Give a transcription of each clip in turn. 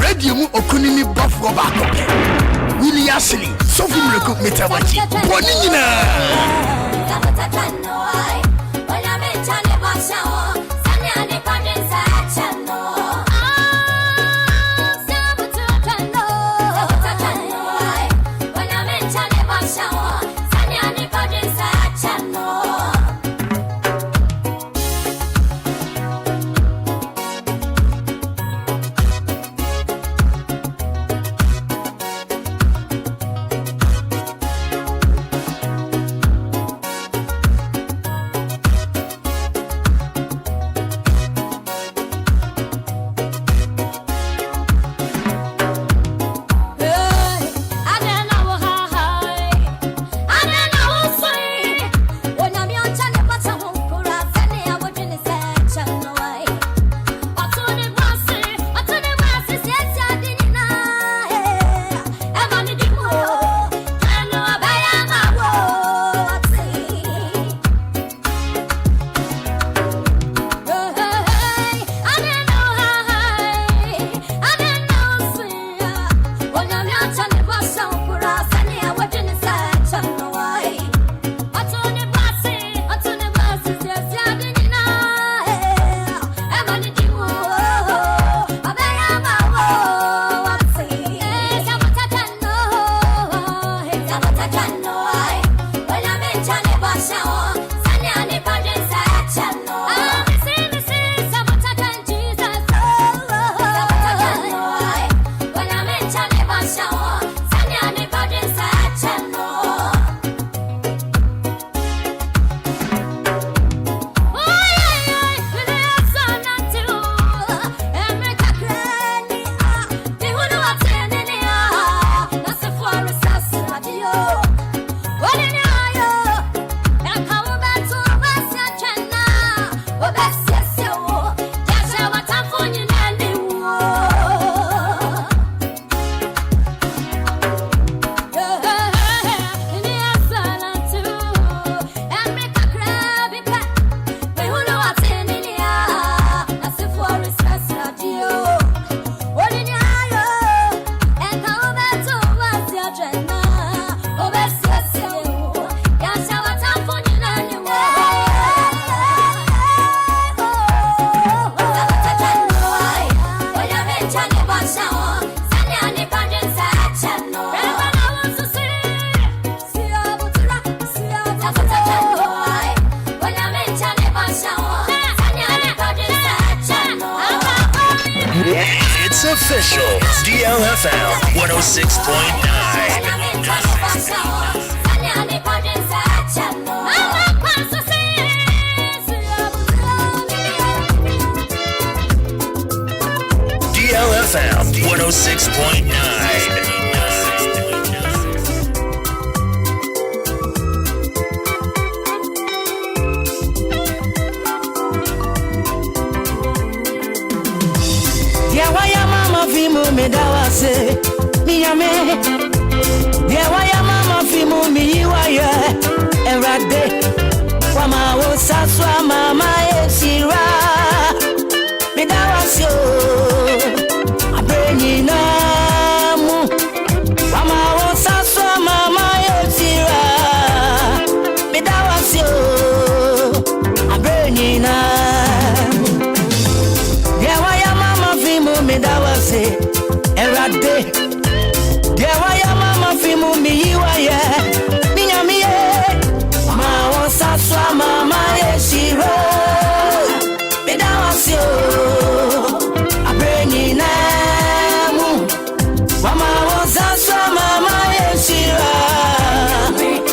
radio mu okunini bofo ba ko Willy Ashley so fu mreko metawachi bonina Official DLFM 106.9. DLFM 106.9. Me dawase mi yame ye waya mama fimu mi waya erade wama wo saswa mama esira me dawase o abreni na mu wama wo saswa mama esira me dawase o abreni na ye waya mama fimu me dawase Erade Dewa ya mama fimu miyiwa ye Minyami ye Ma wonsaswa mama ye shiro Medawa sio Abreni namu Wama wonsaswa mama ye shiro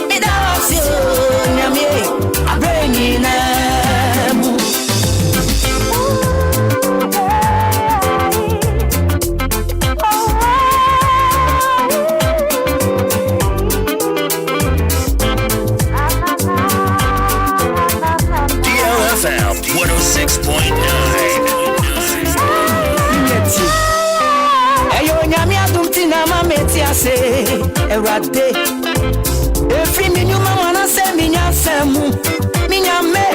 Medawa sio Nyami ye Abreni namu DLFM 106.9. Eyo nyami adumti na mameti ase erade Efri minyuma wana se minyasemu Minyame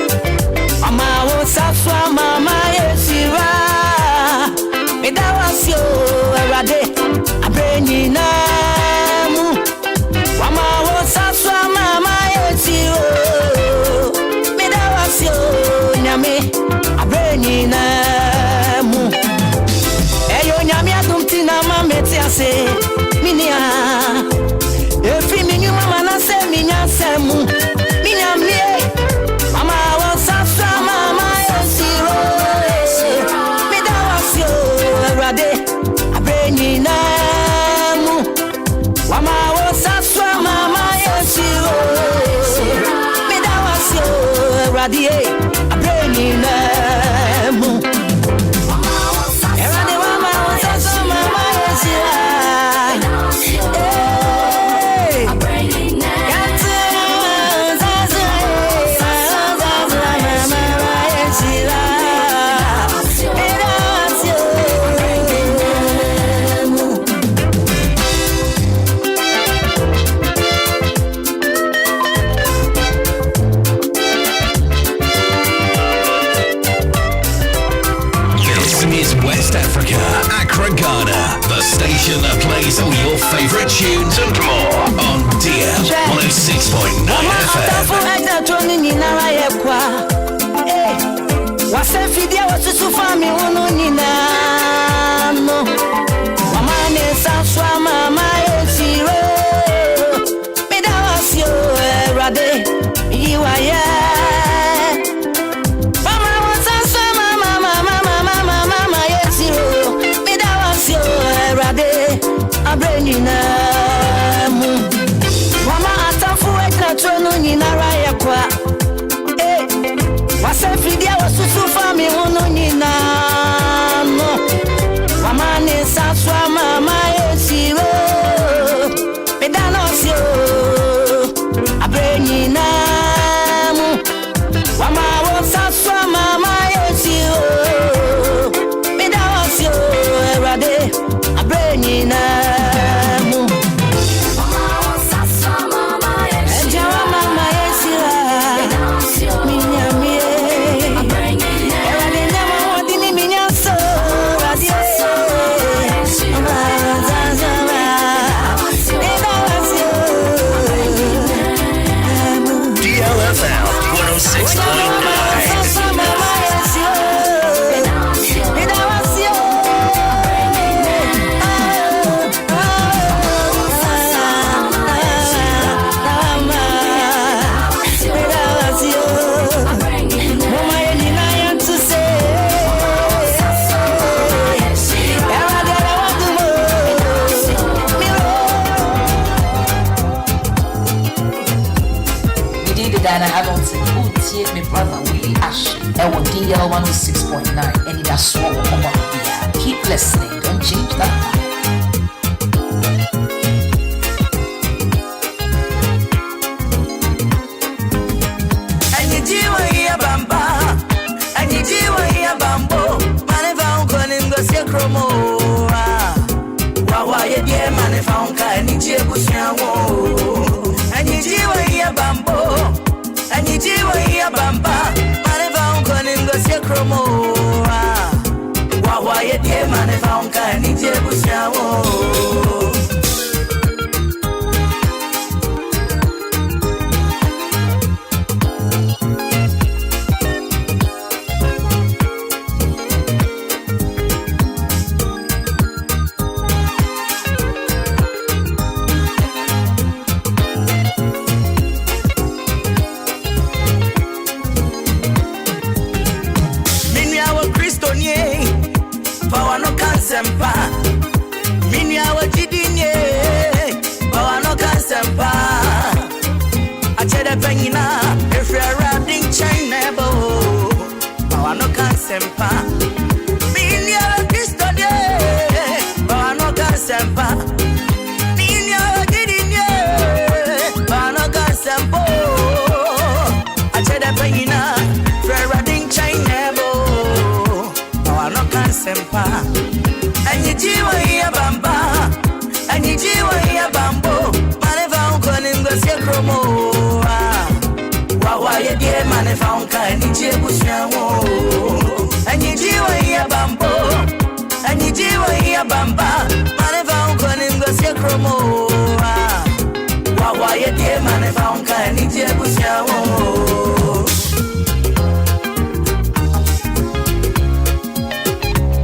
Ama wo saswa mama yesira Medawasio Radie, a brainy name. Accra, Ghana, the station that plays all your favorite tunes and more on DL 106.9 My brother Willy DL 106.9 Anidaso Wɔhɔ Obia. Keep listening, don't change that.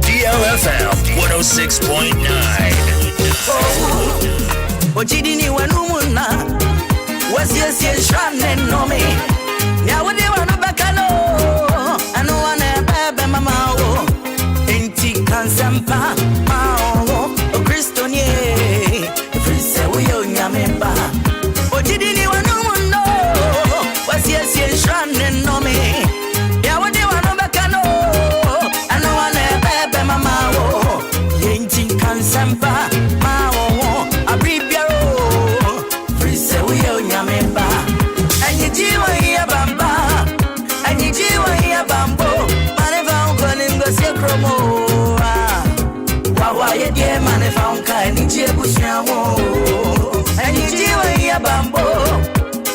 DLFM 106.9. Ojidini wanumuna wasiye shane no me nyawde wana bakalo anu wana bebe mama wo enti kansampa mawo o kristonie frise wo nyamemba ojidini wanumuna wasiye shane no me nije bushawo anijiwa ya bambo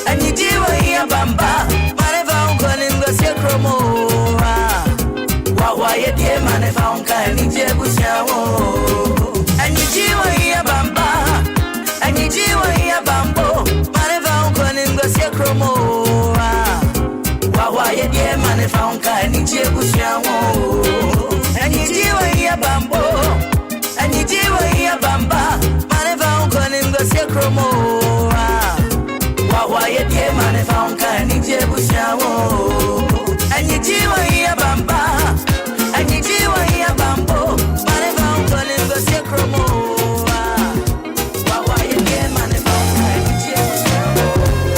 anijiwa ya bamba maneva unkoni ngosye kromo wa ye die maneva unka nije bushawo anijiwa ya bamba anijiwa ya bambo maneva unkoni ngosye kromo wa ye die maneva unka nije bushawo anijiwa ya bambo anijiwa ya bamba maneva unkoni ngosye kromo wa ye die maneva unka nije bushawo anijiwa ya bamba anijiwa ya bambo maneva unkoni ngosye kromo wa ye die maneva unka nije bushawo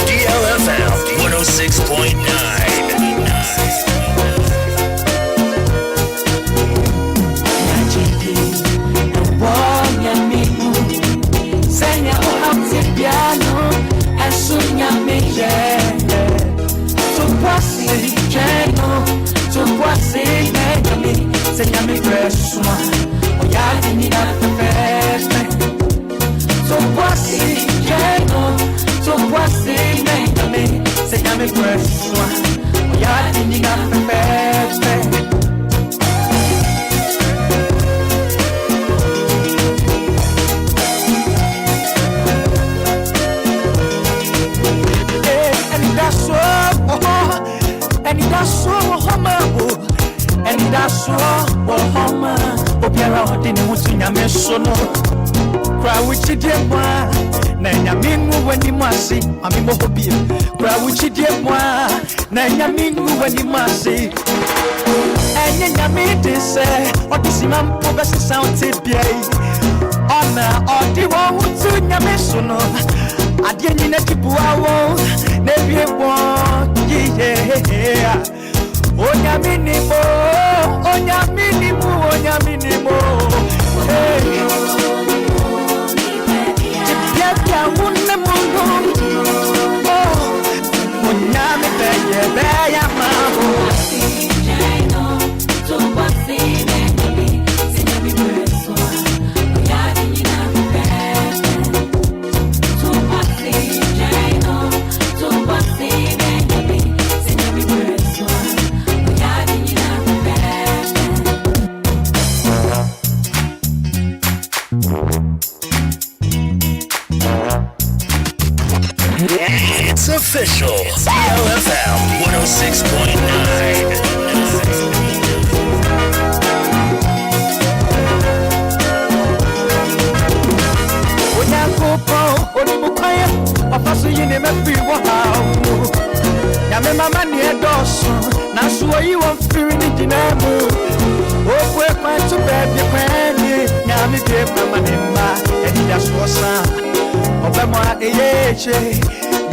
DLFM 106.9. Piano and sognami tu quasi geno tu quasi negami segnami questo oiadini da feste tu quasi geno tu quasi negami segnami questo oiadini da feste Anidaso Wɔhɔ Obia ɔde ne ho to nyame so no kra wuchidie mwa na nyame ngu wani mase mame mo hobie kra wuchidie mwa na nyame ngu wani mase enye nyame de se ɔde sima mpo bɛse sound biai ona ɔde wo ho to nyame so no ade nyina tibua wo na wie wo yeah Onyaminimo, onyaminimo, onyaminimo. Hey, Tipiapia wunemuno. Oh, onyamite yebeya mabu. Jeno, tukwasi nenami, sinyami mweso. Oyadi nyinambe. Tukwasi jeno, tukwasi nenami, sinyami mweso. It's official. DLFM 106.9. Onimukaya, wafasu yine mefi wahau. Yame mama ni edoso, na suwayi wamfiri ni jinemu. Okwe kwa tu baby kwenye, nyami bie mama ni ma, Anidaso Wɔhɔ. Obema eyeche,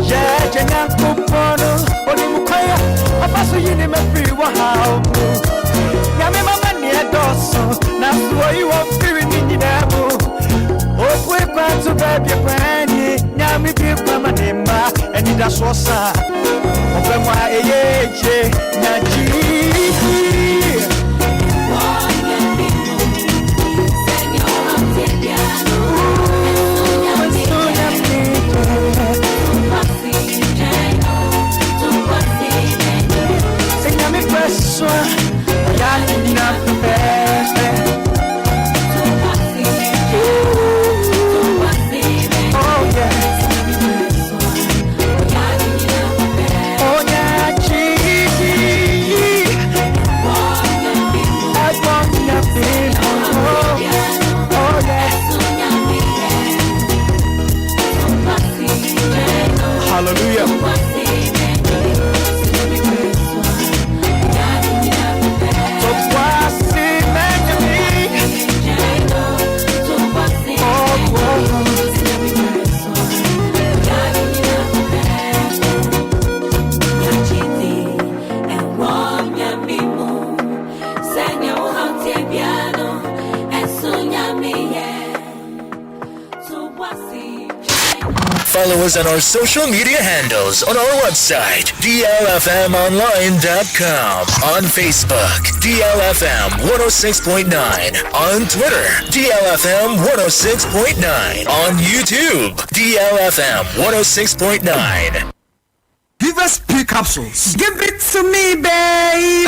yeje nyankupono. Onimukaya, wafasu yine mefi wahau. Yame mama ni edoso, na suwayi wamfiri ni jinemu. Okwe kwa tu baby kwenye, nyami bie mama ni ma, Anidaso Wɔhɔ. Obema eyeche, nyaji. follow us on our social media handles on our website, DLFMonline.com, on Facebook, DLFM 106.9, on Twitter, DLFM 106.9, on YouTube, DLFM 106.9. Give us P capsules. Give it to me, baby.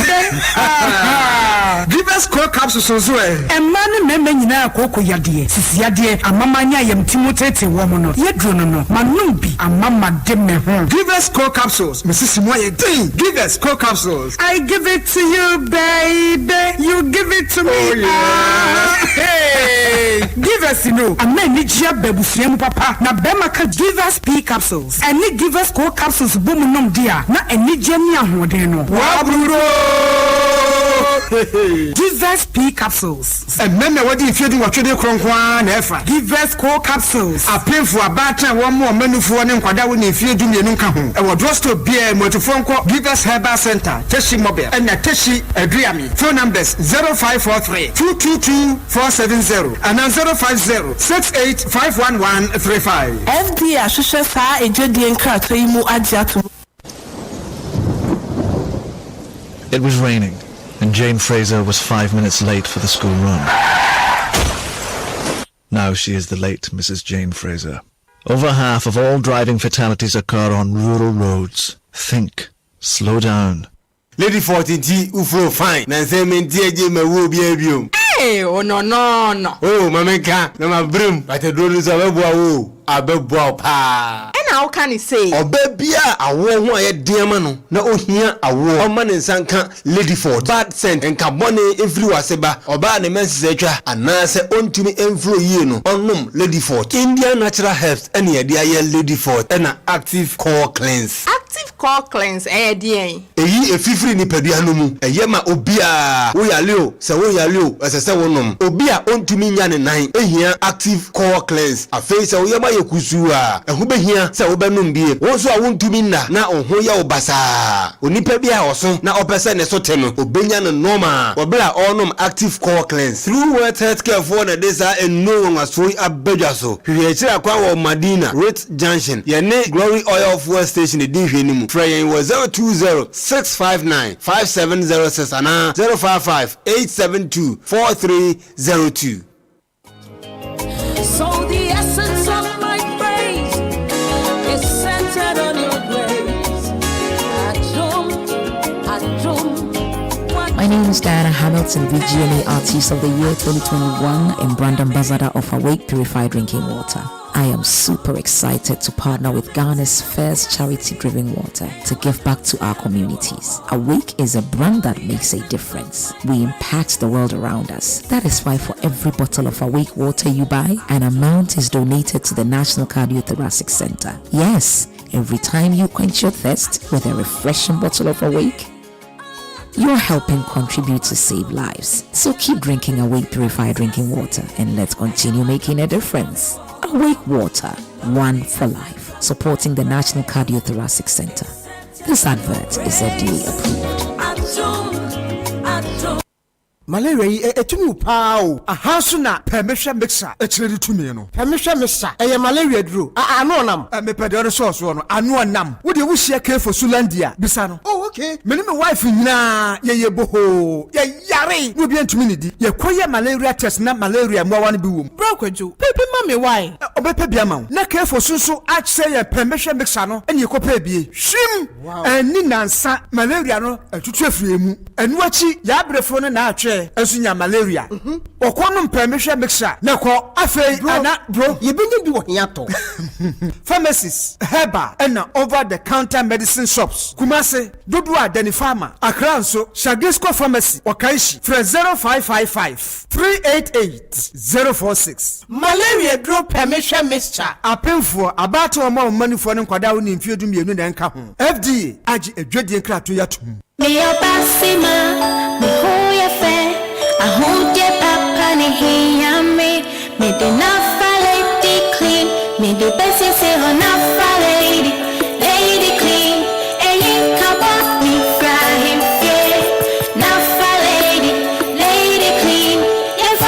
Give us core capsules as well. And man, nyina akoko yade. Sisi yade amamanya yam timotete womono. Yedrono no. Manumbi amama demme ho. Give us core capsules. Mrs. Moye D. Give us core capsules. I give it to you, baby. You give it to me. Oh, yeah. Hey. Give us Amen ni jia bebusiemu papa. Na bema ka give us P capsules. And ni give us core capsules boom nom dia. Na eni jeni ahoden no. Waburo. Give us P capsules. And men na wadi ifedi watwede kronkwan na efa. Give us core capsules. Apemfo abata wo mo manufo ne nkwada wo na ifedi mienu nka ho. E wo drugstore bia motofonko Give us Herbal Center, Teshi Mobile, and Teshi Adriami. Phone numbers 0543 222 470 and 050 68 FD Ashusha Sa Ejodi Enkrato Imu Ajiatu. It was raining, and Jane Fraser was 5 minutes late for the school run. Now she is the late Mrs. Jane Fraser. Over half of all driving fatalities occur on rural roads. Think. Slow down. Lady 14T ufro fine. Nanse menti eje mewo bi ebiom. Hey, oh no. Oh, mamenka na mabrim. Ate drone so abeboa wo. Abeboa pa. How can he say? Obia awo ho aye diama no na ohia awo. Oma ne nsanka Lady Ford. Bad scent and carbone every waseba. Oba ne mense atwa anase ontumi emflo yie no. Onom Lady Ford. Indian natural herbs ene ye dia ye Lady Ford. Na active core cleanse. Active core cleanse dien. Eyi efifiri ni padua no mu. Eye ma obia wo yale o. Se wo yale o, esese wonom. Obia ontumi nya ne nan. Ehia active core cleanse. Afei se wo yema yekusu a. Ehu behia se wo benum bie. Wo so a wontumi na ohun ya obasa. Onipa bia oso na opese ne so te no. Obenya no normal. Obla onom active core cleanse. Through World Healthcare for na desa eno ngasoi abedwa so. Hwe kira kwa wo Madina, Rate Junction. Ye ne Glory Oil Fuel Station di hwe ni mu. Frey was 020-659-5706 and 055-872-4302. So the essence of my praise is centered on your grace. My name is Diana Hamilton, VGMA Artist of the Year 2021 and Brand Ambassador of Awake Purified Drinking Water. I am super excited to partner with Ghana's first charity-driven water to give back to our communities. Awake is a brand that makes a difference. We impact the world around us. That is why for every bottle of Awake water you buy, an amount is donated to the National Cardiothoracic Center. Yes, every time you quench your thirst with a refreshing bottle of Awake, you're helping contribute to save lives. So keep drinking Awake Purified Drinking Water and let's continue making a difference. Awake Water, one for life, supporting the National Cardiothoracic Center. This advert is FDA approved. Malaria etumi pao ahaso na permission mixer echiri tumi no permission mixer malaria duro ano nam me pedore source no ano nam wo de wo hia kefo sulandia bisa no oh okay me ne me wife nyina ye boho ye yare wo bi antumi ne di ye koye malaria test na malaria mwa bi wom bro kwadwo pepe ma me why obepe bia ma na kefo sunso ache ye permission mixer no ene ekopa bie hwim ani nansa malaria no atutu afiri emu enu achi ya brefo no na atwe esunya malaria okono permission mixer na ko afei ana bro yebenya bi wo hiato pharmacies herbal and over the counter medicine shops Kumase dodo adani pharma Accra nso Shagisco pharmacy Okaishi 0555 388 046 malaria drop permission mixture apemfo abato ma manufo ne nkwada wo ni mfiedu mienu na nka ho FDA agi edwedie nkrato yatum Me obasima me hoya fe ahunje papa ne hiyame me de na lady clean me de best say na lady clean eyin kaba me fry yeah na lady clean if I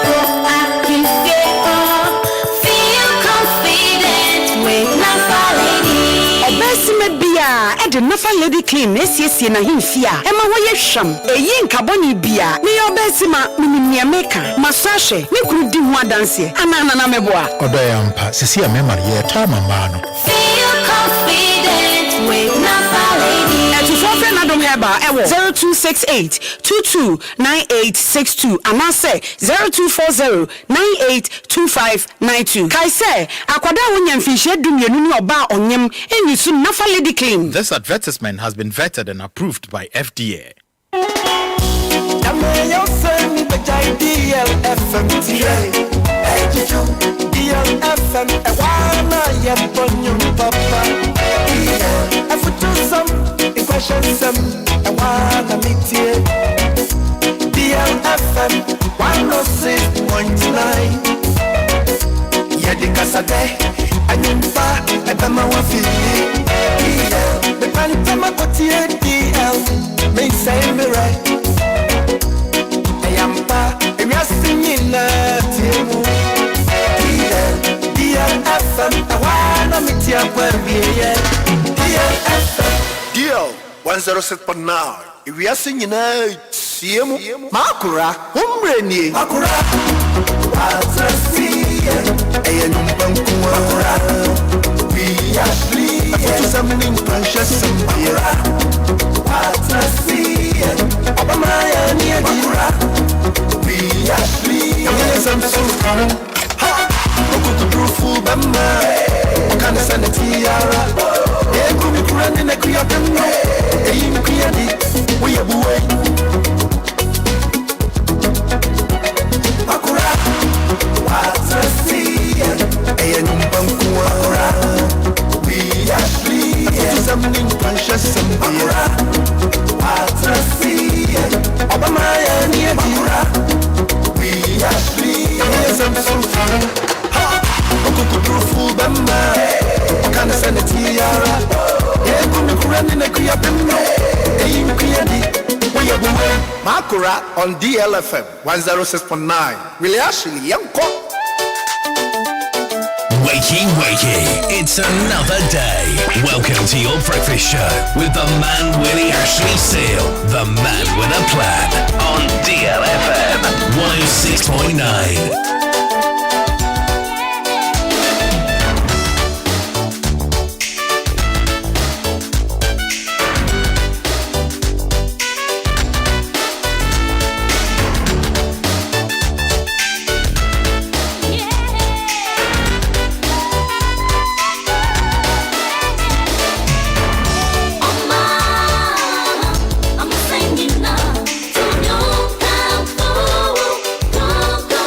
go I can feel confident with nafa lady clean esiesie na himfia ema wo ye hwam eyi nkaboni bia ne yo besima minimia meka masahwe ne kuru di ho adanse anana na meboa Odayampa sisi ya mema ye ta mama no Feel confident with Nafa Lady. Sofe na dom heba ewo 0268229862 anase 0240982592 kai se akwada wonya mfihye dumienu ni oba onyem enyisu Nafa Lady Clean. This advertisement has been vetted and approved by FDA. DLFM, DLFM 106.9. Yedikasade, Anyumba, Ebama Wafili. DL, the Pantama Kotie DL, may say me right. Ayampa, Yasinina, Timu. DLFM, I wanna meet you where we are. DLFM. DL 106.9. If we are singing CM Maakora, Umreni Maakora, Watrasiye, Maakora, we are free. Something precious, Maakora, Watrasiye, Obamaya, Maakora, we are free. I'm so fun. Ha, look at the proof of Bama. Can I send a tiara? Yeah, come and run in a creatum. Hey, we are boy. Maakora, Watrasiye, Maakora, we are free. Something precious, Maakora, Watrasiye, Obamaya, Maakora, we are free. Yes, I'm so fun. Ha, look at the proof of Bama. Can I send a tiara? Yeah, come and run in a creatum. Maakora on DLFM 106.9. Willy actually young cock. Wakey, it's another day. Welcome to your breakfast show with the man Willie Ashley Seal, the man with a plan on DLFM 106.9. I'm singing now to you, come through, go, go,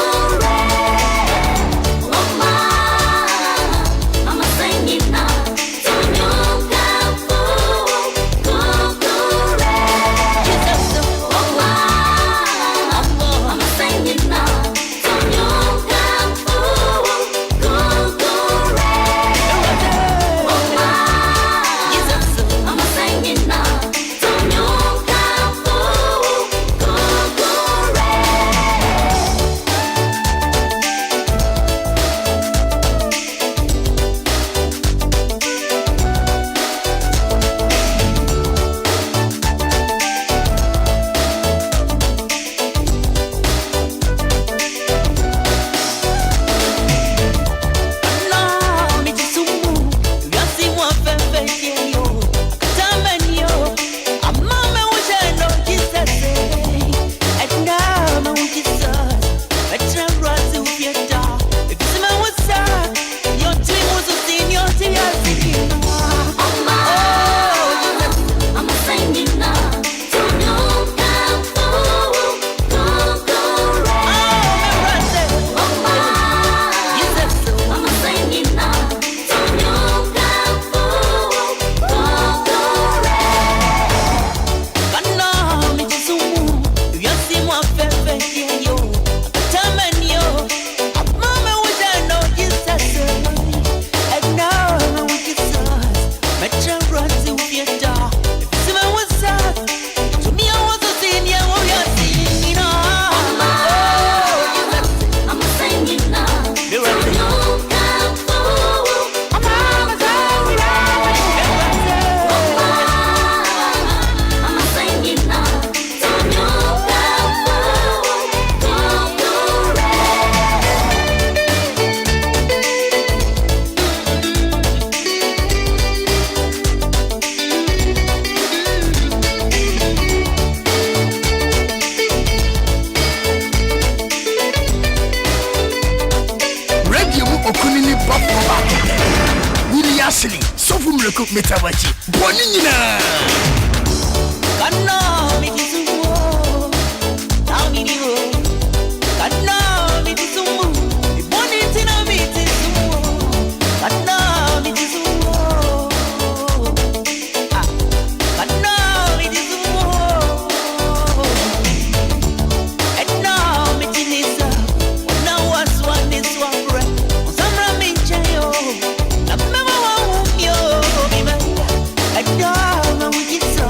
Okunini Papa Willy Ashley Sofum Recoup Metawachi Boninina Kana mi disumo na mi niwo Kana mi disumo mi boniti na mi disumo Kana mi disumo Kana mi disumo Ena mi tinisa Ona waswa niswa bre Osamra mi chayo Na mema wa umyo Bima Ena ma wujisa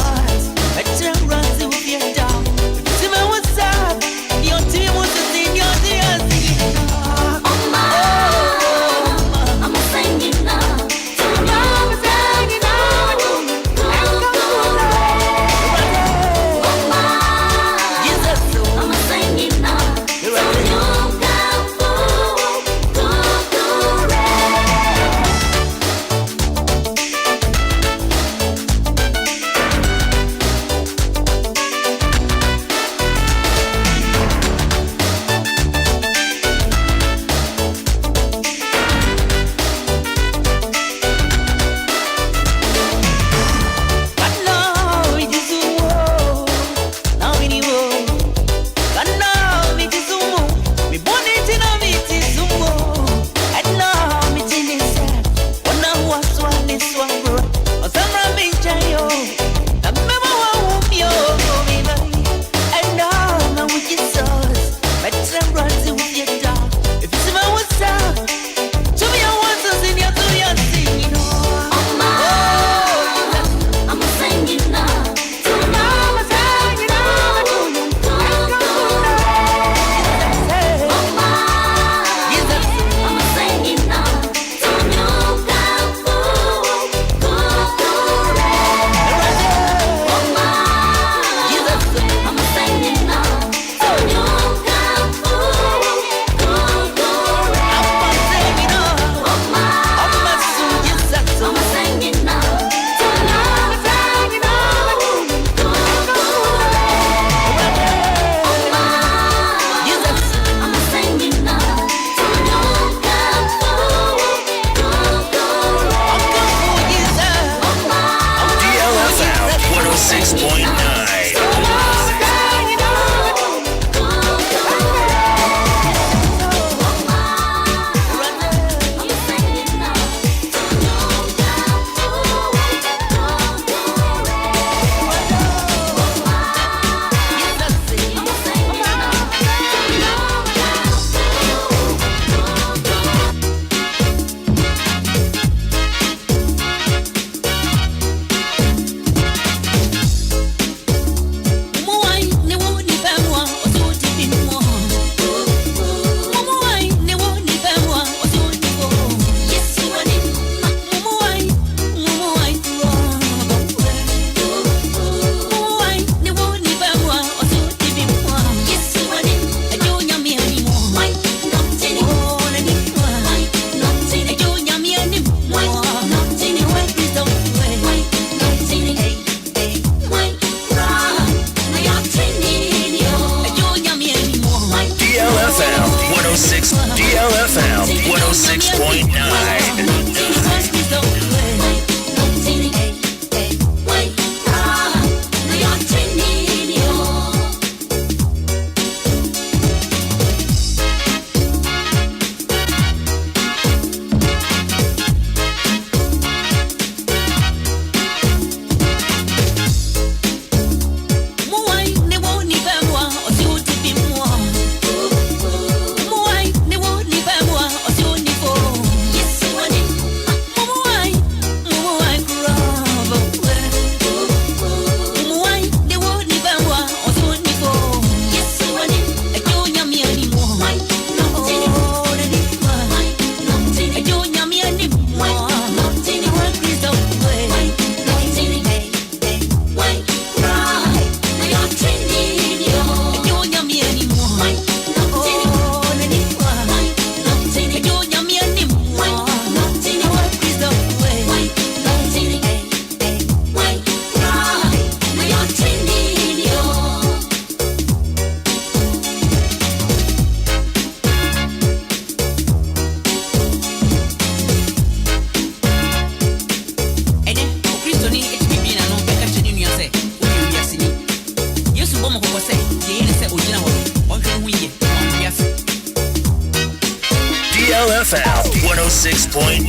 DLFM 106.9. Yes. DLFM 106.9.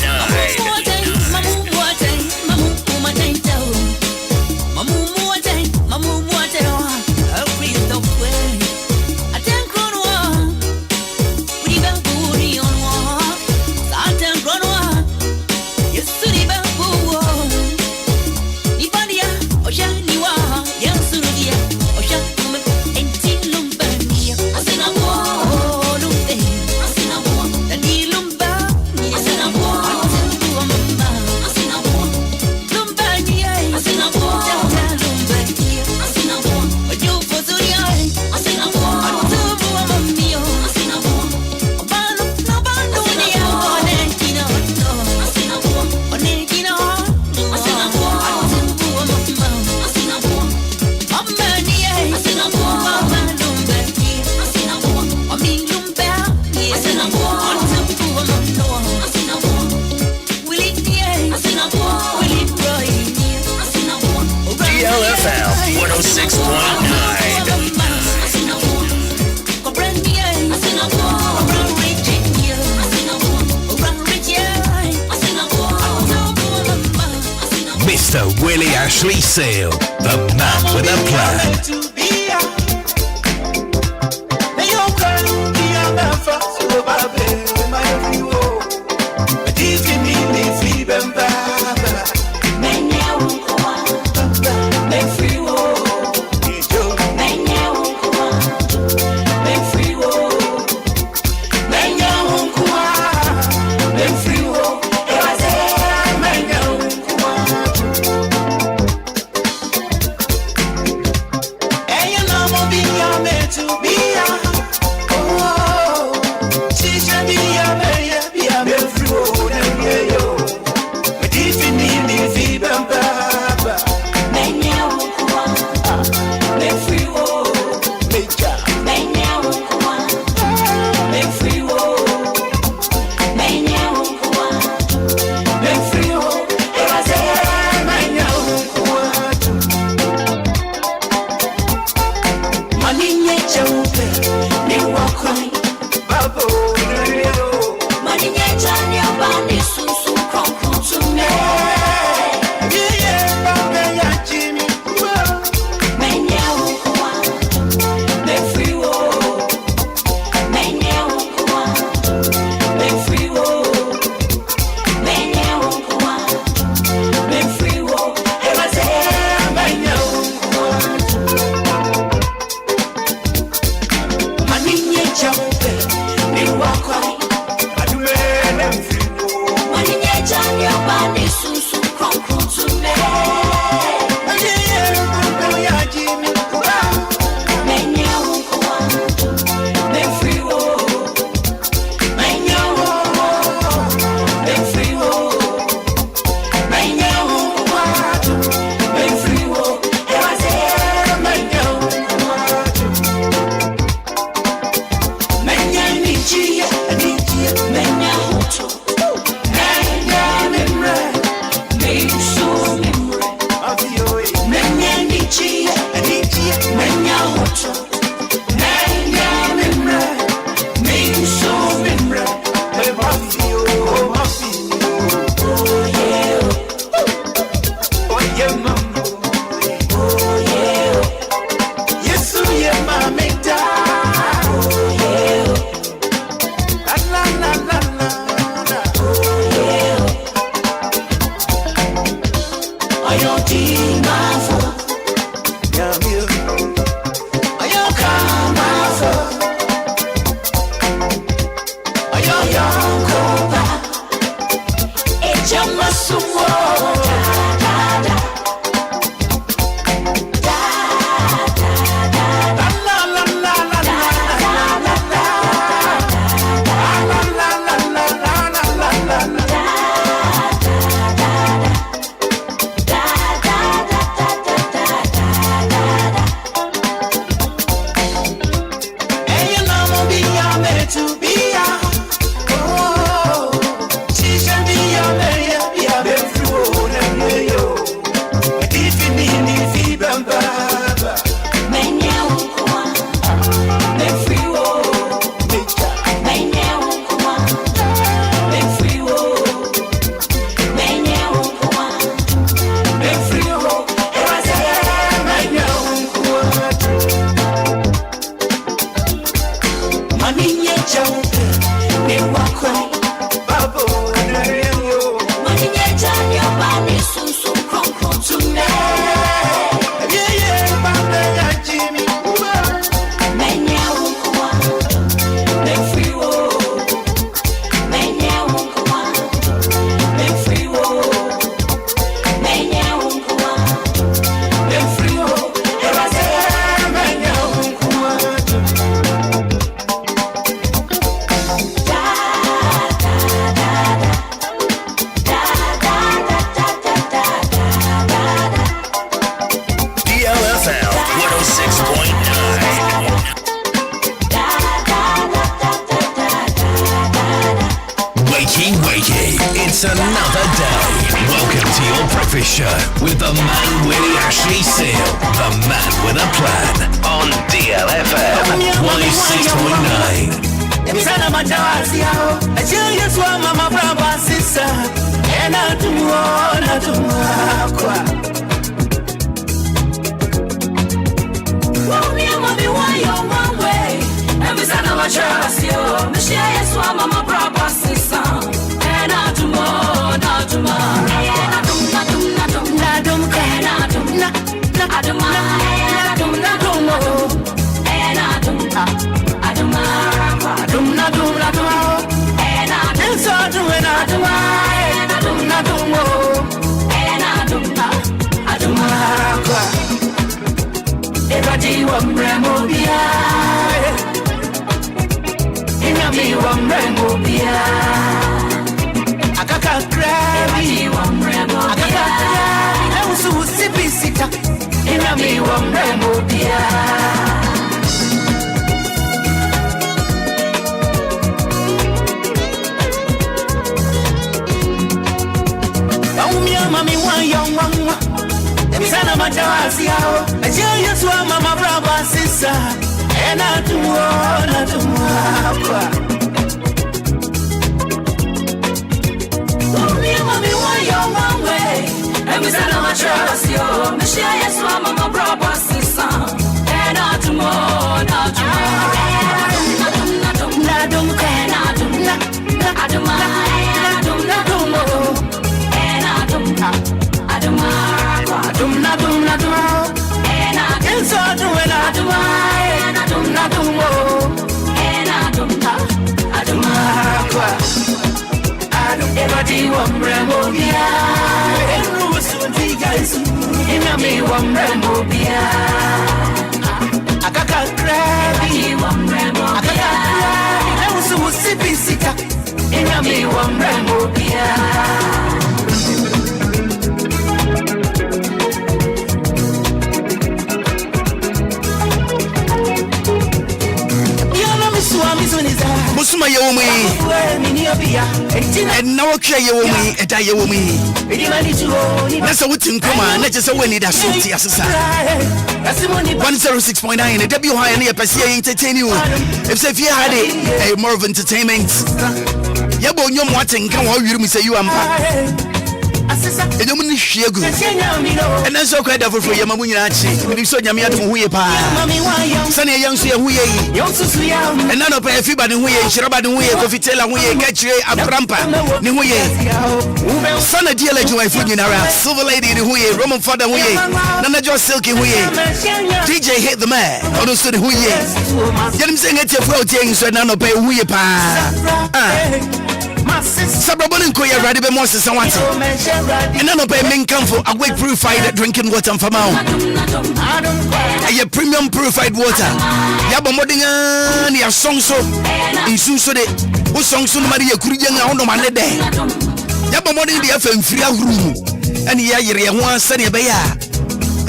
DLFM 106.9. Mr. Willy Ashley Seal, the man with a plan. It's another day. Welcome to your breakfast show with the man Willy Ashley Seal, the man with a plan on DLFM 106.9. Msana madawazi yao ajili yesu wa mama braba sisa ena tumuona tumakwa Wumia mami wayo one way Msana madawazi yao mishia yesu wa mama braba sisa ena tumuona tumakwa Ena tumna tumna tumna tumka Ena tumna na aduma Ena tumna tumo Ena tumna aduma Dumna dumna dumao, ena dumna dumna dumao, ena dumna dummo, ena dumna aduma kwa. Ebadi wa mrembo bia, inyami wa mrembo bia. Akaka krabi wa mrembo bia, akaka krabi, eusu usipi sita, inyami wa mrembo bia. Mami wanyongwa Emsana madawazi yao Ajia yesu wa mama braba sisa Ena tumuona tumakwa Mami wanyongwa Emsana madawazi yao Meshia yesu wa mama braba sisa Ena tumuona tumakwa Ena tumna tumna tumka Ena tumna aduma Ena tumna tumo Adumna dumna dumao Ena kenso duena duma Ena dumna dumo Ena dumna aduma kwa Adum ebadi wa mrembo bia Enru sundiga isu Inami wa mrembo bia Akaka krabi wa mrembo bia Akaka krabi Eusu usipi sita Inami wa mrembo bia Musuma yewomi na wotwa yewomi eda yewomi nasa wutin kuma na jesa weni da so ti asesa 106.9 W high and pese entertain you if say fear had a more of entertainment yebo nyom watin kan wo wiru mi say you ampa enyom ni hwiegu ena so kwa da fofo yema munyina achi bi so nyame adom huye pa sane yanso ye huye yi ena no pa fiba ne huye nshiraba ne huye kofitela huye kachire abrampa ne huye sana diele jwa ifu nyinara silver lady ne huye roman father huye nana jo silky huye DJ hit the man ono so ne huye yenim se ngati fu otie nso ena no pa huye pa Sabrabon Koya Radibe Moses and what? And none of a main camp for awake purified drinking water from Famao. A premium purified water. Yaba Modinga, your song so in Susode, who song soon Maria Kurian on my day. Yaba Modin the FM free room, and Yaya one sunny baya.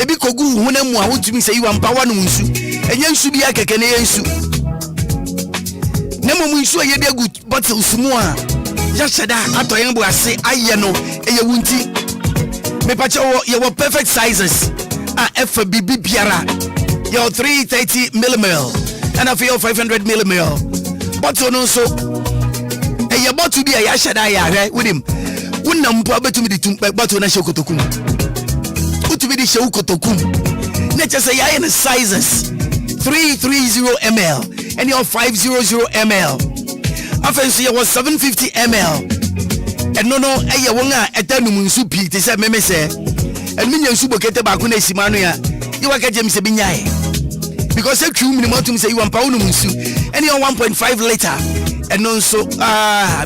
Ebi Kogu, when I'm out to me say you want power nunsu, and young Subiaka can answer. Nemo Musu, a year good bottle smua. Yashada atoyembo ase ayeno eye wunti me pacha wo ye wo perfect sizes FBB biara your 330mm and I feel 500mm bottle no so eye bottle bi ya yashada ya hwe wudim wunam po abetumi di bottle na shokotokum utumi di shokotokum na chese ya in sizes 330ml and your 500ml Offense was 750 ml. And no, a wonga at Danum Supi, they said, Meme say, and Minion Subokete Bakune Simania, you are James Binyai. Because a true minimum say you want Paunum soup, and you're 1.5 liter. And no, so,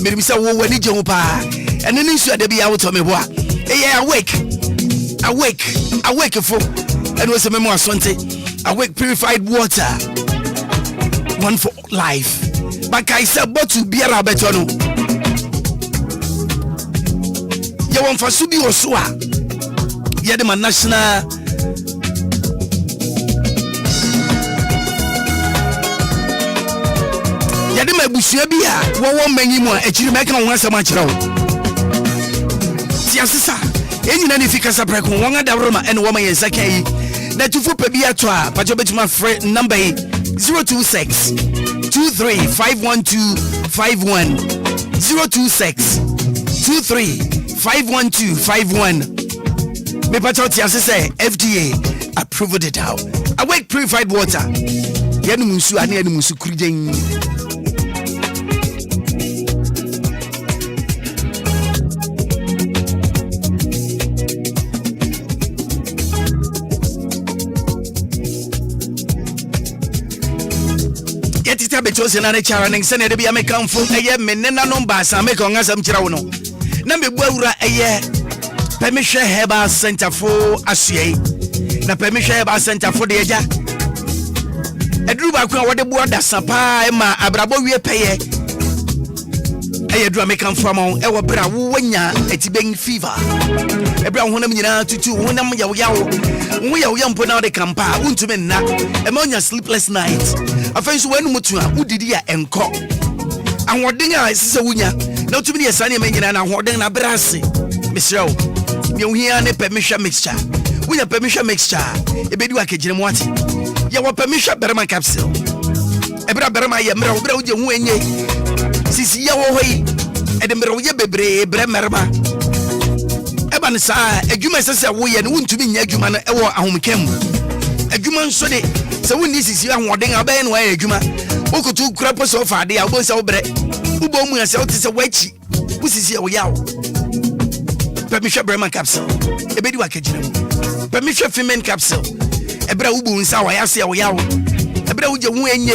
maybe so when you jump, and then you should be out of me. Awake for, and was a memoir Sunday, awake purified water, one for life. But I said, but to be a rabetono. You want for Subi or Sua? Yadama National. Yadama Bushia, one many more, a Chirimacan once a much row. Tiasisa, any Fika Sapreko, one other Roma and woman is okay. That to foot Pabia Toa, but you bet my friend number 026 23 51251 026 23 51251. Me patoti asese FDA approved it out. Awake purified water. Yenu musu ani yenu musu kurijen. Yetita bechoze na nechara ningsene de bia mekamfo eye menena no mbasa meka ongasam kira wo no. Na mebu awura eye Permission Herbal Center for Asie. Na Permission Herbal Center for the Eja. Edruba kwa wade bua da sapa ma abrabo wie peye. Edruba mekan famo e wo bra wo wanya etiben fever. Ebra honam nyina tutu honam yawo wo yawo mpo na de kampa untume nna e ma onya sleepless night. Afenso wanu mutu a udidi a enko. Ahoden a sise wunya na utumi ne yesane ma nyina na ahoden na brase. Misrao you hear ne permission mixture. We have permission mixture. E be do akejire mu ate. Ye wo permission berma capsule. Ebra berma ye mra obra uje hu enye. Sisi ye wo hoyi. E de mra ye bebre bre merma. Eba ne sa adwuma sese wo ye ne wuntumi nya adwuma no e wo ahomkem. Adwuma nso de se wonni sisi ahoden abaye no wa adwuma. Okotu kura poso fa de a wo se wo bre. Ubo mu ase wo te se wachi. Wo sisi wo yawo. Permission Bremen capsule. Ebedi wa kejinem. Permission female capsule. Ebra ubu nsa wa yase ya yawo. Ebra uje hu enye.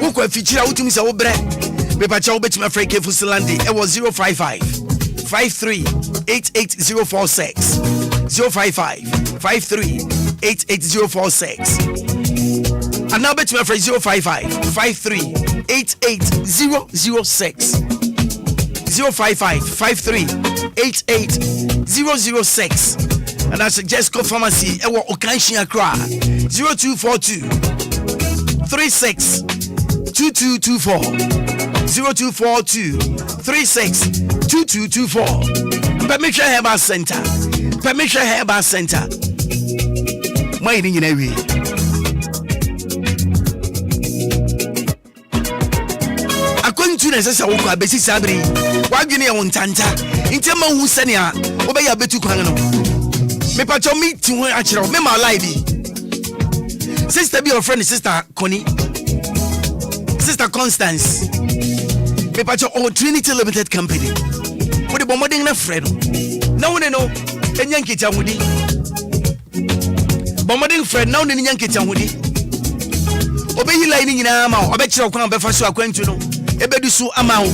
Wo kwa fichira utumi se wo bre. Be pa cha wo betima free kefu silandi. E was 055 53 88046 055 53 88046. And now betima free 055 53 88006 055 53 88006. And I suggest Go Pharmacy Ewa Okanshin Accra 0242 36 2224 0242 36 2224. Permission Herbal Center. Permission Herbal Center. My name is according to necessary work abesi sabri wadwene ya wontanta ntema hu sania obeya betu kwan no me pacho meet hu akira me ma lie bi sister be your friend sister Connie sister Constance me pacho o Trinity Limited Company wo de bomoding na friend na wone no enya nketia hudi bomoding friend na wone nya nketia hudi obeyi line nyina ma obekira kwan obefa so akwantu no ebedu su ama wo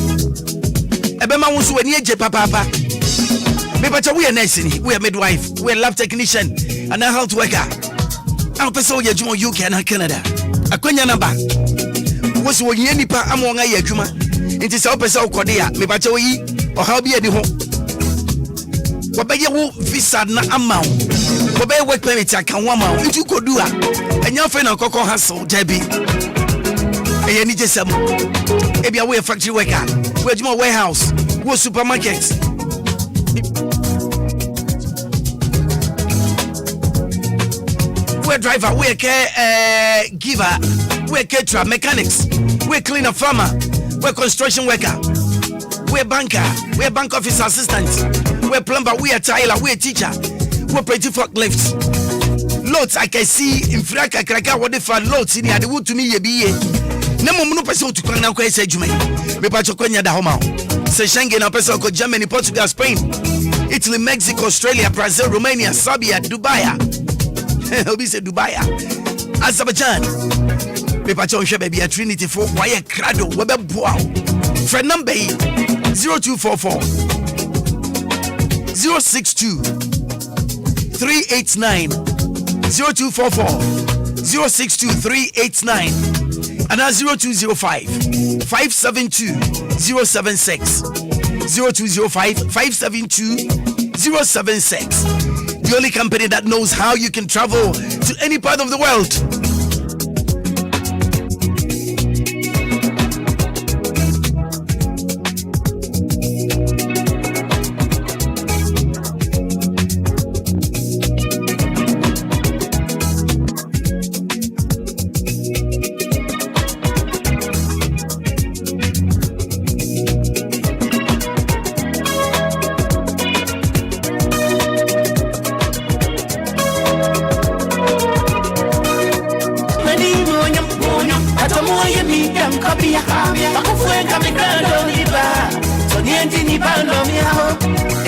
ebema wo so wani eje papa me pacha we nurse ni we midwife we lab technician and a health worker am person we adwuma UK and Canada akwanya namba wo so yin nipa am won aye adwuma nti se opese okode ya me pacha yi oha bi edi ho wo beye wo visa na ama wo wo beye work permit akan wo ma wo nti kodu a enya fe na kokko hustle jabi eye ni jesam ebia we factory worker we adwuma warehouse we supermarket we driver we care giver we caterer mechanics we cleaner farmer we construction worker we banker we bank office assistant we plumber we a tiler we a teacher we operating forklifts loads I can see in fraka kraka what if loads in the wood to me ye be Nemo no person to come now quite say Jumay. Me pacho kwenya da homa. Se Schengen na person ko Germany, Portugal, Spain, Italy, Mexico, Australia, Brazil, Romania, Serbia, Dubai. Obi say Dubai. Azerbaijan. Me pacho on baby a Trinity for why crado webe boa. Friend number 0244 062 389 0244 062 389 and 0205 572 076 0205 572 076. The only company that knows how you can travel to any part of the world. nienti ni bando mia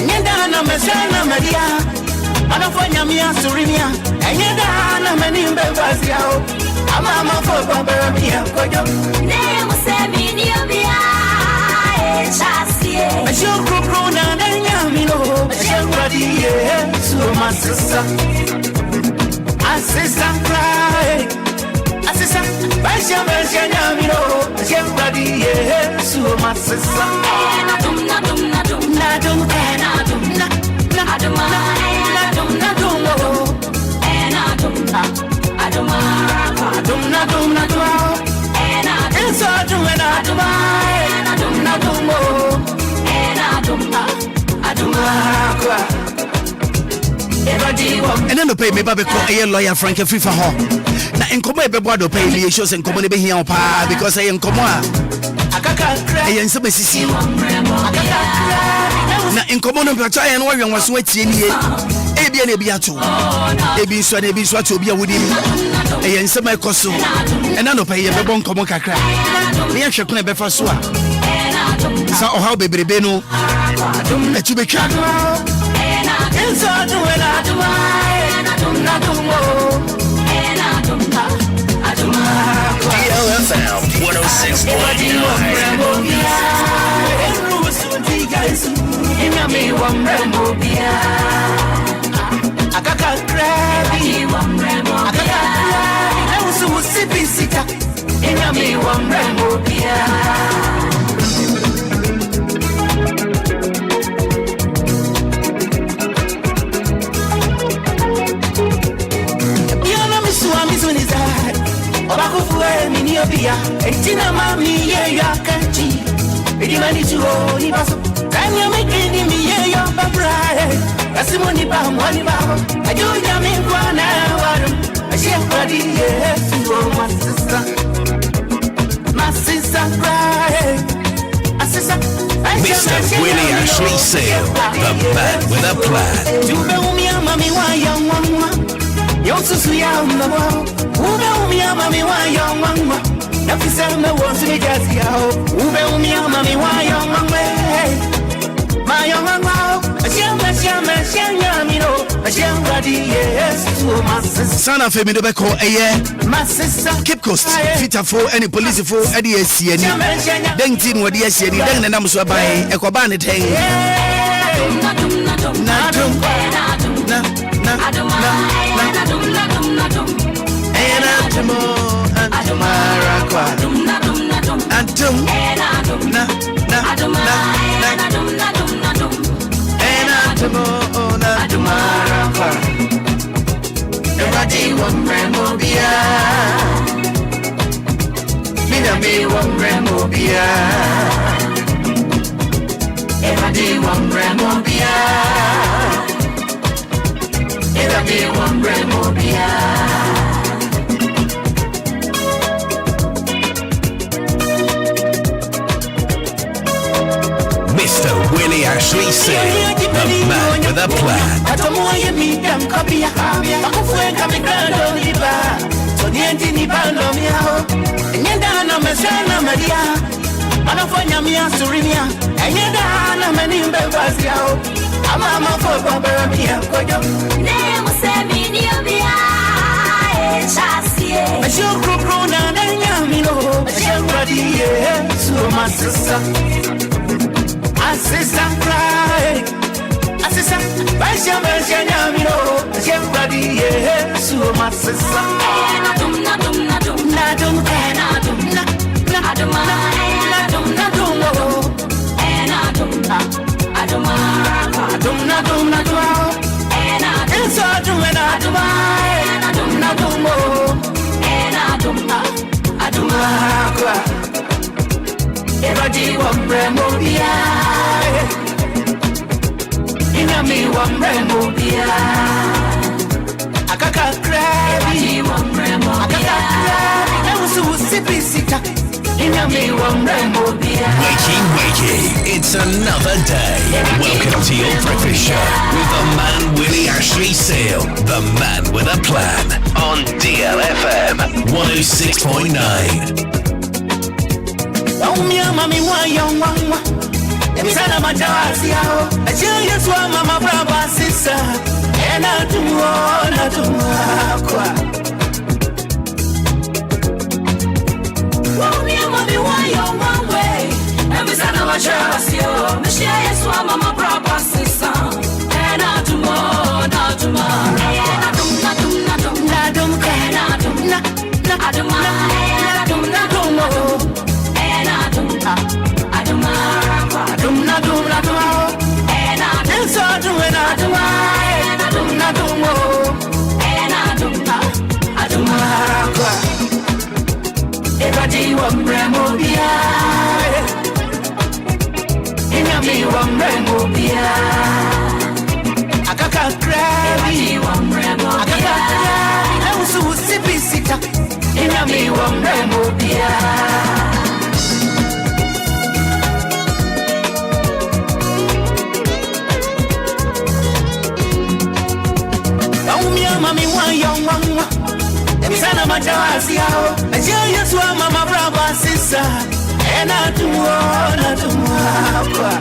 nyenda na mesana maria anafanya mia surimia nyenda na menimbe vazia ama fo baba mia kojo ne musemi ni obia chasie ashukuru na nyamino ashukuru Yesu masisa asisa cry asisa basha nyamino ashukuru Yesu masisa na dum na dum na dum na dum na dum na aduma na dum na dum na dum aduma dum na dum na dum so dum na dum na dum na dum aduma kwa and then the pay me baby call a lawyer Frank free for her. Now in common bebo pay me shows and common be here pa because I am common. I am some sisi. Na in common be try and one was waiting here. Ebi and ebi ato. Ebi so to be a woody. I am some koso. And no pay bebo common kakra. Me a shakuna be for so. So how baby beno. Let you be chat. DLFM 106.9. Obakufue mini obia etina mami ye ya kanchi edi mani tuo ni baso kanya mekini mi ye yo babra asimoni ba mwani ba ajunya mi kwana waru ashia kwadi ye tuo masisa cry asisa Mr. Willy Ashley Sale, the man with a plan. Jube umia mami wa ya mwa Yosusu ya mwa Ube umia mami wa ya mwa Nafisema wosu ni kasi yao Ube umia mami wa ya mwa Ma ya mwa Ashia mino Ashia wadi yesu masisa Sana fe mi do be call a Masisa Cape Coast fita fo any police fo ade asiani den tin wadi asiani den na nam so abai e ko ba ne ten Everybody one Obia. Mina me one Obia. Everybody one Obia. Everybody one Obia. Mr. Willy Ashley Sale, the man with a plan. Atomoye mi kam kapia akufue kamigrando liba tonienti ni bando miao nyenda na mesana maria anafanya mia surimia nyenda na menimbe vaziao ama mafo baba mia kojo ne musemi ni obia chasie ashukuru na nyamino ashukuru Yesu masisa asisa cry asisa basha nyamino ashukuru Yesu masisa na dum na dum na dum na dum na aduma na dum na dum na dum aduma na dum na dum so dum na dum aduma kwa everybody one Obia inami one Obia akaka krabi akaka krabi eusu sipisica inami one Obia Wakey, it's another day. Welcome to your breakfast show with the man Willy Ashley Sale, the man with a plan, on DLFM 106.9. Umia mami wa ya mwa Emisana majawasia ajiye swa mama braba sisa ena tumuona tumakwa Wamia mami wayo mwe Embisana majawasia ajiye swa mama braba sisa ena tumuona tumakwa ena Mami wayo mama Ebisana majawazi yao Ajiye swa mama braba sisa Ena tumuona tumuakwa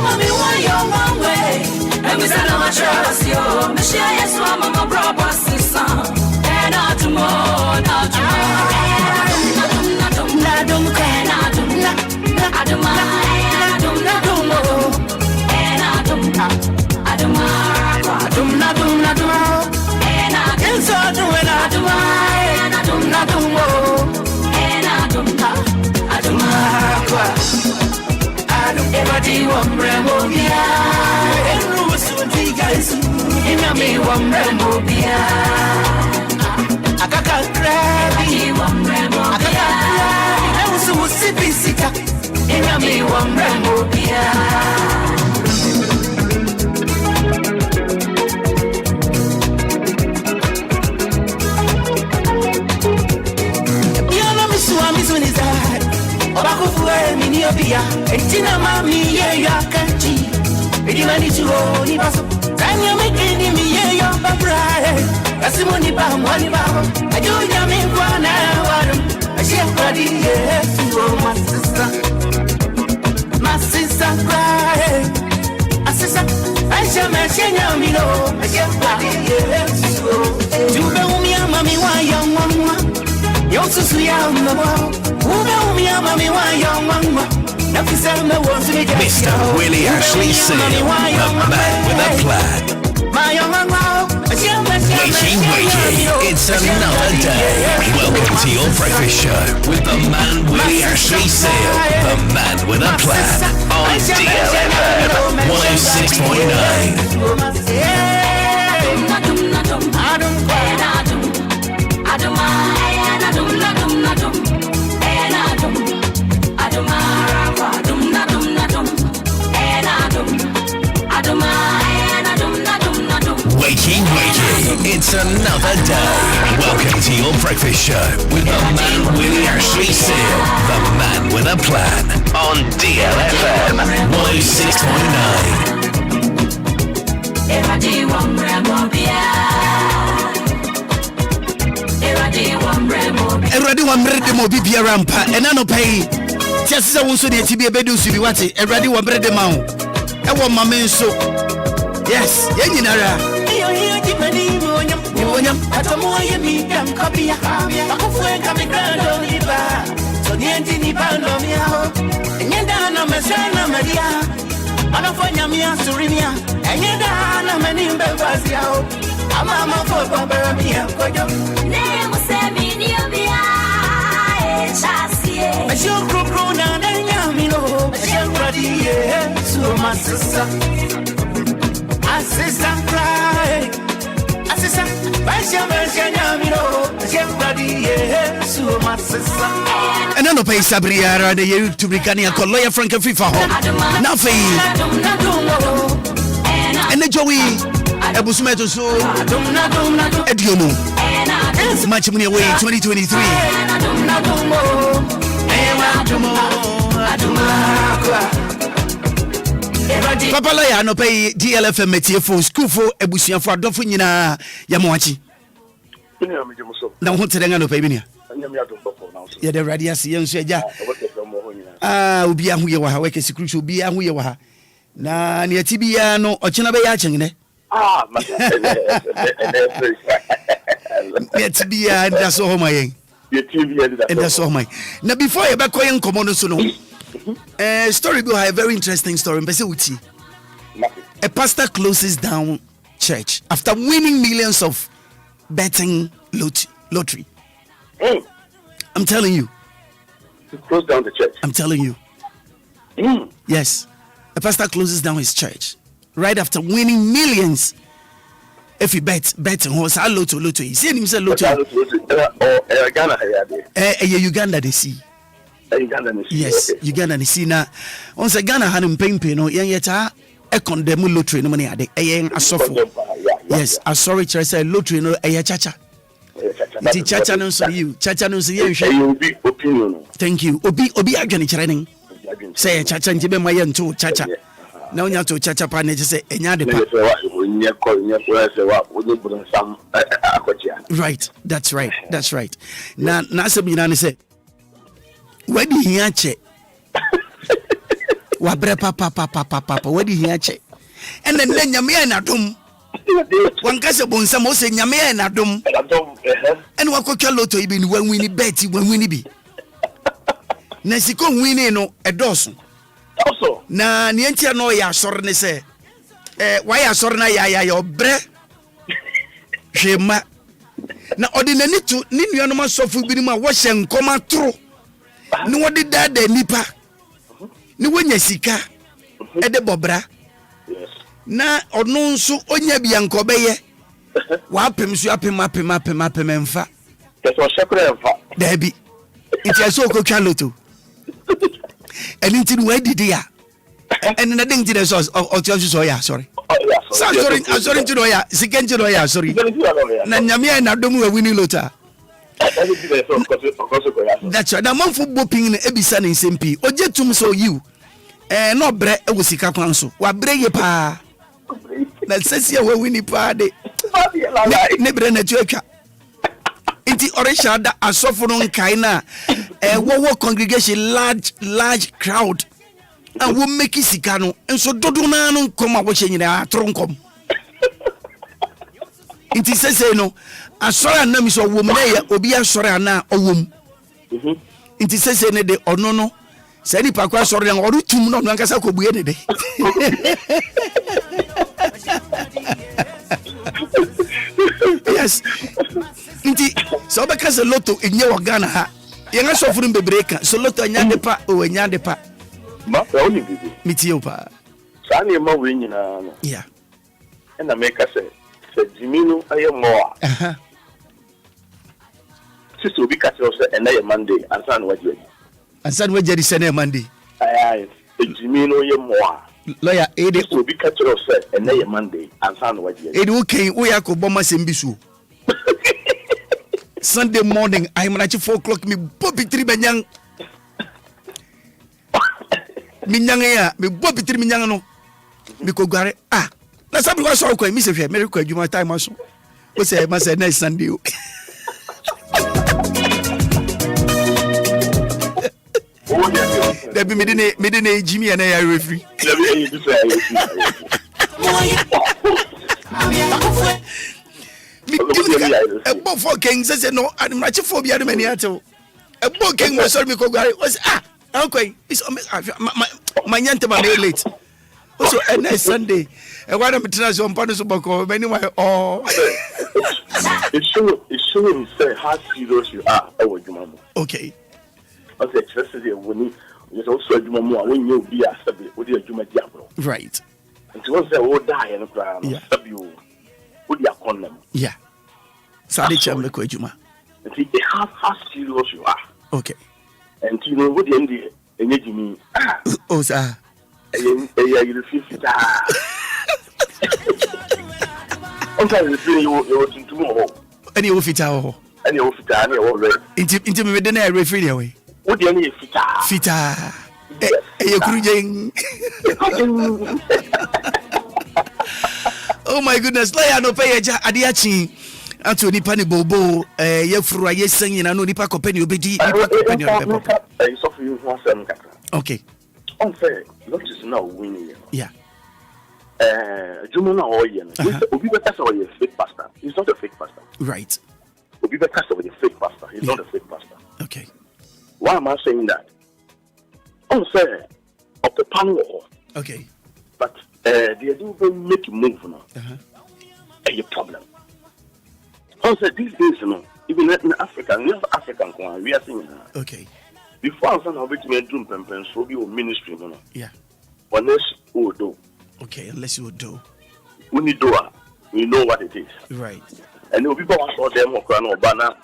Mami wayo mama Ebisana majawazi yao Ajiye swa mama braba sisa Ena tumuona tumuakwa Obia, Etina Mami, ya kanchi. Edi mani chuo ni baso. Tanya mekini mi ya babra. Asimoni ba mwani ba. Ajunya mi kwana warum. Ashia kwadi Yesu my sister cry. Asisa, Aisha meshenya milo. Ashia kwadi Yesu. Jube umia mami wa ya mama. Yosusu ya mama. Mr. Willy Ashley Seal, the man with a plan. Wakey, it's another day. Welcome to your breakfast show with the man Willy Ashley Seal, the man with a plan on DLFM 106.9. Wakey, it's another day. Welcome to your breakfast show with the man Willy Ashley Seal, the man with a plan on DLFM 106.9. Everybody want bread the mobi bia rampa and no pay. Just so so the TB bedu subi wati. Everybody want bread the mount. I want my men so. Yes, yenara. Atamoye mi kam kapia akufue kamigrando liba so nienti ni bando miao enyenda na mesana maria anafanya mia surimia enyenda na menimbe vazi yao ama mafo baba mia kojo ne musemi ni obia chasie ashukru na nyamilo ashakradi so masisa asisa cry asisa and then no pay Sabria the year to Brigania Coloya Frank and FIFA home. Nothing. And the Joey Ebusmeto so Ediono. Much money away 2023. Papa Laya no pay DLFM metie for school for Ebusian for Adolfo nyina Yamoachi. Na ho terenga no pay binia. Ya de radiasi yenso eja. Obia hu ye wa ha we kesi krucho Obia hu ye wa ha na ne atibia no ochena be ya chengene ne atibia nda so ho mayen nda so ho mayen na before you be koyen komo no so no story be a very interesting story mpese uti a pastor closes down church after winning millions of betting lottery. I'm telling you. To close down the church. I'm telling you. Yes. A pastor closes down his church right after winning millions. If he bet horse, I lotto. He said himself lotto. Ghana, Uganda they see. Yes, okay. Uganda they see now. Once Ghana had him paying no yeta a condemn lottery no money ade a suffer. Yes, I sorry church say lottery no a chacha. The chacha no so you opinion. Thank you. Obi agani training. Say chacha ntibe maye to chacha. Na onya to chacha pa na say enya de pa. Right, that's right. Na asem nyina ne say wadi hia che. Wa bre papa wadi hia che. Ene ne nyame na dom. Wankase bonsam o se nyame na dom. Ene wakokwa lotto ibi ni wanwini bet wanwini bi. Na siko nwini no edoso. Na ne entia no ya asore ne se wa ya asore na ya obre hwema na odinani tu ni nuanom asofu bi ni ma wo hye nkoma tro ni wodi dada nipa ni wonya sika ede bobra na ono nso onya bia nkobeye wa apem so apem mfa keso shekure mfa dabi iti aso kokwa loto eni ti we didi ya eni na ding ti de so so ya sorry sorry ti do ya siken ti do ya sorry na nyame na dom we wini lota that's right. Na man football ping na ebisa na nsempi ojetum so you no bre e wo sika kwan so wa bre ye pa na sesi we wini pa de ne bre na tuaka inti orisha da asofo no nkai na wo congregation large crowd and wo make sika no enso dodo na no kom a wo hyenyina atro nkom inti sese no asora na mi so wo me na obi asora na owom inti sese ne de ono no se ni pa kwa asora na oru tum no ankasa ko buye ne de yes inti so be kase lotto enye wo Ghana ha ye nga so furu bebreka so lotto anya de pa o anya de pa ma o ni bibi mitio pa sa ni ma we nyina no yeah na make kase se diminu aye mo sister obi kase o se ena ye Monday ansan wajeri se na Monday aye diminu ye mo lawyer ede obi kase o se ena ye Monday ansan wajeri ede okay wo yakobo masembisu Sunday morning I'm at 4 o'clock me bobi 3 benyang minyang ya me bobi 3 minyang no me ko gware na sabi kwa so ko mi se hwe me rekwa adwuma time aso o se ma se next Sunday o Debi me dine Jimmy and I referee. A book for king says no, I'm not for the other many at all. A book king was sorry because was okay. It's my yantama late. Also, a nice Sunday. And why don't I on Panos Boko? Anyway, it's showing say how serious you are. Okay. Okay, yesterday when you also do more when you be a sabi, what do you diablo? Right. It was a old die and a crown. You would you con them? Yeah. Sadi Chamber Kojuma. And see how serious you are. Okay. And you know what the end energy mean. Oh, sir. You refuse to die. Sometimes you to move. Any of it, any of it, any already. Intimate the referee away. What do you need? Fita. You're cruising. Oh my goodness, Laya no pay Adiachi. Anthony Pani Bobo, Yefru, yes, singing, and no Nipa Company, Obedi, for you once I'm okay. Unfair, not just now winning. Yeah. Jumona Oyen. Obi Bekasa or a fake pastor. He's not a fake pastor. Right. Obi Bekasa or a fake pastor. He's not a fake pastor. Okay. Why am I saying that? Unfair of the panel. Okay. But they do make you move now. A problem. Also, these days, even in Africa, we are seeing that. Okay. Before I was going to do something, so be a ministry, yeah. Unless you do. Okay, unless you do. When you do, you know what it is. Right. And the people saw them or Obana,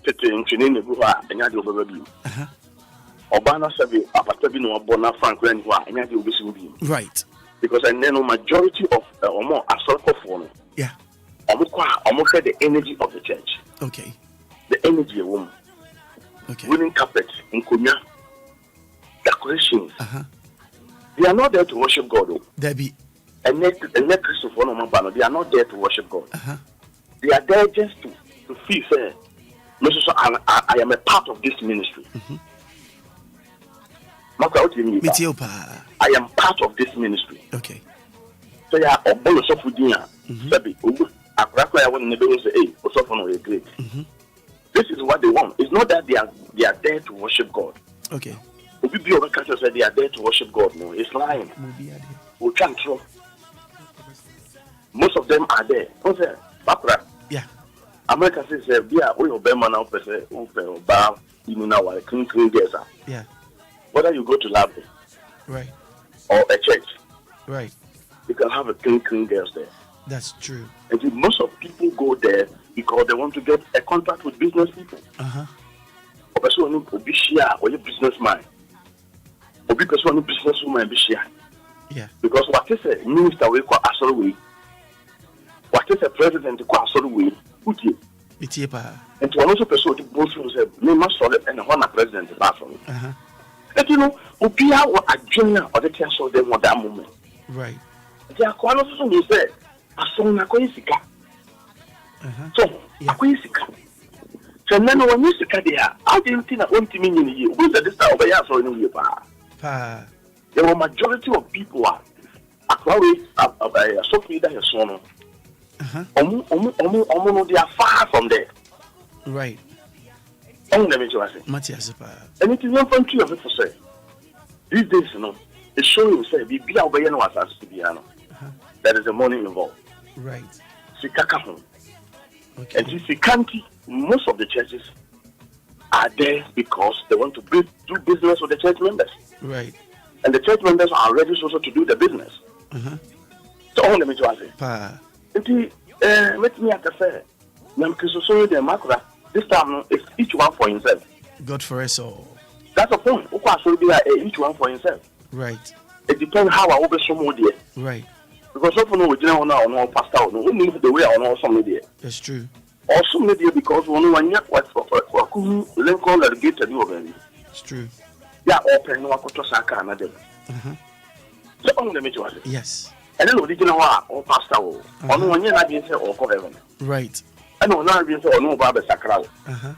Junction in the Buha, and Yadi Obabi. Obana said, Apatabino, Bona, Frank, and Yadi Obabi. Right. Because I know majority of or more assault phone. Yeah. Almost the energy of the church. Okay. The energy of woman. Okay. Winning carpet in Kunya. Decorations. They are not there to worship God. There be. And let Christopher Mambano, they are not there to worship God. They are there just to feel fair. I am a part of this ministry. I am part of this ministry. Okay. So yeah, a bonus of Udia. Accra, I want to say, hey, Osofano is great. This is what they want. It's not that they are there to worship God. Okay. Obi over culture said they are there to worship God. No, it's lying. We can't true. Most of them are there. Yeah. America says, "Yeah, we obey man now. Bar, you know now, clean girls." Yeah. Whether you go to lab, right, or a church, right, you can have a clean girls there. That's true. And most of people go there because they want to get a contract with business people. Or a businessman. Or because one businesswoman be share. Yeah. Because what is a minister we call asol way? What is a president we call asol way? Uti. And to also person to both of them, me must solve and one president apart from it. And you know, Obia or a junior or the council them want that moment. Right. They are quite also you said, as soon as I sika. So, I sika. So then when you sika there, how do you think that one team in you? Who's the distance over here so in you? There were majority of people are actually a software that is so. They are far from there. Right. Let me just say. And it is one from two of it for say. These days, it's showing say, be aware no as to be there is the money involved. Right. Okay. And if you can't, most of the churches are there because they want to do business with the church members. Right. And the church members are ready also to do the business. So let me just say. Let me have to say, Maakora, this time it's each one for himself. God for us all. That's the point. Each one for himself. Right. It depends how I will be somewhere. Right. Because often we don't know pastor, we need the way I know somebody. That's true. Also, maybe because one year what Legon relegated you already. It's true. Yeah, open no to Saka another. So on the major. Yes. And then we didn't know or pastor on 1 year I didn't say or heaven. Right. And on now didn't say or no Baba Accra. And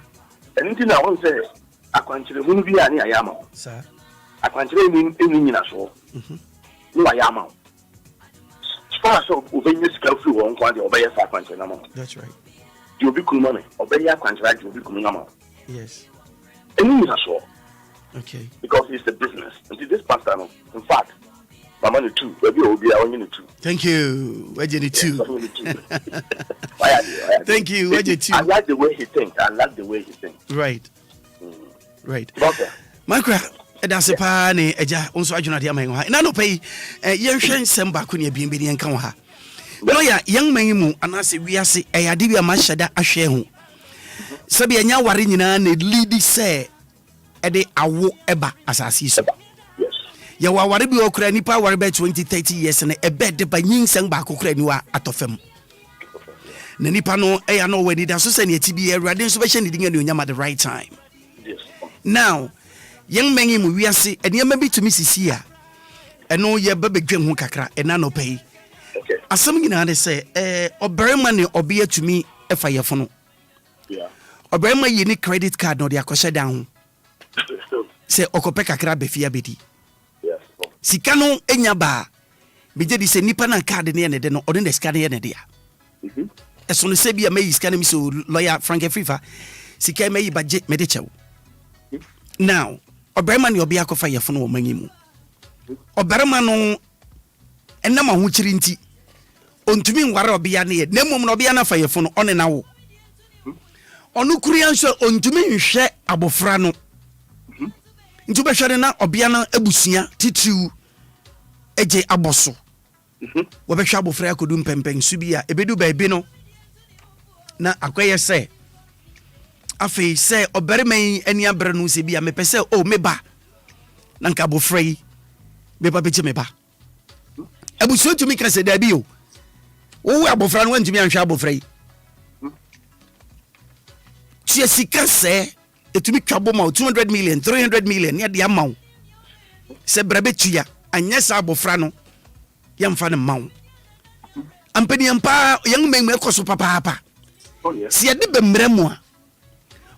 anything I won't say, I can't tell you be any Ayama. Sir. I can't tell you in a show. No Ayama. So obey your skill through one quantity obey a sequence. That's right. You'll be cool money. Obey your contract, you'll be cool. Yes. And you are okay. Because it's the business. And this pastor, in fact, my money too. Maybe Obia only two. Thank you. Where did it too? Thank you. Where did you? I like the way he thinks. Right. Right. Okay. Maakora. That's a pane, Eja, also Ajuna Diamanga. And I know pay Yanshan Samba Kunia Bimbini and Kawaha. Lawyer, young man, and I say, we are say, Ayadibia Mashada Ashehu. Sabia Warinina, need leady say, Ede Awo Eba as I see. Yes. Yawa Waribi Okra Nipa Warbe 20-30 years and a bed by Yin Samba Kukrenua at of him. Nanipano, I know when it does send a TB, a radin special needing a new yam at the right time. Yes. Now, young men in we are see, and you may be to Mrs. Here. And no, your baby dream who kakra, and nano pay. Okay. As some in they say, or bury money or beer to me a fire phone. Yeah. Or bury my unique credit card, no, they are down. se okope kakra befia bedi sika no enya ba beje di se nipa na card ne de no ode na sika ne de ya eso no se bia me sika ne mi so lawyer Frank Afrifa sika me yi baje me de chew now obarima ne obi akofa yefo no wo manyimu obarima no enama ho chiri nti ontumi nware obia ne ye nemum no obia na fa yefo no one na wo onu kurianso ontumi nhwe abofra no nti be hwere na obia na abusua titiu eje aboso wo be hwa abofra akodu mpempen su bia ebedu baabi no na akoye se afei se obarima yi ani abre no se bia mepese o meba na nka abofra yi meba beje meba abusua tumi ka se da bi o wo abofra no wantumi anhwe abofra yi tia sika se etumi twabo ma 200 million 300 million ya de amaw se brabe tua anya sa abofra no yamfa ne maw ampani ampa yang menmu ekoso papa si ade bemre mu a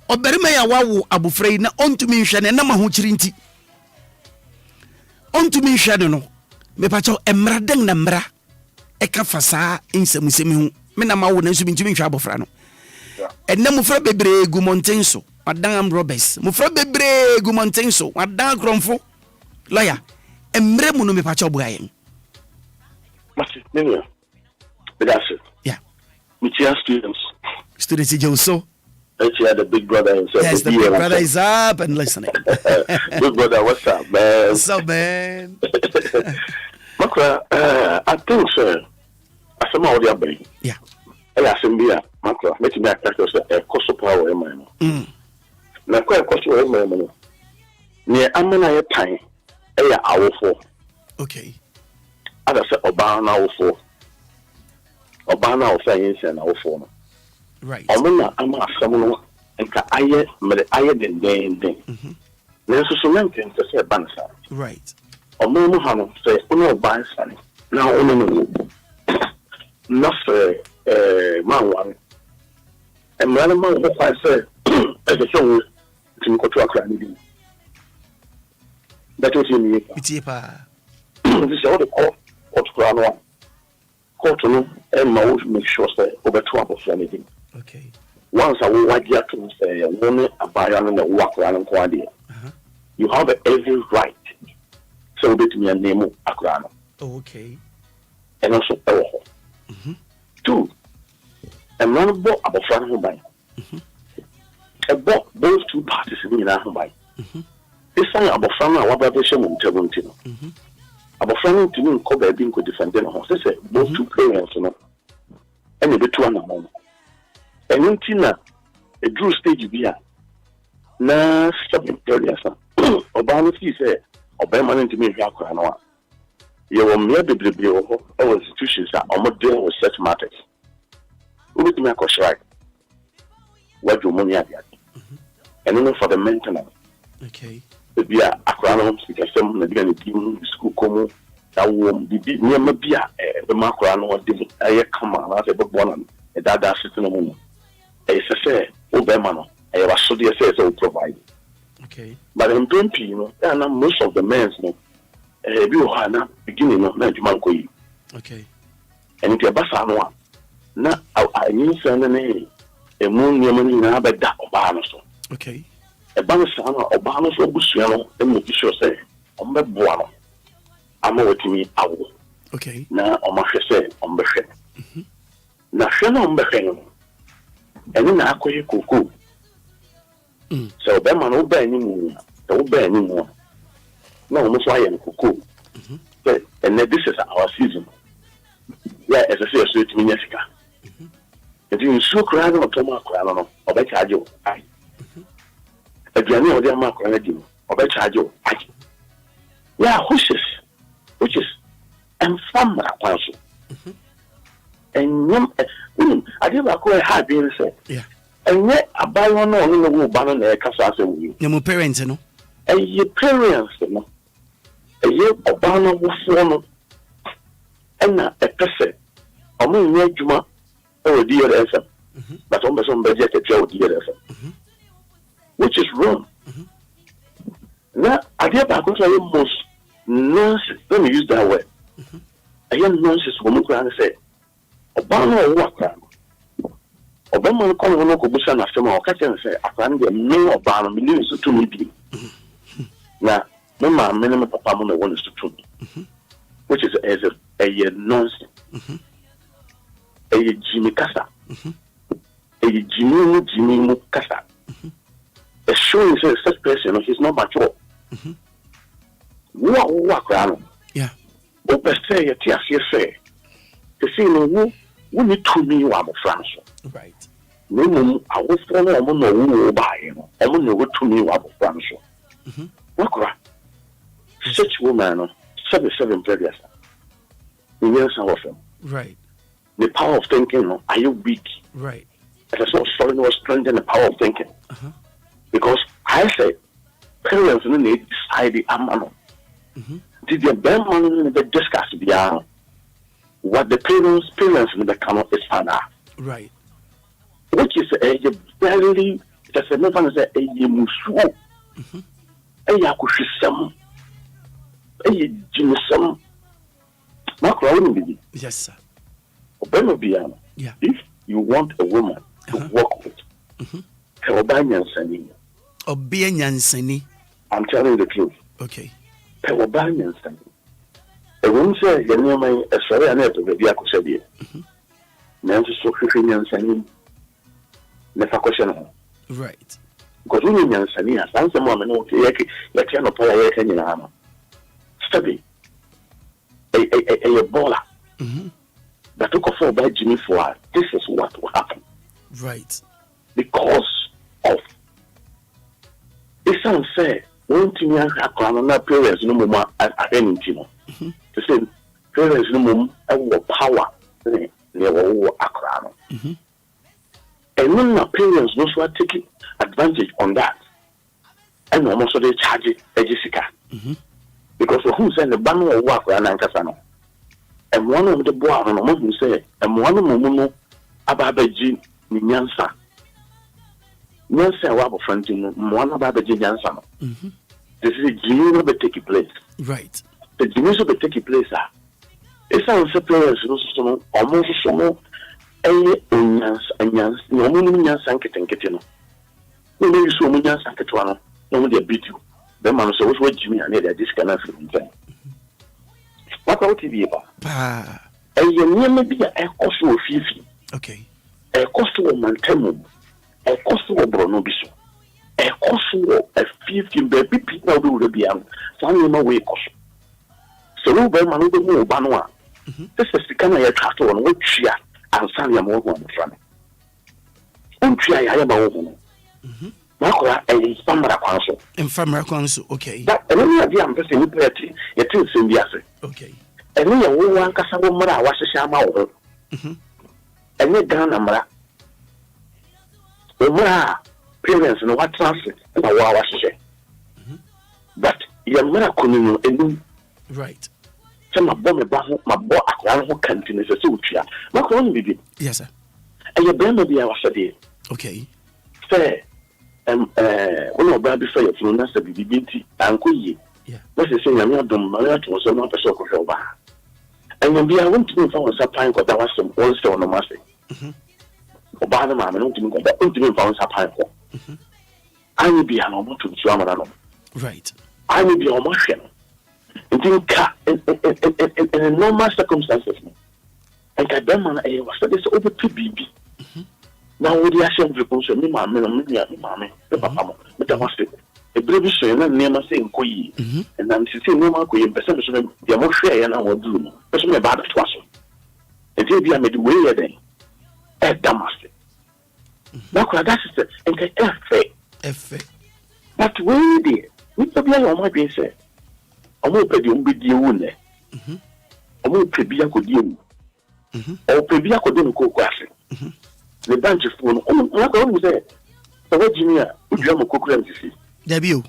obarima ya wawo abofra yi na ontumi nhwe ne na ma ho kiri nti ontumi nhwe no me pa cho emra den na mra eka fasa insemusemi hu me na mawo na nso ntumi nhwe abofra no enna mufra bebre gu montenso wadan am robbers mufra bebre gu montenso wadan kromfo lawyer emre mu no me pa cho boayen masi nenia bedase yeah mitia students Joso actually the big brother himself. Yes, the big brother is up and listening. Big brother, what's up, man? What's up, man? Maakora, I think, sir, I saw my audio. Yeah. I asked him, Maakora, make me a cost of power in my mind. Now, quite a cost of my money. Near Amana time, hour 4. Okay. As I said, Obama hour 4. Obama hour 5 and hour 4. Right. Omuna ama asamuno enka aye den. Nenso so maintain se bansa. Right. Omu hano se ono bansa ni. Na ono no. Na se manwan. Emrana man ho fa se e so timi ko to Accra ni. That was in me. It's pa. This is all the court no. Court no e ma wo make sure say obeto abofra anything. Okay. Once I will want you to say, woman, a buyer and a walk around and quality. You have every right. So bet me a name of Accra. Okay. And also, 2. A man bought a friend who buy. I bought those two parties in our home buy. This time, about friend, our brother Shaman Tabantino. About friend to me, Kobe being could defend them. They say, those two parents, you know, and the two and and until a drew stage be na something period Obama say Obama into me Accra. You will mere be all institutions are almost dealing with such matters. With me right. What you money at and then for the maintenance. Okay. Be a Accra because some the school come that will be near Mabia the Maakora no did I come on as a book one and that sitting on. I say, Obama, I was so dear says will provide. Okay. But in Brempi, you know, and most of the men, you know, beginning of Najumanko. Okay. And if you're Bassano, now I need sending a moon woman in a bed that Obama. Okay. A Bassano, Obama for Busiano, and make sure say, on the Buano. I'm over to me, I will. Okay. Now, on my say, on the head. Now, Shannon on the head. And then I call you cuckoo. So, Beman will bear any more. There will bear any more. No, almost I am cuckoo. And this is our season. Yeah, as I say, so it's Minesca. If you so cry on Thomas Crano, or by charge you, I. If you know their Maakora, or by charge you, I. Yeah, which is, and from my council. And I didn't acquire hard being said. Yeah. And yet, I buy one in the wood banner there, Casa. Your parents, you know. And your parents, you know. A year of banner will form. And a person, a moon near Juma, or DLFM. But almost on budget at Joe DLFM. Which is wrong. Now, I get back to most nonsense. Let me use that word. I hear nonsense woman can say, Obama worker. Obama call one of Busan after my catcher say, I can't get no Obama millions to me. Now, no man, minimum papa wants to me, which is as a nonsense. A Jimmy Casa, a Jimmy Casa. A show is such person, he's not mature. Walk around. Yeah. Open say, yes, say. The same who need to me one of France. Right. No, I was from a woman who buy him. I won't know to me one of France. Maakora. Such woman, 77 previous. In years of them. Right. The power of thinking, are you weak? Right. That's not showing was strength in the power of thinking. Because I say, parents need to decide the amount. Did the bare man discuss the what the parents in the cannot expand? Right. Which is a very, that's a never say a musu, a yakushism, a jimism. Maakora, yes, sir. Yeah. If you want a woman to work with, I'm telling you the truth. Okay. A woman say, your name is sorry, I never be a cossadia. Nancy so fishing and sending never question. Right. Because when you're sending us, I'm some woman, like you're not playing in armor. Study a baller. But took off by Jimmy for this is what will happen. Right. Because of it's unfair. One thing I have parents no more at anything. The same parents no more have power. Never Accra. And when my parents no so taking advantage on that, and almost they charge it Jessica. Because who said the ban will work and Ankasano. And one of the boy on a woman say, and one of Momo Ababaji Nyansa. Nyansa Wabo Frontin, one of Ababaji Nyansa. This is a genuine will take place. Right. The genuine will take place. It's our suppliers, almost so a Nyans and Nyans, no Nyans and Kitano. No, maybe so many Nyans and Kitano, no, they beat you. The man says, what Jimmy and this kind of thing. What about TV about? And you near maybe a cost of 50. Okay. A cost of Mantemo, a cost of Bronobiso, a cost of 50 baby people will be on some way cost. So, no, Berman will move Banua. This is the kind of tractor on which she and Sanya more on the front. I am a woman. Maakora and Famara Council. And Famara Council, okay. But I don't have the ambition to play it is in the assay. Okay. And we are one Cassava Mara was a shama. And we down a Mara. Mara, parents and what transit and a wow was a but your Mara couldn't end. Right. Some of them about my boy, a canteen is a suture. Maakora did. Yes, sir. And your brand of the hour day. Okay. Fair. One of Baby Fair from Nasa BBT, Uncle Ye. What's the same? I'm not done. My was not a shock of your bar. And when we are want to move on, supplying what there was some one stone on Massey. Obama, I don't think that ultimate found supplying. I will be an almost to Swamarano. Right. I will be almost in normal circumstances. And I don't want to was this over to BB. Now, we are saying, me, mamma, the papa, but I was a brave son, and near my saying, Koi, and I'm sitting no more, and perception, the more share and our doom, but some about it was. And maybe I made way a day. At Damask. Now, that's it, and I F. But when did we probably on my being said, I won't pay the umbid there. I won't pay Bia could you, or pay Bia could do go graphic. The bunch of phone, I'm going to say, what Jimmy, would you have a cook and see? Debut.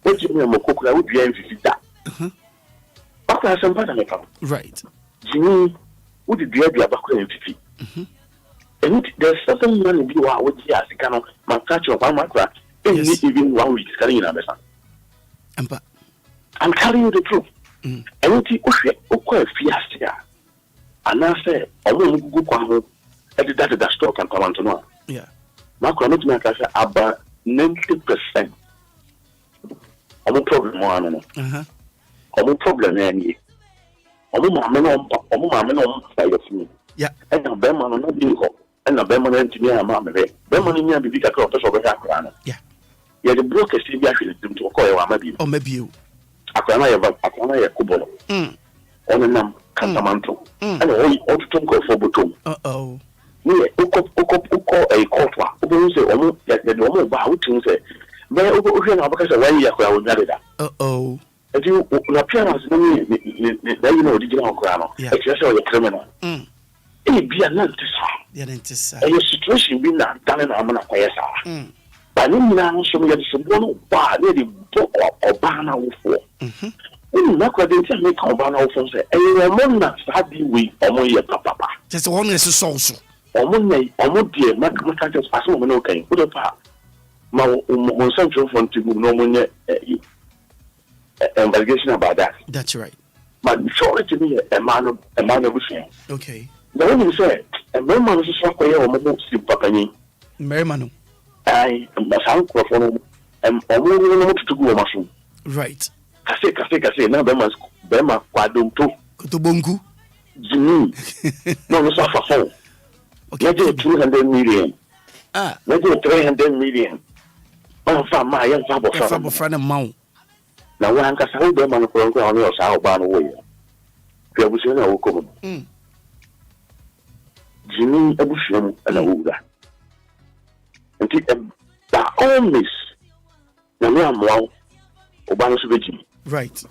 What Jimmy, I'm a cook, I would be able to see that. After some part of my family. Right. Jimmy, would you be able to have a and there's certain money you are with the Asicano, Manufacturer of Maakora, even 1 week carrying a person. I'm telling you the truth. And you see, and I say, I won't go to that stock and come on to know. Yeah. Maakora not make us about 90%. I'm a problem one. I'm a problem any. I'm a man by me. Yeah. And a bear man on a vehicle. And a bear man engineer, mamma. Bear man in your big across over Accra. Yeah. Yeah, the broker see me actually to call maybe. Or maybe you. Accra Kubolo. On a num Cantamanto. And all to talk for Botom. Uko a court. Who say almost that the normal bow to say, but over because of when you are married. If you appear as you know, original crown, it's a criminal. It be a notice. A situation be not done in Amana. But now, so we have some bar near the book or banner for. Maakora didn't make a banner for say, and you are not starting with Omoya Papa. Just one is a source. Omodia, Maakora as woman, okay, put a part. My central front to no one investigation about that. That's right. But surely to me, a man of shame. Okay. The only say, a man is a shock way or more sympathy. Mermano. I must have and almost to go mushroom. Right. Kase, now Bema Quadum to Bongu. Jimmy. No, suffer phone. Okay, 200 million. Maybe 300 million. I'm from my young father friend of Mount. Now, one can hold them on the program on your South Barnaway. There was no come. Jimmy Abusham and a Uda. And the always the Ram Wow Obama's Virgin. Right.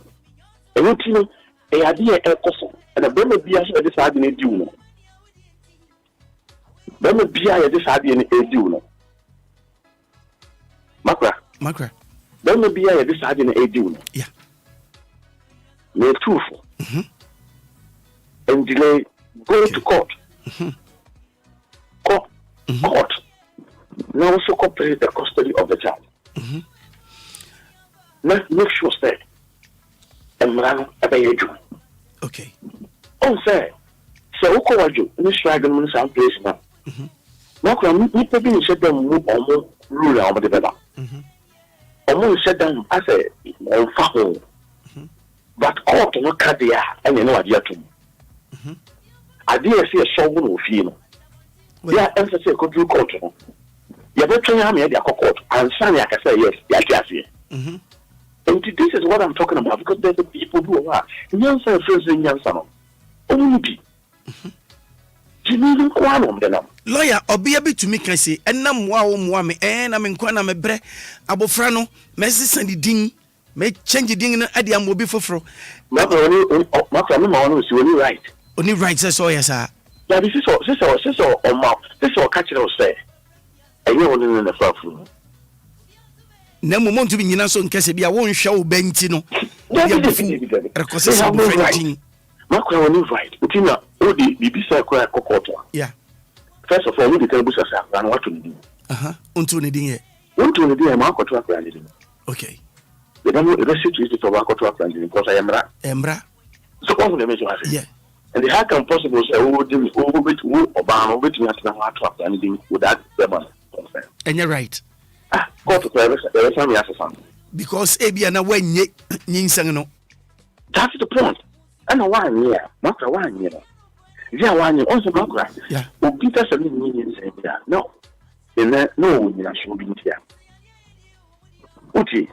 And you a idea a coffin and a Burma Bias at this idea in Juno. Burma Bia at this idea in Juno. Maakora. Burma Bia at this idea in Juno. Yeah. May truthful. And delay go to court. Court. Now also complete the custody of the child. Make sure that and run a okay. Oh, say, so call you, Miss Dragon, some place now. Maakora, you probably said them move on rule over the better. Almost said them as a on foul. But court no cut the air and you know idea to me. I dare see a soul of female. Yeah, emphasis could do court. You better try me at the court and Sunny, I can say yes, yes. And this is what I'm talking about because there's the people who are young son, friends, and young son. Only Jimmy Quanum, the name. Lawyer, Obia to me can say, and nam wow, me, and I'm in Quanam bre, Abofrano, Messi and the ding, may change the ding at the Amobi for fro. Maakora, only right. Only right, says so, yes, sir. Yeah, this is all, or mouth. This is all catching us say. And you're only in the first room. No moment to be in so in case I won't show Bentino. Maakora only right. Utina, Odi, Bibisa, Kokota. Yeah. First of all, we tell Busa and what to do. Unto the day. Unto the day, Maakora. Okay. The situation for Maakora because I am Embra. So, all the measure. Yeah. And the how can possible say, Obama, waiting at the heart of anything without them. And you're right. Because Abiana when ye sang. That's the point. And a 1 year, not a 1 year. Yeah, 1 year also Maakora. Yeah. Peter 7 million say, no. In that, no one should be here. Okay.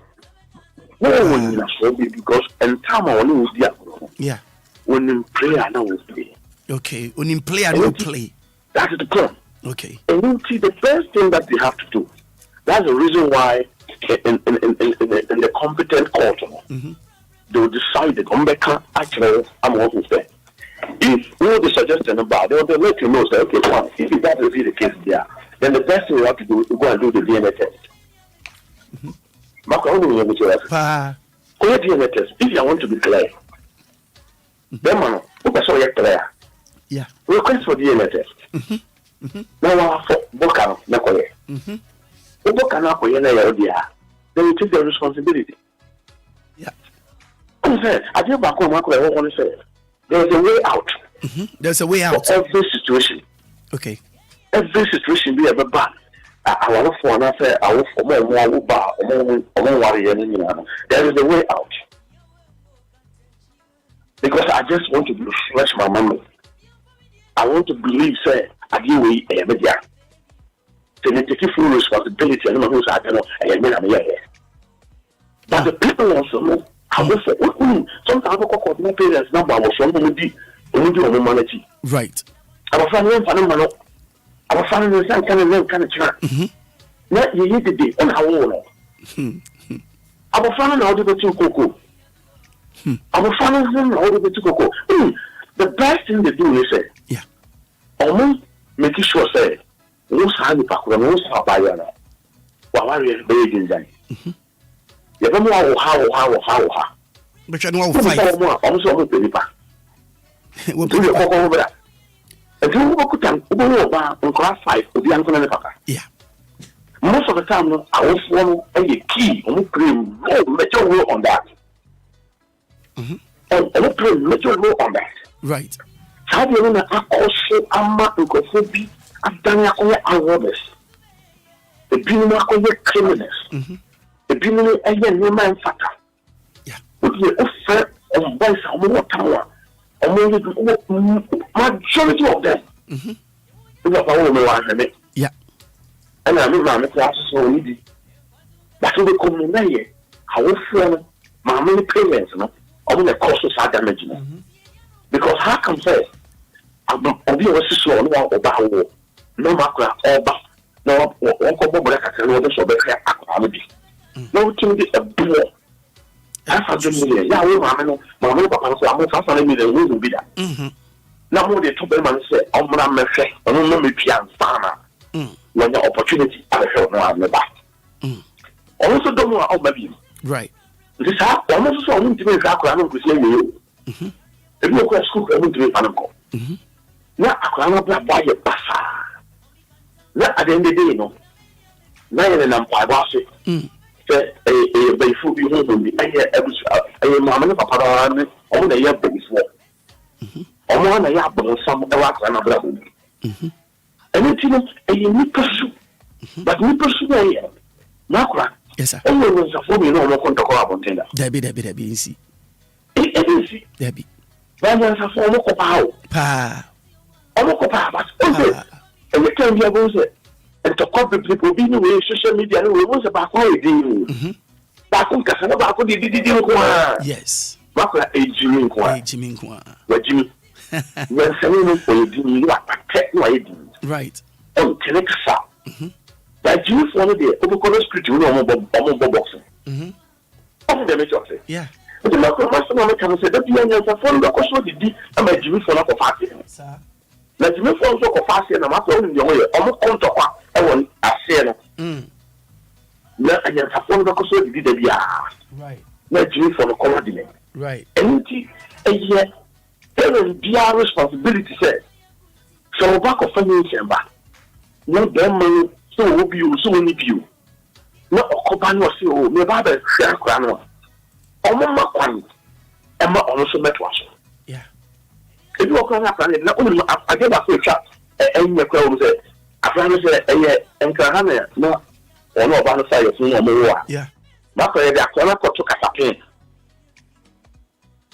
No one should be because and time on yeah. When in prayer, now we play. Okay. When in play, I don't play. That is the point. Okay. And you see, the first thing that they have to do, that's the reason why in the competent court, they will decide that actually, I'm what to say. If all the suggestion about, they will let you know, say, okay, fine. If that is the case there, then the best thing you have to do is go and do the DNA test. Maakora, only you go DNA test. If you want to be clear, then man, who can show you clear? Yeah. Request for DNA test. Now, for Boka, Nakoye. Boka Nakoye, then you take the responsibility. I think back on Maakora, I want to say there's a way out. There's a way out for every situation. Okay. Every situation be ever bad. I want for an affair. I want for more bar, more warrior. There is a way out. Because I just want to refresh my memory. I want to believe, say, I give away a media. So they take full responsibility. I don't know who's I don't know. But the people also know. I will say, sometimes I call my parents' number. I was from the humanity. Right. I was finding phenomenal. I was finding the same kind of track. Not you need to be on our own. I was finding out the two cocoa. I was finding them all the two cocoa. The best thing they do is say, yeah, almost making sure say, no sign of Maakora, no sign of Bayana. While I am very in them. You don't know how. But you know how almost all the paper. We'll do your cocoa over that. And you could tell on class 5 with the uncle and the papa. Yeah. Most of the time, I was one a key on cream, no major rule on that. And a major rule on that. Right. How do you know I also am not to go for be? I've done our robbers. The being of your criminals. The being of your new man factor. Yeah. With your offer of boys and more tower. Majority of them. Yeah. And I know my classes so easy. But we come in there. How friend, my many parents, no, I'm the cost of damage. Because how come say, I'll be a sister no about no Maakora Oba, no Uncle Bob, I can know this or better. No, to be a poor. I just say, yeah, my papa, I'm not me the will be that. Now, more they told them and said, I'm not my friend, I don't know me, Pian Farmer. When the opportunity, I felt no, I'm back. Also, don't know how baby. Right. This is how almost so to be Accra to say you. If you go to school, I want to be Panako. Now, I can't buy a passa. Not at the end of the day, no. Now, I'm quite a bay food you home me. I hear every mamma, papa, on the year baby's work. On one a yard, but some rock and a brother. And it's a unique pursuit. But we pursue here. Maakora. Yes, sir. Only was a phone, no contact about tender. Debbie, easy. Easy. Debbie. Then there's a form of power. Pa. But every time you go there, and to copy people being away social media, we was about how it is. Back on Casana, back on the yes. Maakora, a Jimmy. What Jimmy? When someone for you are protect my ideas. Right. On Tenexa. That Jimmy for the Obokono Street, you know, boxing. Of the major. Yeah. But the Maakora Master can say that you are phone the question did and my Jimmy for not of party. Let me phone so of fast and I'm not in the way. Almost on top. I want a sailor. Let I have phone the question did the right. Let Jimmy for the comedy. Right. And yet, there will be our responsibility, sir. So, back of family chamber. No demon, so will be you, so many you. No, Okoban was so, my father, Shakrano. Oh, Mamma, one. Emma also met us. Yeah. If you walk around, not only I gave us a chat, and your clothes, I found it, and Kahana, no, or no, about the side of no more. Yeah. Maakora, the Accra took us a pain.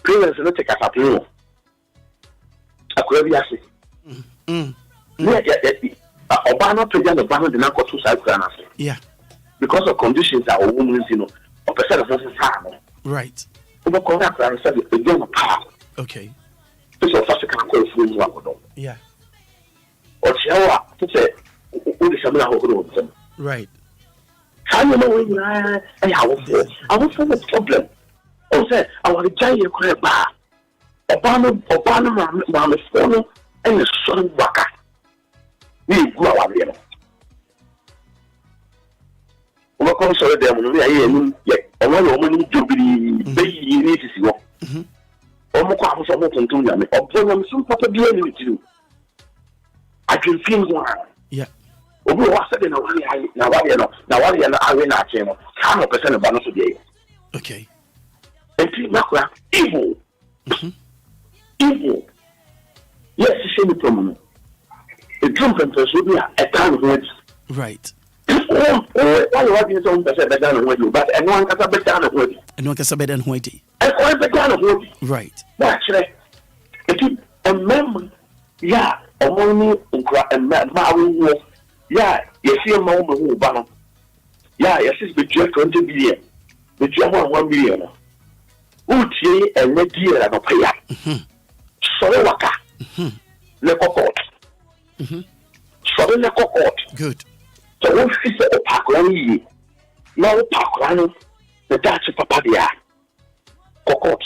Parents don't take us a pain. Akurabiase. Obama president Obama did not go to South Ghana. Yeah. Because of conditions that are women, you know, or percent of us is right. Over Korea and said again power. Okay. This is first can call for you. Yeah. Or Chiawa to say, who is a right. How you know when I will find a problem. Oh, say, I want to giant crab bar. Obama, Mamma, phone, and the son waka. We go out here. What comes to them? We are here. A woman to be baby need to see. Omoko was almost on to me. Observe some papa be with you. I can feel one. Yeah. Obi was said in a way, now I know, I win our channel. 100% of bonus today. Okay. enti Maakora evil. Evil. Yes, she me from me. The Trump and Persubia a town words. Right. Why you want to better than what you, but anyone can better than what you. And one can better than what you. And all better than what you. Right. Actually, it a member, yeah, a money and Maui, yeah, you see a moment who banner. Yeah, yes, it's between 20 billion, between 1 billion. Uti and net dear and a payer. So, waka. Leco court. So, the Leco court. Good. So, when she said a park now park the Dutch papa dia. Court.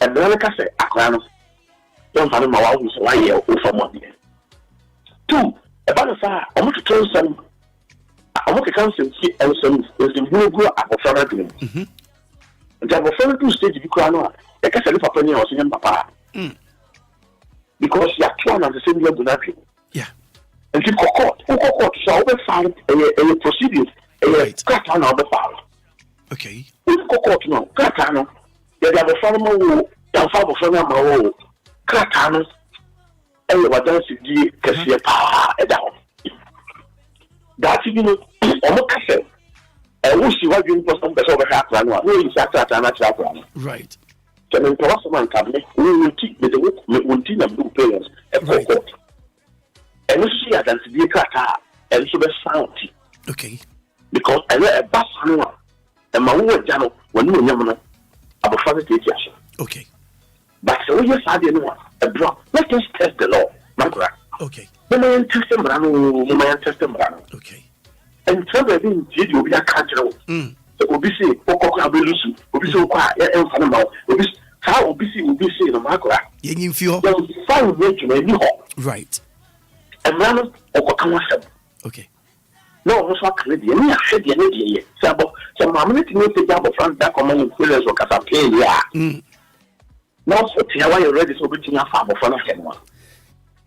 And then I say, Accra, don't have my wife 1 year over money. 2, about the fire, I want to tell some. I want to cancel and some will grow up for further doing. And I will further do stage if you cry out. Like I said, if I penny or singing papa. Because you are 2 and the same level nothing. Yeah. And you court, so I will find a proceedings, a crack on the file. Okay. We court no, crack on. You have a farmer who, you have a farmer who, crack on, and you are dancing the cashier power down. That's you know, almost cassette. I wish you were doing some better over half an hour. No, it's a natural. Right. So, in Palestine cabinet, we will teach the work, we will teach them to parents at court. And we see that to be a cracker and so be sound. Okay. Because I know a bus and my own channel when you know about father teachers. Okay. But so you said, you know, a drop. Let us test the law, Maakora. Okay. The man test them, man test them. Okay. And so they didn't see you be a catcher. So Obisi, Okoko Abelusu, Obisi Okwa, and Fanama, Obisi, how Obisi in Maakora. You feel fine way to make you hot. Right. And man, Okaka. Okay. No, also Canadian, I said the idea. So, Mamma, you take out the front back on my pillars or Casapay, yeah. Now, so why you ready so between a farm of one of them.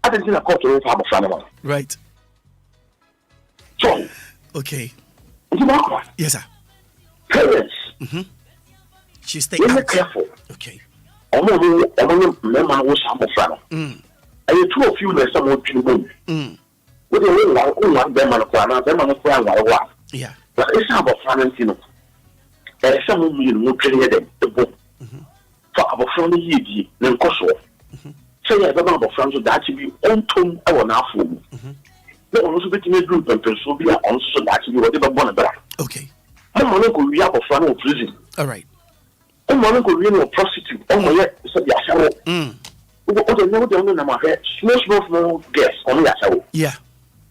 I didn't think I caught to farm of animal. Right. So, okay. Yes, sir. Parents. She's taking careful. Okay. Remember, was some of Frano. And you 2 of you, there's someone to move. With the one them on a corner, them on a corner. Yeah. But it's about Florentino. There is someone who created them, the book. For our friend, ye, then Kosovo. So, yeah, the number of friends that should be on tone our now for. There was also between a group and Persubia also that you whatever one better. Okay. I'm going to be up a front of prison. All right. I'm going to be a prostitute. Oh, my, yet, said Yashawo. What the no down in my head, small guess on Yashawo. Yeah.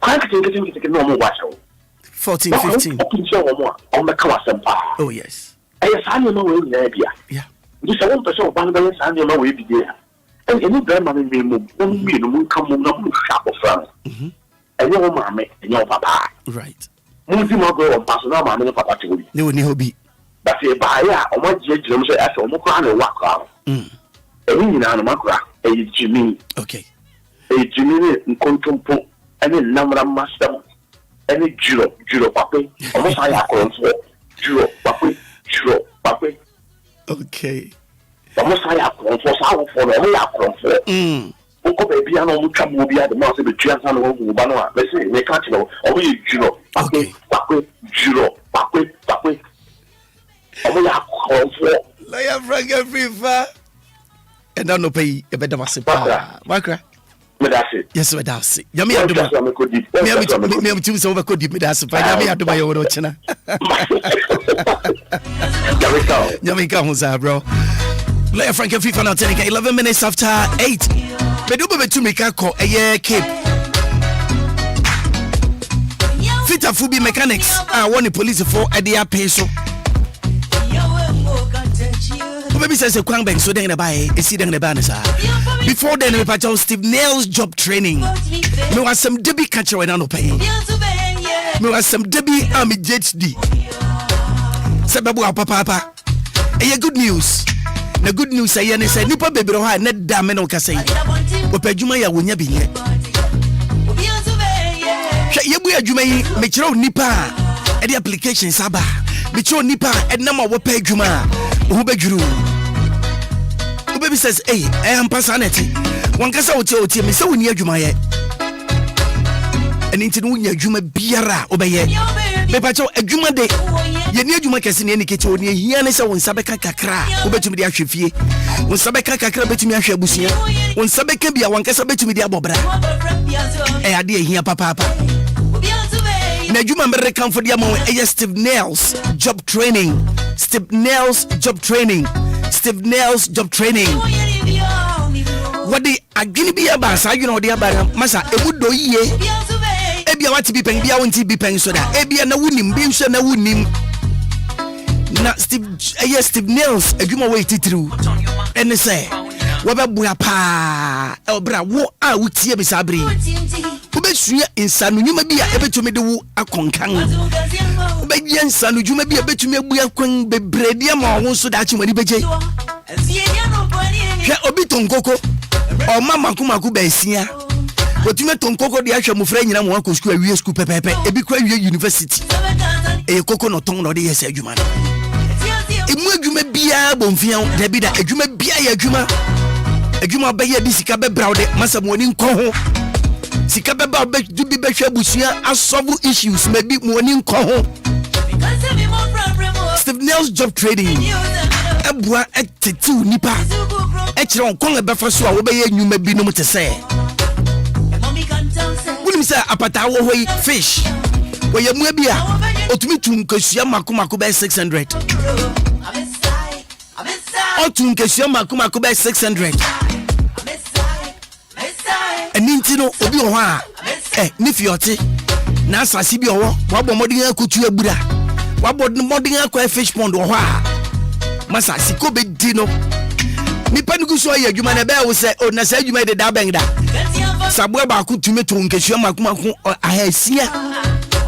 I can get him to take a normal Washawo. 14, 15. On the Kawasampa. Oh, yes. I find you know in the idea. Yeah. This is 1% of Bangladesh and you know we be there. And any grandmother may move, don't be the moon come on the shop of France. And your mamma and your papa. Right. Moving my girl and pass on my papa to me. No, no, be. But if I am what you say, I saw no crown and walk out. And in Maakora, a Jimmy. Okay. A Jimmy in Contumpo, and a number of master, and a Juro, Pape, almost I have gone for Juro, Pape. Okay. Almost I have gone for sour for the way I've gone for. Oko baby, I know come will be at the mouse of the Chian San of Ubano. Let's say, they can't know, or we Juro, Pape, Juro, Pape. We are called for. Lawyer Frank Afrifa. And I no pay a better was Maakora. Yes, that's it. Yami Aduma. Me choose over could me that's fine. Yami Aduma your china. Yamika Musa, bro. Lawyer Frank Afrifa now telling 11 minutes after 8. But do be to make a call a year cape. Fita Fubi mechanics. I want the police for a dear peso. Maybe says a Kwang Bank, so then a buy a seat in the banners. Before then, we patch Steve Nails job training. Me was some Debbie catcher when I no pay. Me was some Debbie Army JHD. Sababu papa. A good news. The good news I say Nipa baby roha net damn no casay. Opejuma ya wunya bi ye. Yebu ya jumai mechiro nipa. E the application saba. Mechiro nipa e na ma wo pejuma. who be Drew. Who baby says, hey, I am Passanity. One cassa will tell me so near Jumaya. And into Nunya Juma Biara, obey. Pepacho, a Juma day. You near Juma Cassin indicate on Yanisa when Sabeka Kakra, who bet to me the Ashifie. When Sabeka Kakra bet to me Ashabusia. When Sabeka be a one cassa bet to me the Abobra. Eh, dear here, papa. Najuma mere come for the amount Steve Nails job training. Steve Nails job training. Steve Nails job training. What the agini be about? You know the about masa ebudo ye. Ebia what be peng bia won't be peng so that ebia na wunim bi so na wunim. Na Steve Nails adwuma wait through. And say wababua pa obra wo a wutie bi sabri. Ubesua insanu nyuma bia ebetumi de wo akonkan. Ubegye insanu dwuma bia ebetumi abu akon bebrede ama wo so da chimani beje. Hwe obi tonkoko o mama kumaku besia. Otime tonkoko de ahwe mufra nyina mo akọ school awie school pepepe ebi kwa awie university. Koko no ton no de yes adwuma. Emu adwuma bia bomfia de bi da adwuma bia ya adwuma. Adwuma ba ye disika be browde masa mo ni nko ho. Sika beba be du bi be hwa busia asolve issues maybe mo ni nko ho. Steve Nails job trading. Ebua etetu nipa. Ekire on kon ebefa so a wo be ye nyuma bi no te se. Woni mi say apata wo hoi fish. Wo ye mu bia otumi tun kasua makomako be 600. Otun kasua makomako be 600. Eninti no obi ho a ni fiote na asase bi owo wabo modin akutu abura wabo modin akwa fish pond ho a masa siko be di no ni panugu so ya adwuma na be wo se o na sa adwuma de da bengda sabo ba ku tumi to nkesua makomako ahasia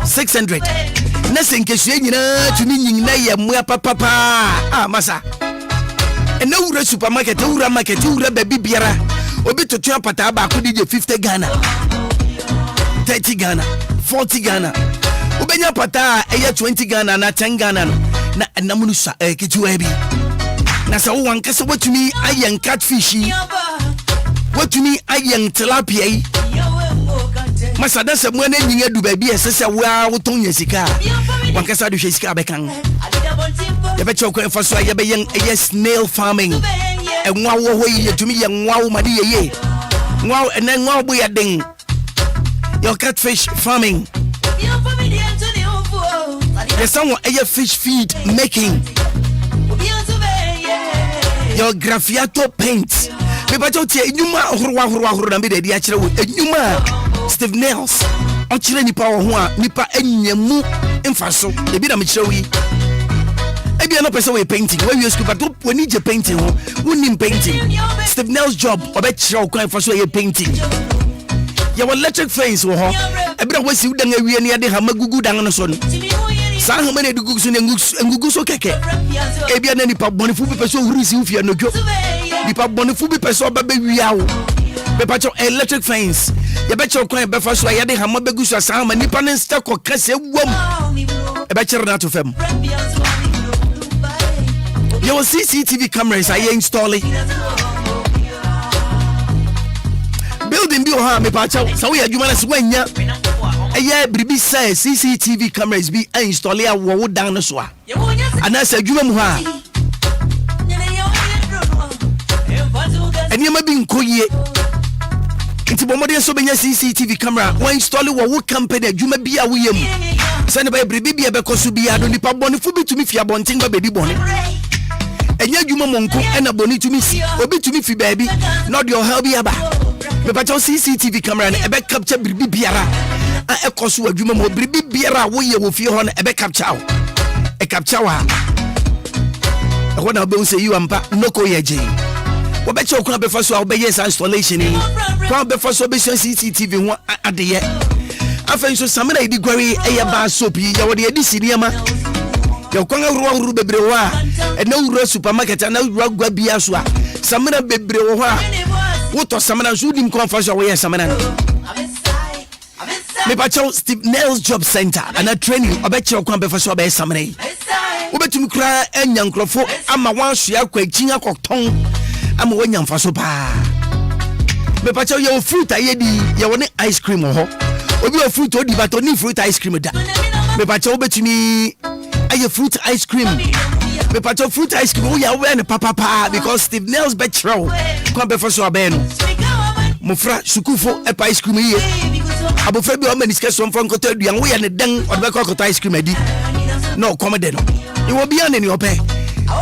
600 na se nkesua nyina tumi nyina ya mu papa masa ena wura supermarket wura market wura baby biara obi to twa pata ba ko DJ 50 Ghana 30 Ghana 40 Ghana obenya pata eya 20 Ghana na 10 Ghana na namunu sa kitu bi na sa wo wankasa watumi ayen catfish watumi ayen tilapia masada se mo na nyinya du ba bi esese wo ton yesika wankasa du hwesika bekan ya be choko enfaso ya be yen snail farming enwa wo ho yi tumi ye nwa wo made ye nwa ene nwa bo ya den your catfish farming there's someone fish feed making your graffiato paint people tell you enyuma horo na be de a kire wo enyuma Steve Nails on kire nipa wo ho a nipa enyamu emfaso e bi na me kire wo yi e bi na person we painting we use but we need your painting we need painting Steve Nails job obe kire wo kan faso ye painting your electric fence wo ho e bi na wasi udan awie ne de ha magugu dan no so no sa ha mane de gugu so ne ngugu so keke e bi na nipa bonifu bi person hurisi ufia no dwo nipa bonifu bi person ba be wia wo be patcho electric fence ye be kire kan be faso ya de ha magugu so sa ha nipa ne sta ko kase wom e be kire na to fam. Your CCTV cameras are installing. Building be ha me pacha so we adwuma na swanya eye bribi say CCTV cameras be install ya wo dan no so a ana sa adwuma mu ha eniema bi nkoyie nti bomode so benya CCTV camera wo install wo company adwuma bi a wo yam sane ba bribi bi e be koso bi ado nipa bone fu bi tumi fi abonten ba bedi bone enya adwuma monko ena bone tumi si obi tumi fi baabi not your help ya ba me pa CCTV camera na ebe capture bribi biara a ekoso adwuma mo bribi biara wo ye wo fie ho na ebe capture wo e capture wa e ho na be say you ampa noko ye je wo be che okuna be fa so a wo be yes installation ni kwa be fa so be CCTV ho adeye afa so samina idi gwari e ba sopi ya wo de edi siniama ya kwanga ruwa bebre wa e na wura supermarket na wura gwa bia so a samina bebre wo ho a woto samana so dim konfa wo yes samana me pa Steve Nails job center and a training obeche okwan be fa so be samana Ubetumi kura enya nkrofo ama wanso akwachi akɔtɔn ama wanya mfaso pa. Me pacho ye fruit ayedi ye woni ice cream ho. Obi o fruit odi but oni fruit ice cream da. Me pacho ubetumi aye fruit ice cream. Me pacho fruit ice cream wo ya we ne papa because Steve Nails betro kwa be for so abeno. Mofra sukufo e ice cream ye. Abofra bi o maniske so mfa nkoto aduan wo ya ne den o be kwa ice cream adi. No comedy no. You will be on in your pay.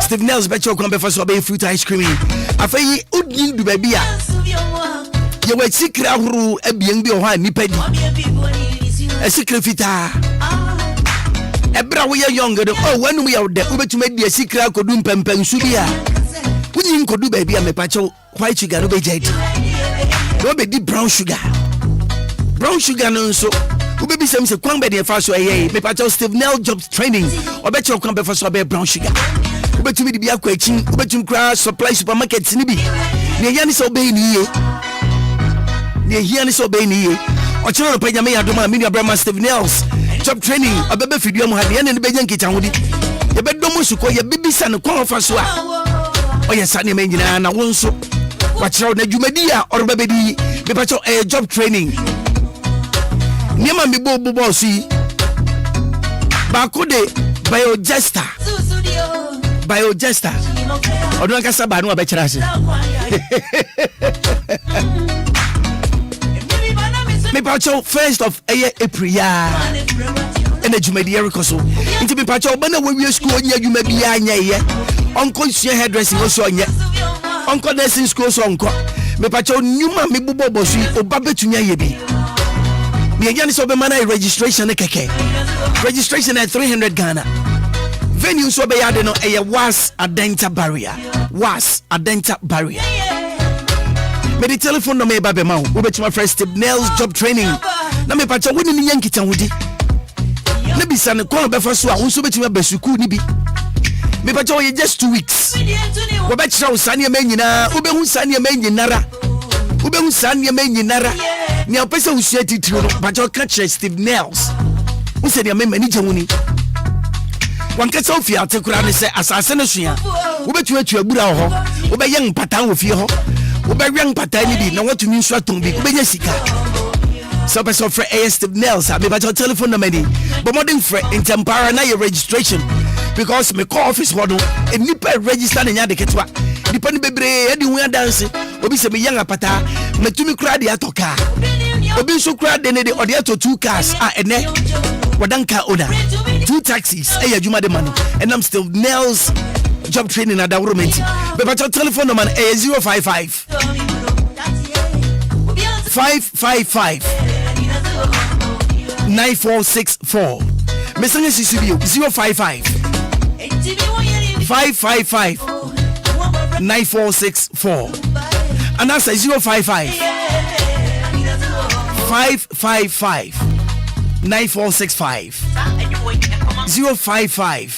Steve Nails betro kwa be for so be fruit ice cream. Afei odi du ba bia. Ye wa sikra huru ebien bi o ha nipa di. E sikra fita. Ebra we young do oh when we are there ubetuma di sikra kodu mpempem su bia. Wunyi kodu ba bia me pacho white sugar no be jet. No be di brown sugar. Brown sugar no so ubebi sem se kwan be de fa so eye me pacho Steve Nail job training obecho kwan be fa so be brown sugar. Ubetumi di bia kwa echi ubetum kra supply supermarket ni bi. Ne yani so be ni ye. Ne here ni so be ni ye. Ochiro no panya me yadoma me nua Steve Nails job training abebe fidio mu ha ne ne benya nkicha hodi. Ye be domo suko ye bibisa ne kwan fa so a. Oye sa ne me nyina na wonso. Wachiro na dwumadi a orobebe di me pacho job training. Niema mi bo si. Ba ko de biogester. Odun kasa ba no abechira ase. Me pacho first of April ya. Ene jumadi erikoso. Inti me pacho ba na we school onya jumadi ya anya ye. Onko sua hairdressing o so onye. Onko nursing school so onko. Me pacho nyuma me bubo si oba betunya ye bi. Me yani so be mana registration keke. Registration at 300 Ghana. Venue so be yade no was adenta barrier. Me the telephone no me ba be ma wo be my first Steve Nails job training. Na me pacha woni ni yankita hodi. Na bisa ne kon be fa so a wo so betuma ba suku ni bi. Me pacha wo just 2 weeks. Wo be chira wo sane ma nyina, wo be hu sane ma nyinara. Wo be hu sane ma nyinara. Ni opese wo hia titiro no pacha catch Steve Nails. Wo se dia me mani jawuni. Wankasa ofia atekura ne se asase ne sua. Wo betu abura ho. Wo be yen patan ofie ho. Wo be yen patan ni bi na watumi nso aton bi. Wo be nya sika. So person for Steve Nails me ba telephone number ni. But modern for intempara na your registration because me call office hodo e nipa register na nya de ketwa. Nipa ni bebre e di hu dance. Obi se me yen apata metumi kura de atoka. Obi nso kura de ne de ode ato 2 cars ene wadanka oda 2 taxis adwuma de mano and I'm still Nails job training at Dauromenti. But your telephone number 055 555 9464. Message CCB 055 555 9464 and that's 055 555 9465 055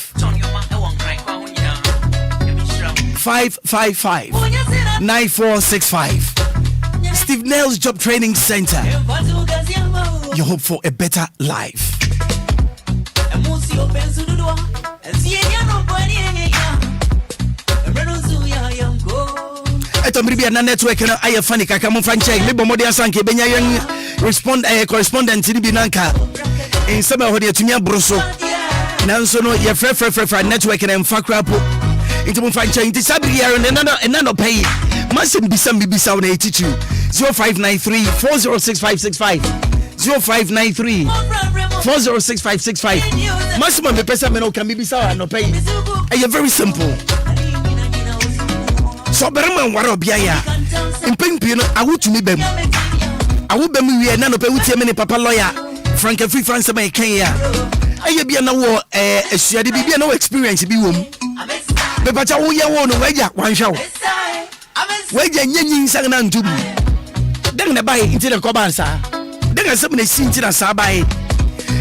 555 9465. Steve Nails Job Training Center. You hope for a better life. Eto mribi na network na aye fani kaka mo franchise me bomode asanke benya yen correspondent ni bi nanka in sema hodi atumi abroso nanso no ye frɛ network na mfa krapo into mo franchise into sabri here na no pay masem bisam bibisa na etitu 0593 406565 0593 406565 masem me pesa me no kan bibisa no pay very simple. So berman waro bia ya impempi no awutumi bam awubam wie na no pe wutie me ne papa lawyer Frank Free France ma kan ya aye bia na wo asuade bia na wo experience bi wom be pacha wo ye wo no waja wanhwa wo waja nyanyin sang na ntubu dan na bai inti na kobansa dan asem na si inti na sa bai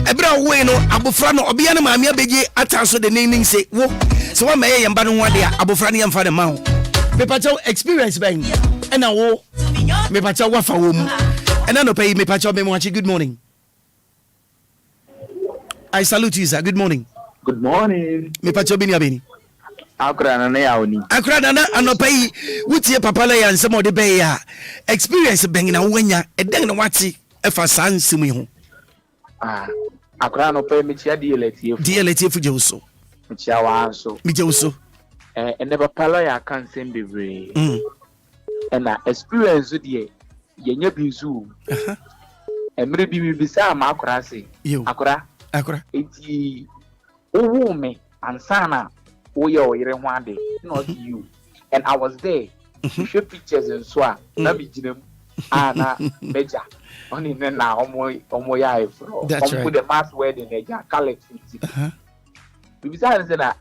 ebra wo no abofra no obia na maame abeje ataso de ning se wo so wa maye yamba no ho ade abofra ne yamfa de ma ho me pacha experience bang and na wo me pacha wa fa wo mu and no pay me pacha me mo good morning. I salute you, sir. Good morning. Good morning. Me pacho bini abini. Accra na ya oni. Accra na anopa yi wutie papa la ya nsem ode be ya. Experience beng na wanya eden na wati efa san nsem ho. Accra no pe me chia DLFM. DLFM je uso. Me chia wa so. Me je uso. Ene papa la ya kan nsem bebre. Na experience de yenye bizu. Emre bi bisa Maakora se. Accra. Eti owo me ansana oyo yire ho ade not you. And I was there. You show pictures and so na bi ginem na meja. Oni na omo ya ifro. Put the mass wedding eja collect it. We bisa say na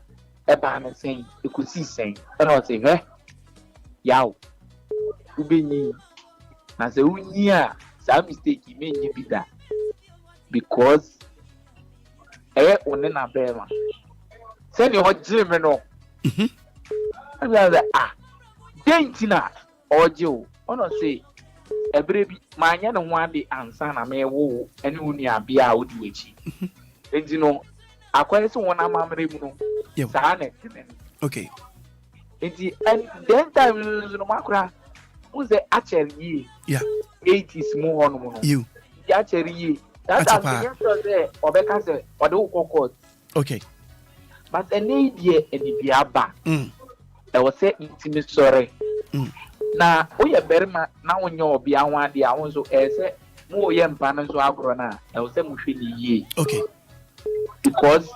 eba na say e could see saying. And I say yaw. Ubeni na say unia sa mistake me nyi bida because one na bema send you hot gym no I say dentina ojo ono say ebrebi manya no one day ansa na me wo ene uni abia odi wechi entino akwere so wona mamre mu no sa na tenen okay enti and then time no Maakora who's the actually 80s more on mono you actually that's the obeka say odo kokot okay but any year any biaba I was say intimate sorry na oye berma na wonyo obia ho ade a won so say mo oye mpa no so agro na I was say mo hwe ni ye okay because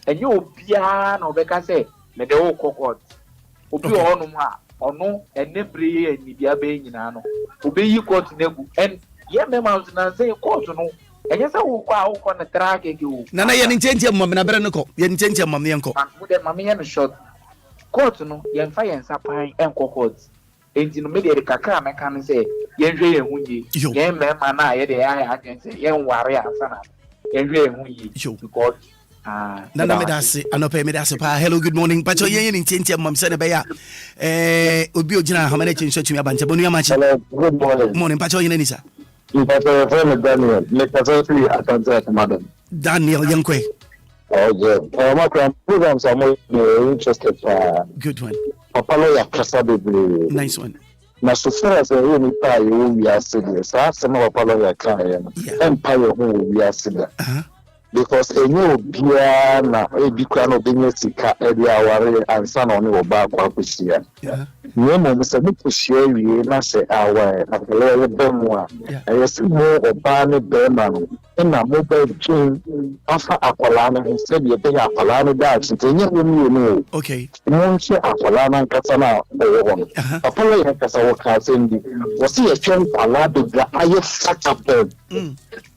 enyo obia na obeka say me de wo kokot obi ono mu a ono enebre eni bia be nyina no obeyi court negu and ye mema na say court no enye say wo kwa na track ege na ye ntenti am na bere no ko ye ntenti am ne enko mu de mama ye no short court no ye mfa ye nsa pan enko court enti no me de kakra meka no say ye nhwe ye hunye ye mema na ye de ya agen say ye nware asana ye nhwe ye hunye because Nana medase anope medase pa hello good morning pacho yen ntenti am se ne be ya obi ogina ha mane chinso tumi abante bonu amachi hello good morning pacho yen ni sa pacho friend Daniel me pacho free atante madam Daniel yankwe Maakora programs are more interested good one papa lo ya kasa bebre nice one na so far as you ni pa you we are serious so papa lo ya kan empire who we are serious because enyo bia na ebikwa no benye sika edi aware ansa na oni oba kwa kusia nyemo mse mukusia wie na se awa afele bemu a ayesi mo oba ne bema no na mo be tun afa akola na se bi be akola no da tsenye mo no okay mo nche akola na nkasa na owo apolo ye kasa wo ka sendi wo se ye twen akola do ga aye fakapel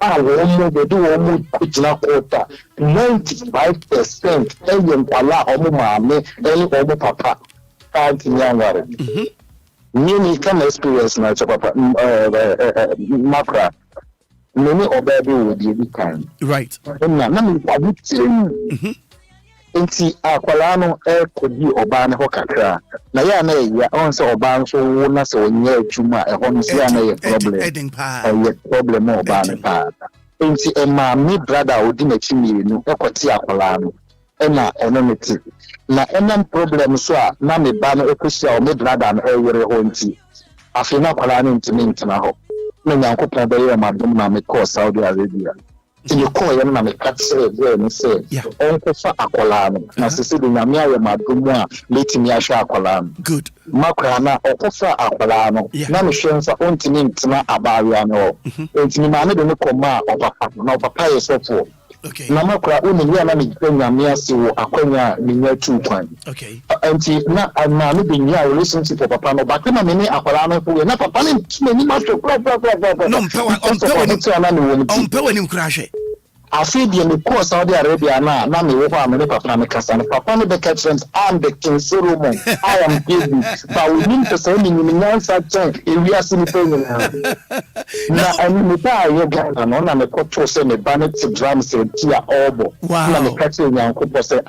wo mo be do wo mo kujina kota 95% enye nkwala omo maame enye omo papa kanti nyangare nini kama experience na papa Maakora nini obabe wo di kan right na me kwabuti enti akwala no kodi oba ne ho kakra na ya na ya on se oba nso wo na se onye adwuma ho no se ya na ye problem oba ne pa enti mi brother odi na chimienu ekoti akwala no na enometi na problem so a na me ba no ekosia o me brother no ewere ho nti afi na akwala no ntimi ntina ho na nyankopon be ye madum na me call Saudi Arabia ti call ye na me katse ye ni se onko fa akwala no na sese de nyame aye madum a letimi ahwa akwala no good Maakora na okofa akwala no na me hwensa ontimi ntina abaria no ontimi ma ne de ne koma opapa na opapa ye sofo okay na Maakora uni ya na me nyame ase wo akwanya minya tu kwan okay enti na me de nya relationship papa no ba na me ni akwala no fo na papa ne ntimi ni ma so no mpewa ni mkrashe afi die me ko Saudi Arabia na me wo fa me papa me kasa no papa me be catchment am the King Solomon I am baby but we need to say me nyansa chen we are seeing na ani me ta ye Ghana no na me ko to say me banet drum say tia obo na me catch nyanko say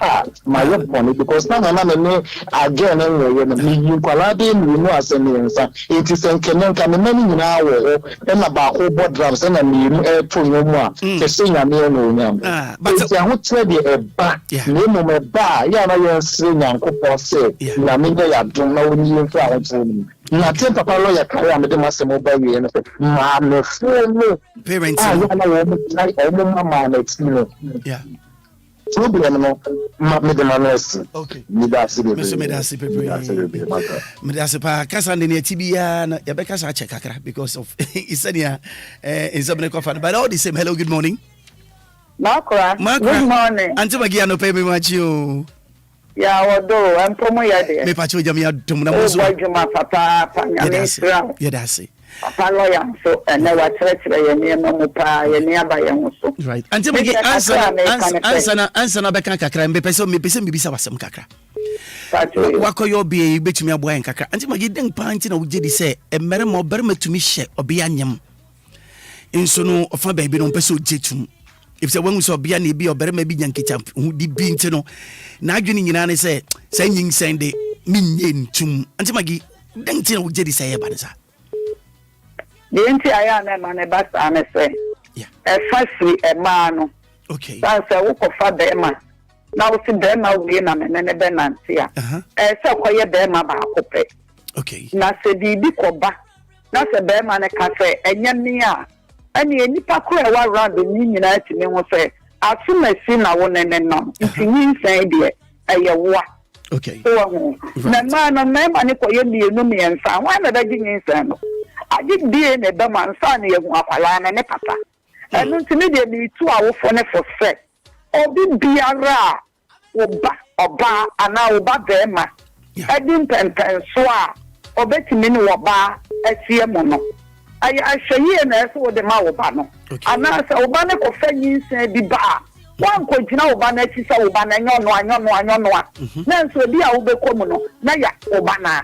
my weapon because na me again enwe me yin kwala de me no asemi nsa it is enkenenka me mani nyina wo na ba ko bo drums na me to nyomu a se nyame no nyam but ya ho tre de eba na mo meba ya na ye sre nyankopɔ se na me ya dom na woni mfa ho tre ni na te papa lo ya kare am de masem ba wie no se ma me fo no parents ya na wo mo try o mo mama na ti no problem no me de manos okay me da se be me da se pa kasa ne ne tibia na ya be kasa check kakra because of isania in some coffee but all the same. Hello, good morning Maakora. Good morning anti magia no pay me machi ya wodo ampomo ya de me pacho jam ya dum na mo so wajuma papa nyame ya da se papa lawyer so na wa tretre ye ne mo pa ye ne aba ye ho so right anti magia answer na be kan kakra me pese me bisa wasem kakra wakoyo bi betumi aboa en kakra anti magia den pa anti na wuje di se emere mo bere matumi hye obi anyam inso no ofa ba bi no pese ojetum if say when so bia na bi obere ma bi nyankicha hu di bi nti no na adwene nyina ne se nyin sende minye ntum anti magi den ti na wuje di se ye ba ne sa de nti aya na ma ne ba sa ne se e fa free e ma no okay dan se wo ko fa be ma na wo si be ma wo na me ne be nanti a se ko ye be ma ba ko pe okay na se di ko ba na se be ma ne ka se enya mi a ani enipa ko e wa round ni nyina ati me ho se asumasi na wo ne no ntinyi nsan de eye wo okay na ma no me ma ne ko ye mienu me nsan wa na da gi nsan no agi die ne be ma nsan ne ye hu akwala na ne papa enu ntimi de mi tu awofo ne for se obi biara oba ana oba be ma edin pempen so a obetimi ne oba asie mo no aya ahye na eso de ma oba no ana se oba ne ko fanyi nsan bi ba wan ko gina oba na chi se oba na anyono a na nso bi a wo be komu no na ya oba na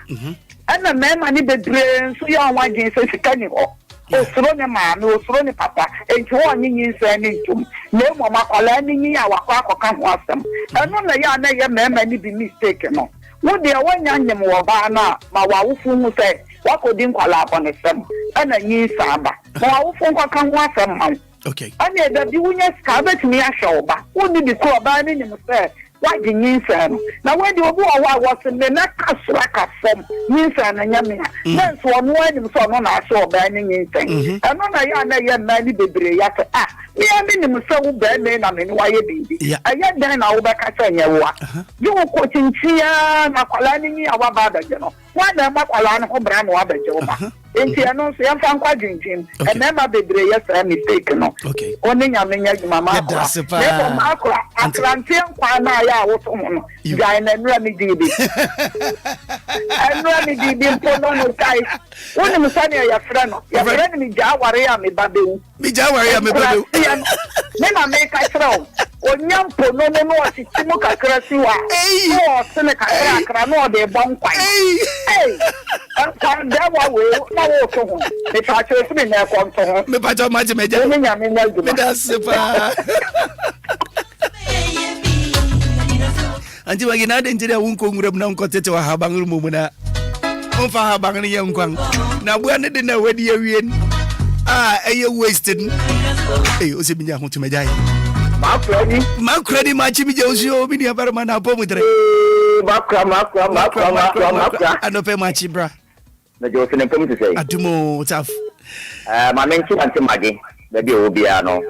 ana mema ni bebre nso ya onwa gin se sika ni ho osoro ne ma no osoro ne papa enti wo nyi nsan ni ntum na mo makola ni nyi a wakwa akoka ho asem eno na ya na ye mema ni bi mistake no wo de wanya nyem wo ba na ma wa wofu hu se wakodi nkwala abonesem ana nyi nsan ba ma wa wofu nkwaka ho asem ma okay ana da bi wunya ska betimi ahwe oba wo ni bi ko oba ni nim se wadi nyinsano na wedi obu owa waseme na kasra ka fom nyinsano nyame na nso ono anim so ono na ahwe oba ni nyinsan eno na ya na ye mani bebre ya se ya mi nim se wo ba me na me ni waye bibi aya dan na wo ba ka se nyewa yi wo ko tintia na kwala ni ni awa ba da je no wa na ma kwala no ho bra no abaje wo ba enti eno so ya fa nkwa jinjin na ma bebre ya se mistake no oni nyame nya mama ko Maakora Atlantic kwa na ya woto no gai na nura mi dibi nura mi dibi mpono no kai woni musani ya fra no ya fra ni ja ware ya me babewu me na me ka tra onyam pono no no asitimu kakra si wa no sene kakra akra no de bon kwai kan da wa we na wo to ho me pa che so me na ko to ho me pa cha ma je me ja me nya me na du me da sepa anti wagi na de njira wunko ngurem na nko tete wa habangul mumuna on fa habang ni yankwan na bua ne de na wadi awien eye wasted o se binya ho tumeja Maakora ni machi mi je osio bi ni abarama na apo mutre Maakora anope machi bra na jo se ne pom te sei adumo taf ma men ti anti magi da bi Obia no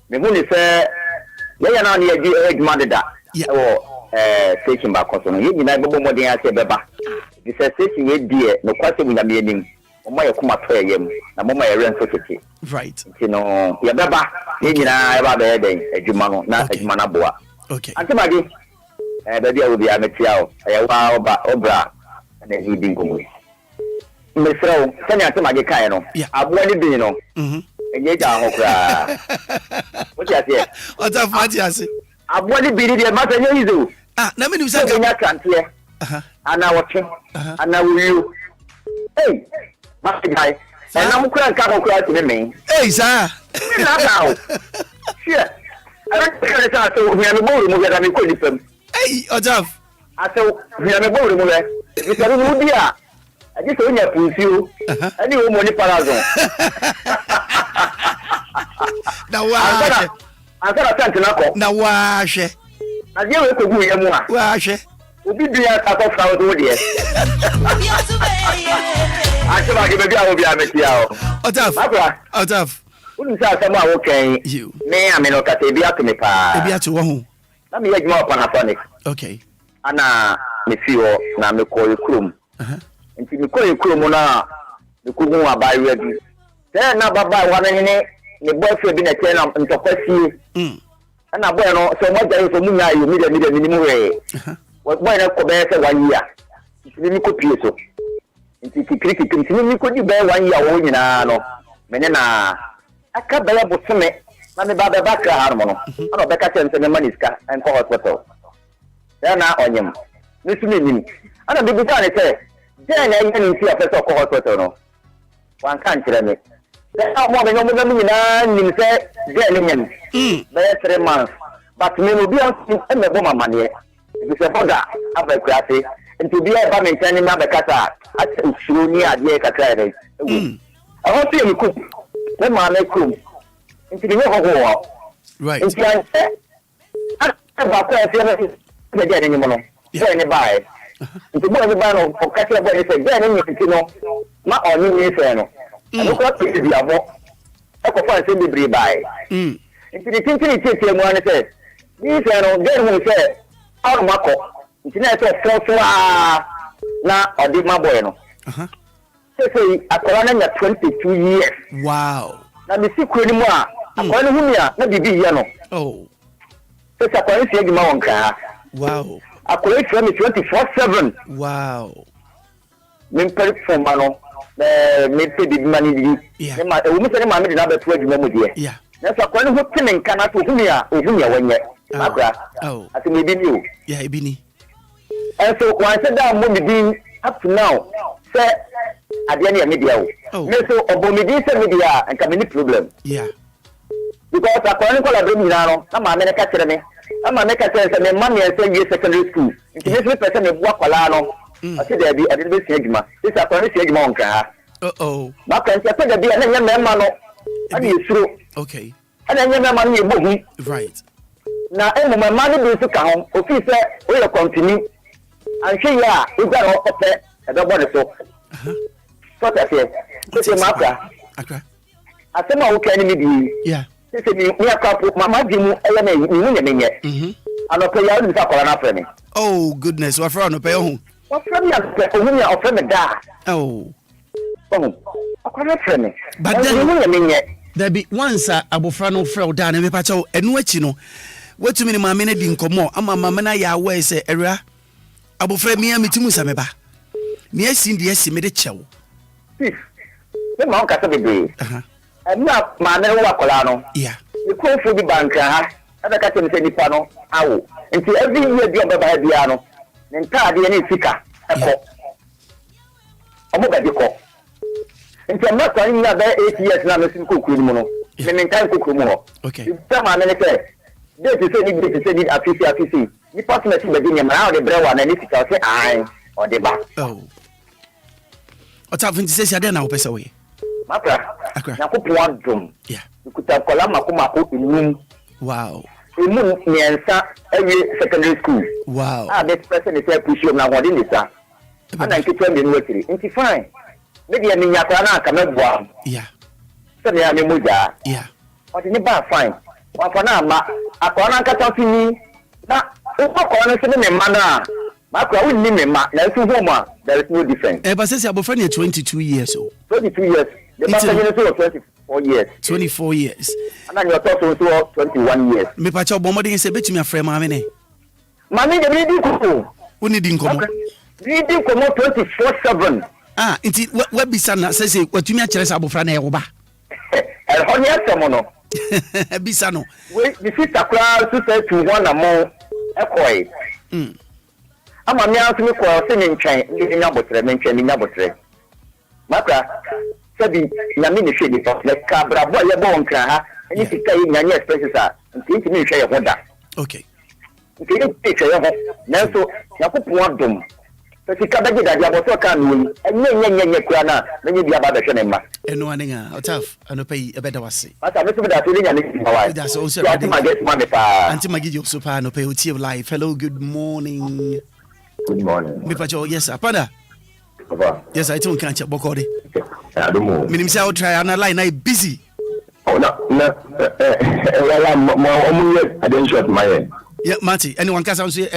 me hu ni se ya na ni adwuma deda wo station ba koso no ye nyina bebo modern ase beba di se station ye die no kwase mu nyame anim omo ye kuma to ye mu na momo ye rent society right no ye beba ye nyina e ba be den adwuma no na adwuma na boa okay anti magi da bi Obia metia o ye wa obra na he din komo mesrao sanya anti magi kai no aboa ni bin no enye ja ho kra o ti ase o ta fati ase aboa ni bin de ma sanya yizo na me ni say nya kantie ana wote ana wiu ma guy na mo kura nka ko kura ti me sa na dawo shit ana kura sa so hia me boru mo ga me ko ni fam ojaf aso hia me boru mo le mi sa ru dia aji so nya punsio ani o mo ni parazon na wa Answer Santinako. Now, wash it. I deal with Obia. Wash it. Obia, I thought I was dear. I said, I give a Obia. Out of. Wouldn't say someone okay. You may I mean, okay, be up to me, pa. Be at one. Let me get more upon a phonic. Okay. Anna, me feel, now me call you Krum. And you call you Krumona, the Kumu by ready. Then now, by 1 minute, the boyfriend been a 10 up into Pessi. And I know so much there is a Muna, you need a minimum way. What boy of Kobe 1 year? It's really good piece. It's a cricket, continue, could you bear 1 year old in Ano? Menena. I can't bear but some. Let me buy the back harmony. I don't back at the money and call hospital. They are now on him. This meaning. I don't be done. Say, then I even see a person call hospital. One can't tell me. There are more than a million say, German. There 3 months. But me will be on the woman money. It's a father of a classy. And to be a family turning up a cata. I said, sure, near the Accra. I want to see you cook. Let me cook. Into the war. Right. It's like, I have a get any money. Any buy. Into one of the banner of Catcher Boy said, then you know, not on you, Inferno. And look up to the abo. I could find somebody buy. Into the thinking, one said, Inferno, then we said, out of Mako. It's not a false now or did my bueno. Say, I call 22 years. Wow. Now, the secret anymore. I'm going to Humia, not the Viano. Oh. So, I can't see the Monka. Wow. I collect from 24/7. Wow. Memper from Mano, the big money. Yeah. My woman said, I'm not 12 memory. Yeah. That's a question who came in Canada to Humia, or Humia when yet. Oh. I think maybe you. Yeah, Ibini. And so, when I said that, I'm being up to now, say, at the end of media. Oh. So, Obomidi media and community problem. Yeah. Because I can't call a baby now. I'm a American academy. I'm a American and money and send you secondary school. It's a person of work alone. I said, there be a little bit segment. This is a current segment. Oh. But I said, there be a young man. And you through. Okay. And then young man, you book. Right. Now, my money is to count. Officer, will continue. And she, yeah, you got all of that. I don't want to talk. So that's it. This is Maakora. I said, my okay, enemy. Yeah. This is me, a couple, Mamma Jim, oh, goodness. What from the pay? What from your friend? Oh, I can't friend. But then, there be once a Abofrano fell down and Pacho, and what you know, what to me, my minute didn't come more. I'm a mamma, ya way say, area. Abofre me and Mitimusameba. Near Cindy, yes, made a chow. The monk at the day. I'm not my Colano. Yeah. You call for the bank, and I got him say the panel. Ow. Until every year, the other by Piano. Then Tadi and Fika. I'm about to call. Until I'm not telling you that 8 years now, Mr. Kukumono. Then in time Kukumono. Okay. Some man say, this is any affici. You pass me to Virginia, now the brewer and anything else, I or the back. Oh. What's happening to say, I don't know, Pessaway. Maakora, na kupuwa drum. Yeah. Kutakola makumako inum. Wow. Inum niensa every secondary school. Wow. This person is a push na wadi nisa. Ana nkitwa ndi nwetiri. Nti fine. Maybe ya minyakora na kamebwa. Yeah. Sebe ya memoja. Yeah. Oti ni ba fine. Wafana ama akona nkata fini na ukokona sebe me mana. Maakora we ni me ma na su homa there is no difference. But says your boyfriend is 22 years old. 22 years. The master is 24 years. 24 years. And then your daughter also 21 years. Me pacha bomodi say bet me a friend mamene. Mami de reading komo. Woni din komo. Reading komo 24/7. Ah, inti we bisa na say watumi a kire sa abofra na e wo ba. El honya semono. Bisa no. We the sister class to say to one among ekoi. Ama mi asu mi ko se ni ntwen ni nya botre me ntwen ni nya botre. Maakora sabi na mi ni hwe ni pa le kabra bo ye bo nkra ha ani sika yi nya expenses a nti mi hwe ye hoda. Okay. Nti ni hwe ye ho na so yakopon adom Sika beji da dia bo so kan wi. Enye kurana menye bia ba be hwe ne ma. Eno aninga otaf anopai ebeda wase. Asa me so da so nya ne ma wa. That's also Anti Magi pa. Anti Magi jo so pa anopai oti of life. Hello, good morning. Good morning. Me pacho yes apada. Papa. Yes, I don't can't check bokode. I don't know. Minim say I will try and line I busy. Oh no. I didn't shot my head. Yeah, Marty. Anyone can say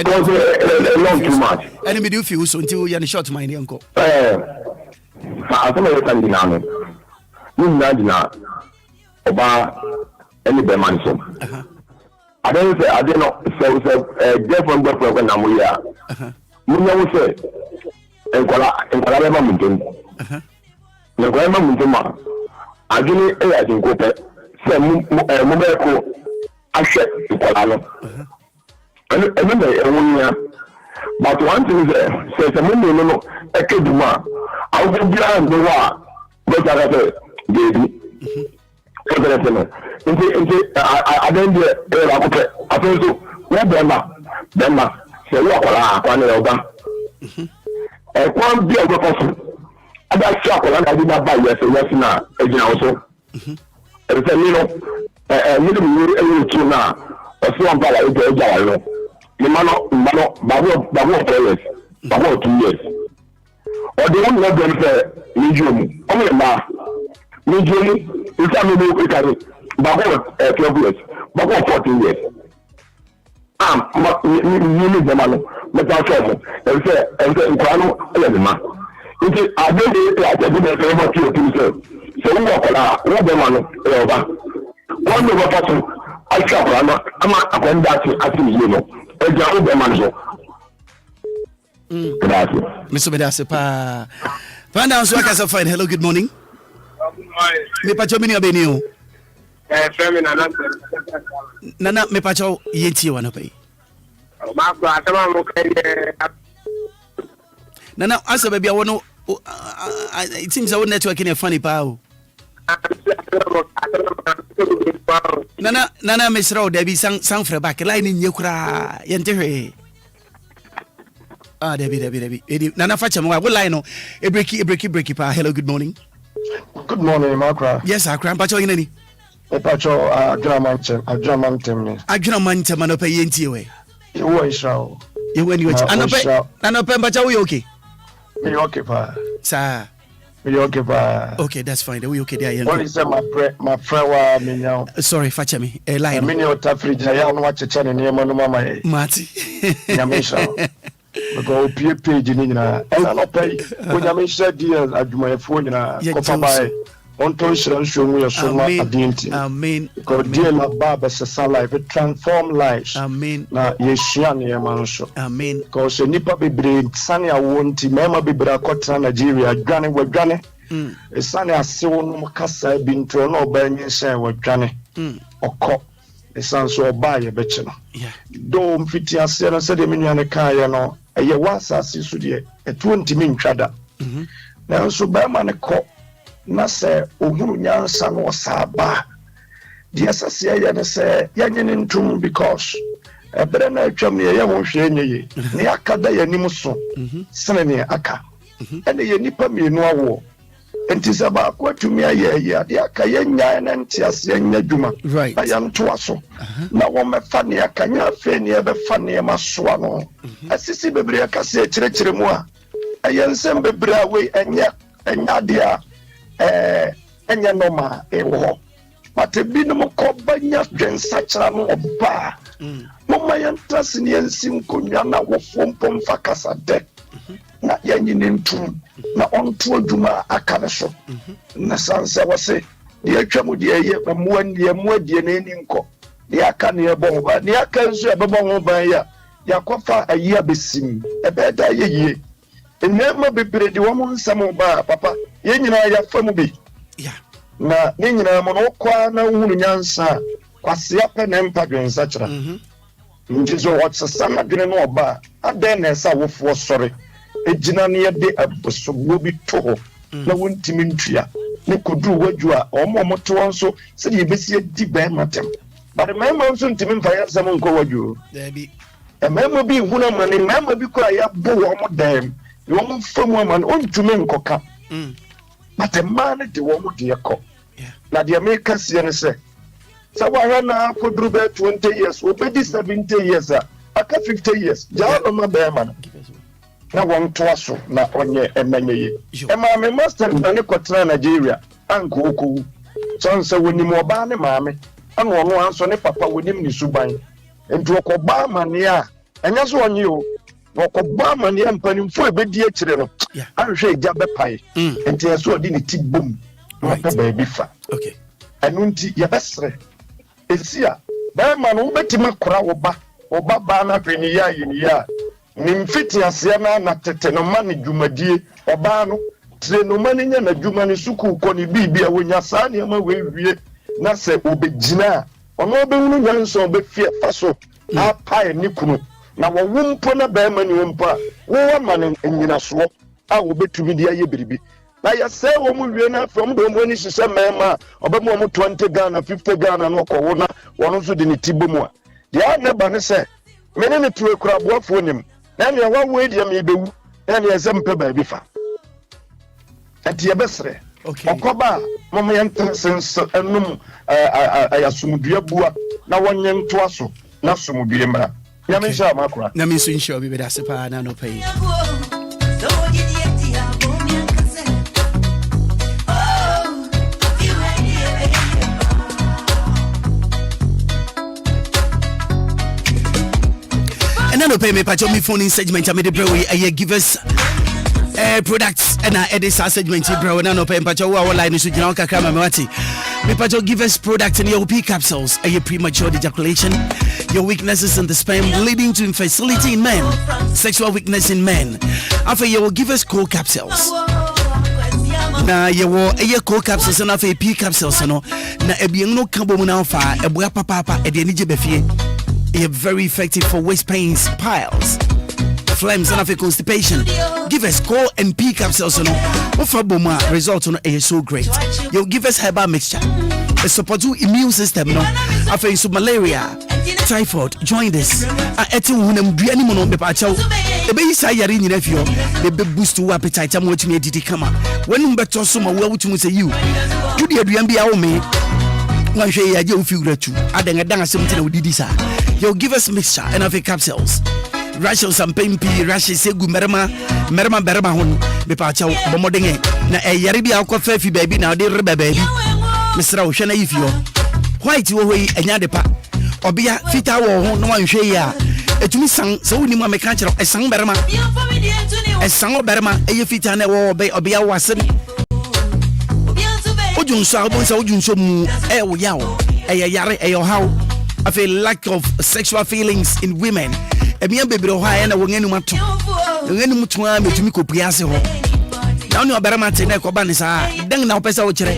long too much. Enemy do feel so until you shot my uncle. I don't know what now. You know, about any man. I don't say I don't know. So different when I'm here. You know say and Kuala Mountain. The grandma Muntuma. I didn't I think go back. Say Mubeko. I said to Kuala. And then but one thing is says a woman no a kid ma I will be on the war but I said baby so that I don't get I feel so what Bema say what Oga and one be a person other shop and I did not buy yes now again also and say you know now so I'm like the man Babu players, Babu 2 years. Or they won't let them say, medium, only ma, medium, it's a medium, Babu 12 years, Babu 14 years. You need the man, but I'll tell you, and say, Grano, 11 man. It is a very like a good favor to yourself. So, what the man, one of the person, I shall run, I'm going back to you know. Mr. Bedasipa. Find out so I can find. Hello, good morning. Me pacho mini abeni Nana me pacho yeti wana pay. Nana asa baby I want it seems our network in a funny pow. Nana Misro Debbie sang for back line in Yukra Yente. Debbie. Nana Fatcham, what line? A breaky pa. Hello, good morning. Good morning, Maakora. Yes, I cram pacho in any. A pacho, a Dramantem. I Dramantem and a pay into way. You were Israel. You when you and open pacho, we okay. Me okay, pa. Sir. Okay, that's fine. We okay there. What is my friend me now? Sorry, Fatchami. A line. Me no tafrija ya no watch channel near mama. Mati. Yamisha. Because page ni na. And no pay. When Yamisha dear aduma phone na kopa bai. On to show me your son identity. Amen. Because dear my baba sa life it transform lives. Amen. Na yeshia ne manso. Amen. Because nipa bebre sane awonti mema bebre akota Nigeria dwane wadwane. Sane asewo no kasa bi ntro na obanye shen wadwane. Okọ esan so oba ye beche no. Yeah. Do mfiti ase no se de menuane kan no eye wasase so de etu ntimi ntwada. Na so ba ma ne kọ na se ohuru nyansa no saba dia sase ya ne se ya nyene ntum because ebere na atwam ne ye ho hwe enye ne akada ya nim so sene ne aka ene ye nipa mienu awo enti se ba ko atumi aye ye ade aka ye nya na ntiase nya dwuma na ya nto aso na wo mefa ne aka nya afa ne be fa ne masoa no asisi bebre aka se kyerɛkyerɛ mu a ayensem bebre awe enya dia enya noma ewo but binom ko banya dwensa kyera no oba mama yantrase ne yansim konwa na wo fompom fakasa de na yanyine ntum na onto adwuma aka ne so na sanse wose de atwam de ye muadie na eni nko de aka ne ebon ba ne aka nso ebebon ho ban ya kwafa ayi abesim ebeda ye enema bebre de wo nsam ba papa ye nyina ya famu bi na ne nyina mo no kwa na hunu nyansa kwase apɛ na mpadwensa kyera nti so wɔtsesa na dwene no oba adan na esa wofo sɔre ejina ne yɛde abosobo bi to ho na wontimi ntua ne kodu wadwu a ɔmo to nso sɛ de yebesi adi bɛn matem but mɛma nso ntimi mfa yɛ sɛm nkɔ wadwu dabi mɛma bi hunu ma ne mɛma bi kɔ ya bo wɔn dɛm You want from woman on to men coca. But a man at the woman, dear cock. Now the Americans say, so I ran up for 20 years, obey 70 years, I got 50 years. John, my bearman. Now one twasso, now on ye and many. And my master and Nicotra Nigeria, and Goku. So say when you more banny, mammy, and one once on a papa with him, Subai, and to Obama near, and that's one you. Obama near and penny for a bit dear children. I'm sure Jabba pie, and tears so didn't tip boom. Baby fat. Okay. And unti yabesre. Esia, Berman ubetima kura oba bana peniya yinia. Nimfiti asiana na tetenomani jumadie obano. Trenomani nya na jumani suku koni bibi ya wenyasani ama wewie. Nase ubejina. Ono obe unu nyanso obe fie faso. Apae nikunu. Na wawumpo na Berman wumpa. Wawa mani enyinasuo. Ube tumidia ye biribi. Na ya say woman from the money she said, Mama, Obama 20 Ghana, 50 Ghana, no corona, one also didn't Tibumwa. The other banner said, many to a crab work for him. Then you one way, you may be, and you have baby fa. At your best, okay. Okoba, Mamma Yansense, and no, I assume dear Bua, now 1 young twasso, not some Bima. Yamisha Maakora. Namisu show me with us a no pay. And I don't pay me patch me phone in segment. I made the bro. I give us products and I edit our segment, bro. And I don't pay patch our line is with Accra, Mamati. Me patch give us products and your P capsules. A premature ejaculation, your weaknesses in the sperm leading to infertility in men, sexual weakness in men. After you will give us core capsules. Na yewo eye core capsules na after P capsules no na ebien no kabo mu na fa eboa papa e de ni je befie. Very effective for waist pains, piles, phlegms, and after constipation. Give us core and P capsules. Result is so great. You'll give us herbal mixture. A support to immune system. After malaria, typhoid, jaundice. The baby say you're in your nephew. The boost to appetite. I'm watching a DT come up. When you bet to someone, well, to say you. You did me. One day you feel that too. I think I done something with this. You'll give us mixture and have capsules. Rashes and pain pea, rashes, say good merma hon, the pacho, bomoding. Na a yaribi alcohol fair baby, now they rubber baby. Mr. Ocean, if you white you away and yadepa. Obia, fit our no one share. A to me sang, so we make a song berma. A song of berma, a fit and a war bay Obia wasn't. Ojun Sabo, Ojun Somu, Yao, a yare, a how. I feel lack of sexual feelings in women. A mere baby high and a woman to me could piace. Now no baramate ne kobanisa, then now pesa ochere.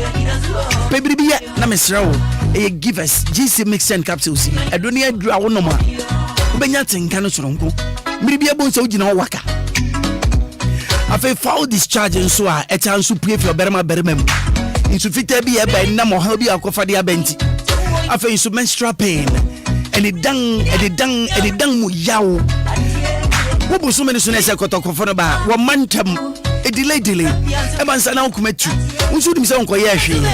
Baby be Namesro, a give us GC mix and capsules. I don't need draw no more. Benyatin canosongo. Maybe a bones original waka. I feel foul discharge and so a chance to pray for Berma Bermem. Into fit be a by Namo Hobby or Cofadia Benti. I feel menstrual pain, and it dung yaw. What was so many soon as I got a confortable 1 month, a delay, a man san out commit you. Who should himself Koyashi?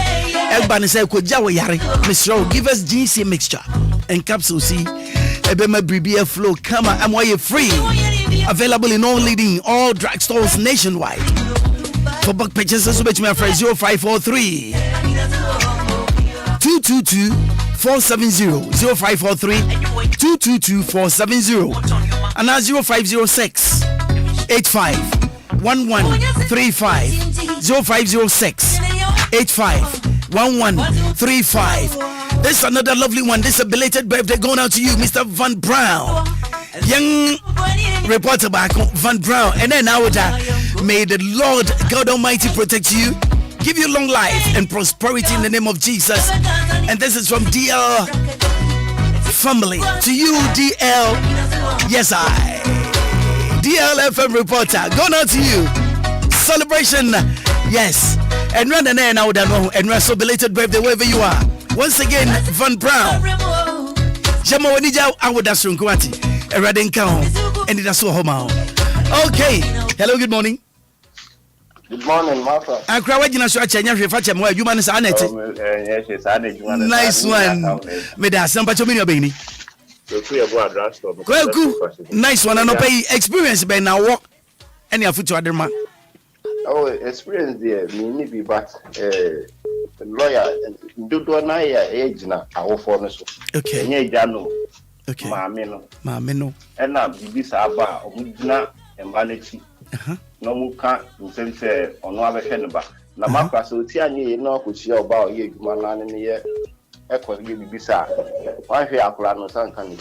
Elban said, Kojawa Yari, Miss Rowe, give us GC mixture and capsule C. Ebema BBF flow, come on, why you free. Available in all drugstores nationwide. For book purchases, which my friend 0543 222 470 0543 222 470 and now 0506 85 1135 0506 85 1135. This is another lovely one. This is a belated birthday going out to you, Mr. Van Brown. Young reporter back Van Brown. And then now may the Lord God Almighty protect you, give you long life and prosperity in the name of Jesus. And this is from DL family to you, DL. Yes, I DLFM reporter. Going out to you. Celebration. Yes. And run and then out and we're so belated birthday wherever you are. Once again, Van Brown. Jama Wanija Awodasun Kwati. Eraden Kao. And it's so home. Okay. Hello, good morning. Good morning, Maakora. Accra, what you know? So I change your factor. Where you man is on it. Yes, it's on. Nice one. Me da some patch of me obeying. Nice one. And no pay experience by now. Walk any of to other man. Oh, experience there. Me be but lawyer. Do na ya age na awo for no so. Okay. Nye jano. Okay. Maame no. Ena bibi sa aba omudina embanechi. No mu ka nsem se ono abehwe ne ba. Na makwa so ti anye no akochia oba oye adwuma na ne ye ekọ ye bibi sa. Wa hwe akora no san kan ni.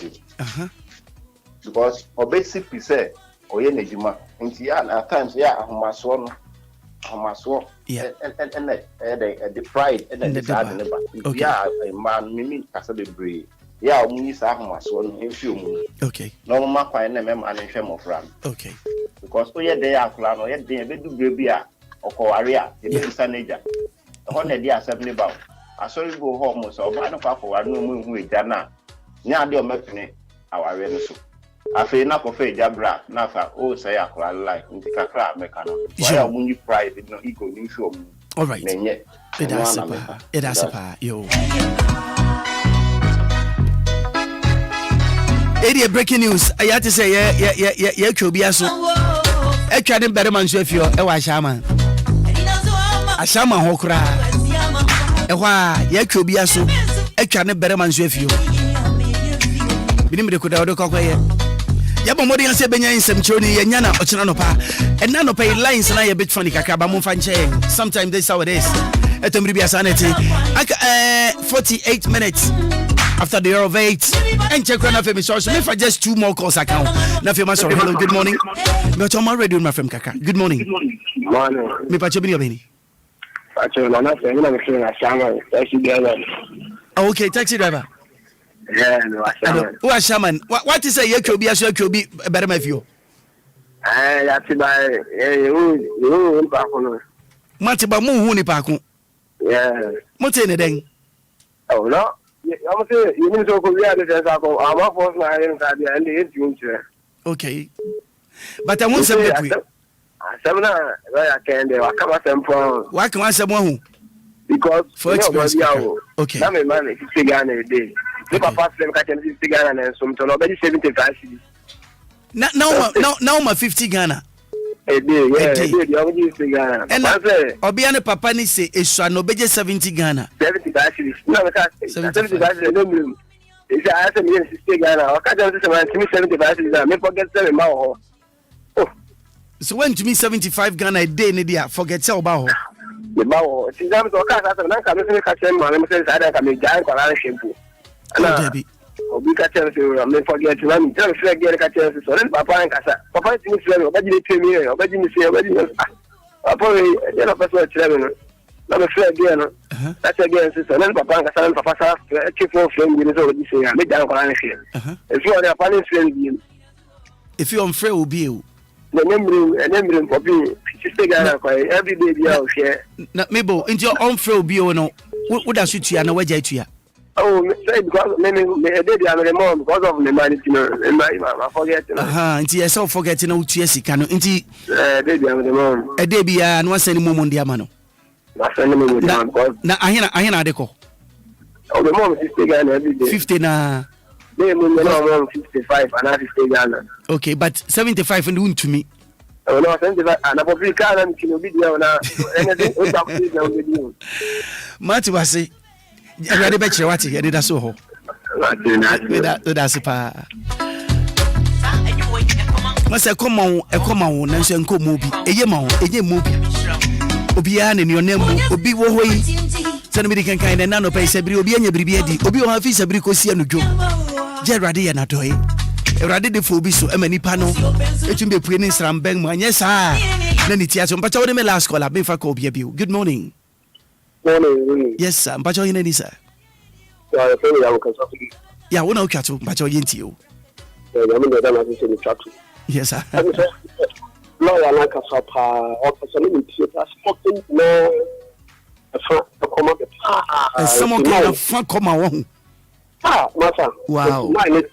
Because obesi pise oye na adwuma. Nti ya at times ya ahomaso no. Ahomaso. Yeah. And the pride and the sad ne ba. Ya man mimi kasa bebre. Yeah, we need some one in few. Okay. No matter na me man hwe mo from. Okay. Because we dey akula no, ye dey be do baby a okoware a, e be sanager. Ho na dey accept ne ba. Asori go home so ba no kwa kwa no mu hu eja na. Nya dey o mepene aware no so. Afi na ko fe eja bra na fa o say akula like nti kakra meka no. Why we need pride no ego ni show mu. All right. Nenye. It has a pa. Yo. Area breaking news. I had to say, yeah, Obia so. I tried to better man, so if you're a shaman. A shaman hokra. Yeah, Obia so. I tried to better man, so if you. Bidimbe kuda odo kokwa ye. Yabo modi yanse benya in some choni yana ochina pa. And none of pay lines na a bit funny kakaba mumfanche. Sometimes this how it is. Etomri bia sanity. 48 minutes. After the hour of 8, and check on FM source. If I just 2 more calls account. Now, hello, good morning. But I'm already on my friend Kaka. Good morning. Morning. Me pacho bini obeni. Pacho na na se na me na shaman. Taxi driver. Okay, taxi driver. Yeah, no shaman. Who is shaman? What is a Yakobi as Yakobi better my view? That's by who Pakuno. Matiba mu ni Paku. Yeah. Motene deng. Oh no. I'm saying you need to go there. I'm not forced my hands at the end of Junction. Okay. But I want some liquid. Seminar, I can do. I come at them from. Why can I say one? Because for experience. Okay. I'm a man, it's a gun a day. If I pass them, I can see Ghana and some to nobody 75. Now my 50 Ghana. A day, yeah, and Obia Papa ni say is no beje 70 Ghana. 70 bashes. No, 70 bashes. No, it's a ask me 60 Ghana. I can't just say 70 bashes. Me forget 7 more. Oh, so when to me 75 Ghana a day, Nidia forget so about the bow. Since I'm so cast, I'm coming to catch him. I'm saying I can make giant color shampoo. Obi ka chance o me forget na me tell flag get ka chance so then papa and kasa papa ti flag obaji le temi obaji ni say obaji papa we dey na person tell me na me flag get no that's again so then papa and kasa papa sa chief of friend ni so obaji say me dan ko na here if you are a family friend if you on friend obi o na nemri popi sister Ghana ko every day dia o share na mebo into your on friend obi o no wo da so tua na waja tua. Oh, say because me dey am mom because of the money, I forget. Nti yes forget na utua sika no nti dey am the mom. E dey bia na wasani mom ndi ama no. Na send me because na ahina adeko. Oh, the mom 50 Ghana every day. 50 na. Dey mom 55 and 50 Ghana. Okay, but 75 and un to me. Oh no, 75 and for car na kilo video na anything o ta ku na video. Mati wase Everybody bet you what you did so ho. That's pa. Must come on, and say come movie. A movie. Obia and your name Obi wo hoyi. Send me the kind and none of pay sabri obi anya bribiadi. Obi o hafi sabri ko sia no dwo. Je rade ya na toy. Rade de fo bi so e mani pa no. Etum be pue ni sram bang mo anya sa. Na ni tia so mpacha wo me last call abi fa ko obia bi. Good morning. Morning. Yes, sir. Mpacho yene ni sir. Yeah, I can talk to you. Yeah, we know Kato. Mpacho yenti o. Yeah, I'm the one that is chat. Yes, sir. No, I like us up. Personally, it's smoking no. Someone kind of fun come on. Master. Wow. Mine is.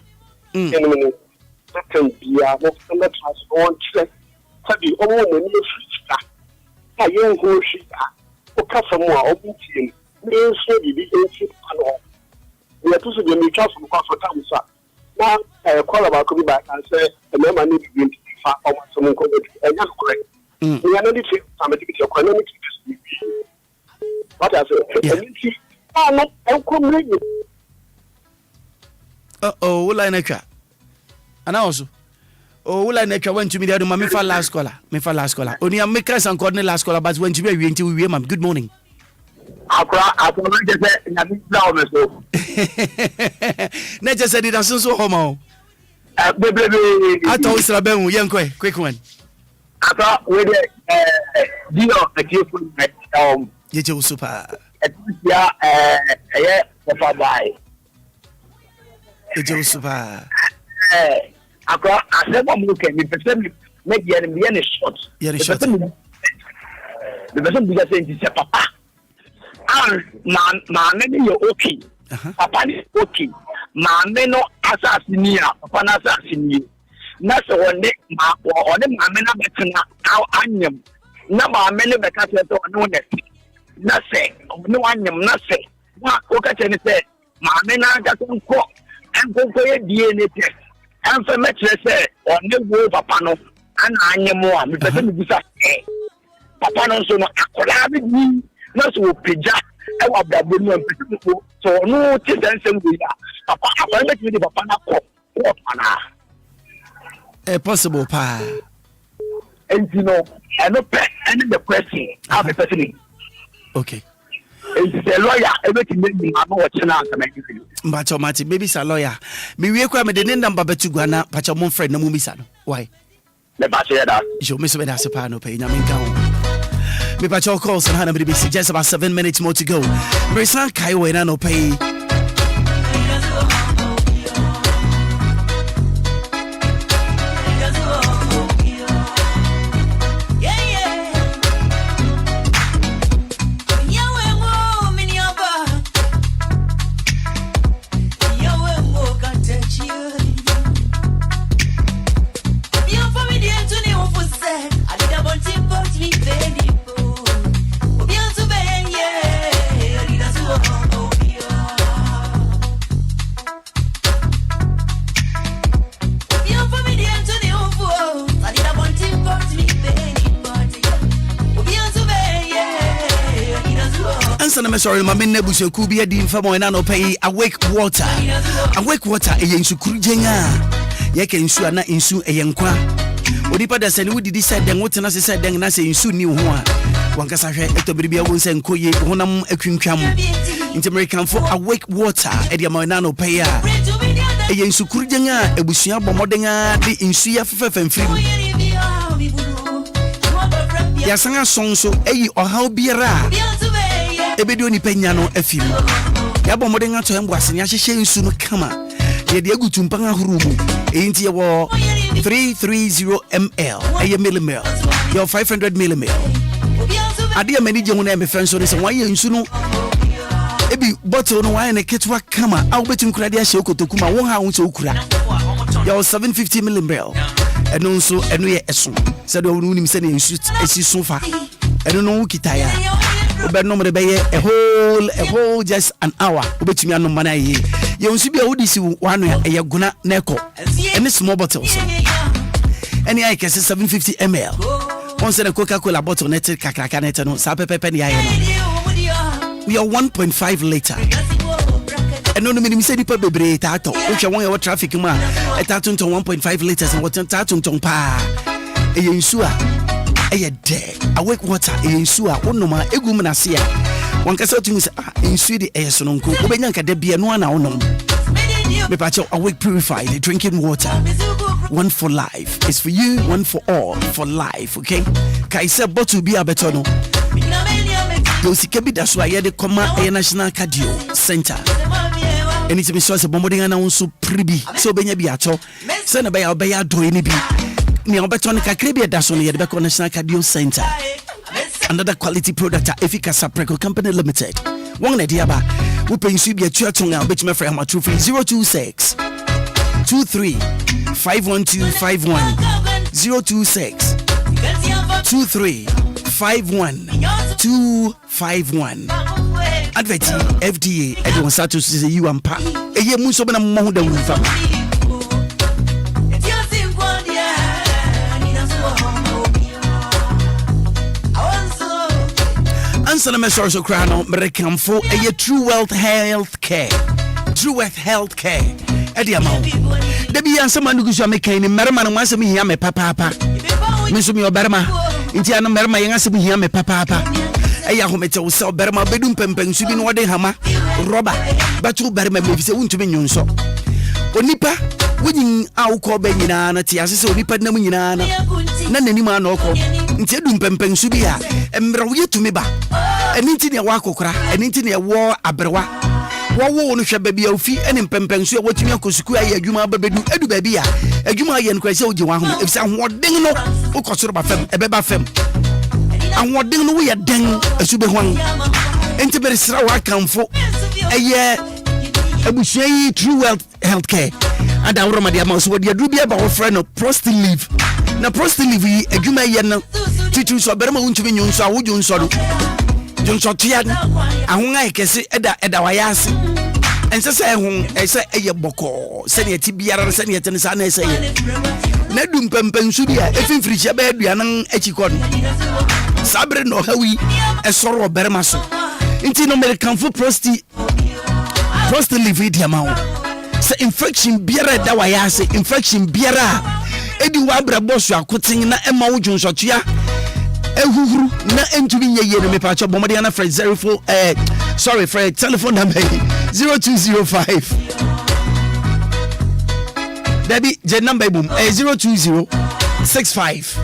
Can be a most under one check. sabi omo mo ni frika a yen ho hwika o ka fam a obu tie ni nso bibi ensi ano we to so de mi twa so kwa so tam sa na kwala ba ko bi ba kan say e me ma ni bi fa o ma so mo ko enya correct we are not the automatic economic what I say Ula Necha. And also, Ula Necha went to me there to my last scholar. Only a makers and coordinate last scholar, but when to be until we ma'am. Good morning. Nature said it as so homo. I thought it's a ben, young quick one. I thought with the you super. Yeah, bye. It's super. I said, I'm looking, make the enemy any shots. The person be saying, Papa, man, you're okay. Papa is okay. Man, no assassin, Papa, assassin you. That's one day, or the man, how I am. No, my men of the castle, no, nothing. No, I am nothing. What Okachani said, my men are just on court and go for a DNA test. And for me, say, or no go Papano, and I am more. Papano, so I could me, not so pija. I will be able to so no chance we are. Papa, I met with the Papana. A possible pa. And you know, I know any the question. I'm a person. Okay. It's a lawyer. Everything I'm watching out. But Mati, maybe it's a lawyer. Me we require me the name number to Guana, but your mom friend no mumisano. Why? The bachelor that. You miss me as a pano pay. Me but your calls and Hannah BBC just about 7 minutes more to go. Brisan Kaiwe and no pay. Sorry, my men nebuso could be a dim for no pay awake water. Awake water, a yen sukujenga. Yakin suana insu a yankwa. Odipa da said, who did he said, then what an assessor then I say insu new one. One casasha, Etobria won't send Koye, Honam, a quincam. Into American for awake water, Eddie Moinano payer. A yen sukujenga, a busia bomodenga, the insuya for and free. Yasanga song so, or how beera. Ebedo ni penya no afim ya bo modern ato em boase ni ahyehe nsu no kama ye de agutu mpanga hurumu enti ye wo 330 ml aye millimil yo 500 millimil ade ya mani je hu na me friend so ne se wan ye nsu no ebi bottle no wan ne ketwa kama a obetum kura de ahye okotokuma won ha won se okura yo 750 millimil eno nso eno ye eso se do wonu nim se ne nsu esi so fa eno no kitaya Obe no me be a whole just an hour. Obetumi anom mana ye. Ye unsu bia wodi si wanu ya guna neko. Any small bottles. Any I can 750 ml. Once the Coca-Cola bottle net kakraka net no sa pepe ni aye no. We are 1.5 liter. Eno no minimum say di pa bebre tato. Ohwe won ye traffic ma etato to 1.5 liters and what tato ton pa. E ye nsu a eye de awake water ensu a wonoma egum na se a wankasa tumi se ensu de eyeso no nko obenya nka de bia no ana wonom me pa che awake purified drinking water, one for life. It's for you, one for all, for life, okay? Kai se bottle bi abeto no yo sikebi da so aye de koma national cardio center. Anytime so se bomboding ana won so pribi so obenya bi ato se na ba ya obaya do ni bi ni obeton ka krebi da so no ye de be national cardio center. Another quality product Efficacia Preco Company Limited. One idea ba we pay you be a tuatonga bet me frame true 026 23 51251 026 2351 advert FDA ede won status say you ampa eye mu so bena mo ho da wu fa answer me source so cry no merekamfo eye True Wealth Healthcare ede amount de bi answer man gusu amekan ni merma no answer me hia me papa me so me oberma nti ano merma yen answer me hia me papa eya homete wo se oberma bedum pempen su bi no de hama roba batu berma me fi se wuntumi nyonso onipa wonyin awko ba nyina na ti ase se onipa nam nyina na nani ma na okọ nti edum pempen su bi a emra wo yetumi ba eni nti ne wakokora eni nti ne wo abrewa wo no hwe ba bi afi eni pempen su e wotumi akosuku aye adwuma ba bedu edu ba bi a adwuma aye no kwa se oje wa ho e se ahoden no ukosoro ba fam ebeba fam ahoden no wo ye den asube hwan enti bere sra wa kanfo eye abushai True Wealth Healthcare ada woro de ama so de adu bia ba wo frɛ no prostate leave na prostate leave yi adwuma ye no titu so bere ma wuntumi nyonso awojo nso do jonso tia ahonga ekese eda wa yase ense se ehun ese eye boko se ne ti biara se ne tene sa na ese ye na dum pempen su bia efimfiri hia ba aduanan akikon sabre no hawi esoro bere ma so nti no American for prostate leave di amount se infection biara da wa yase infection biara edi wa bra bosu akotin na ema wo jonso tia ehuhuru na entumi nyeye no mepa cho bomode na Fred 04 sorry Fred telephone number 0205 Debbie je number boom 020 65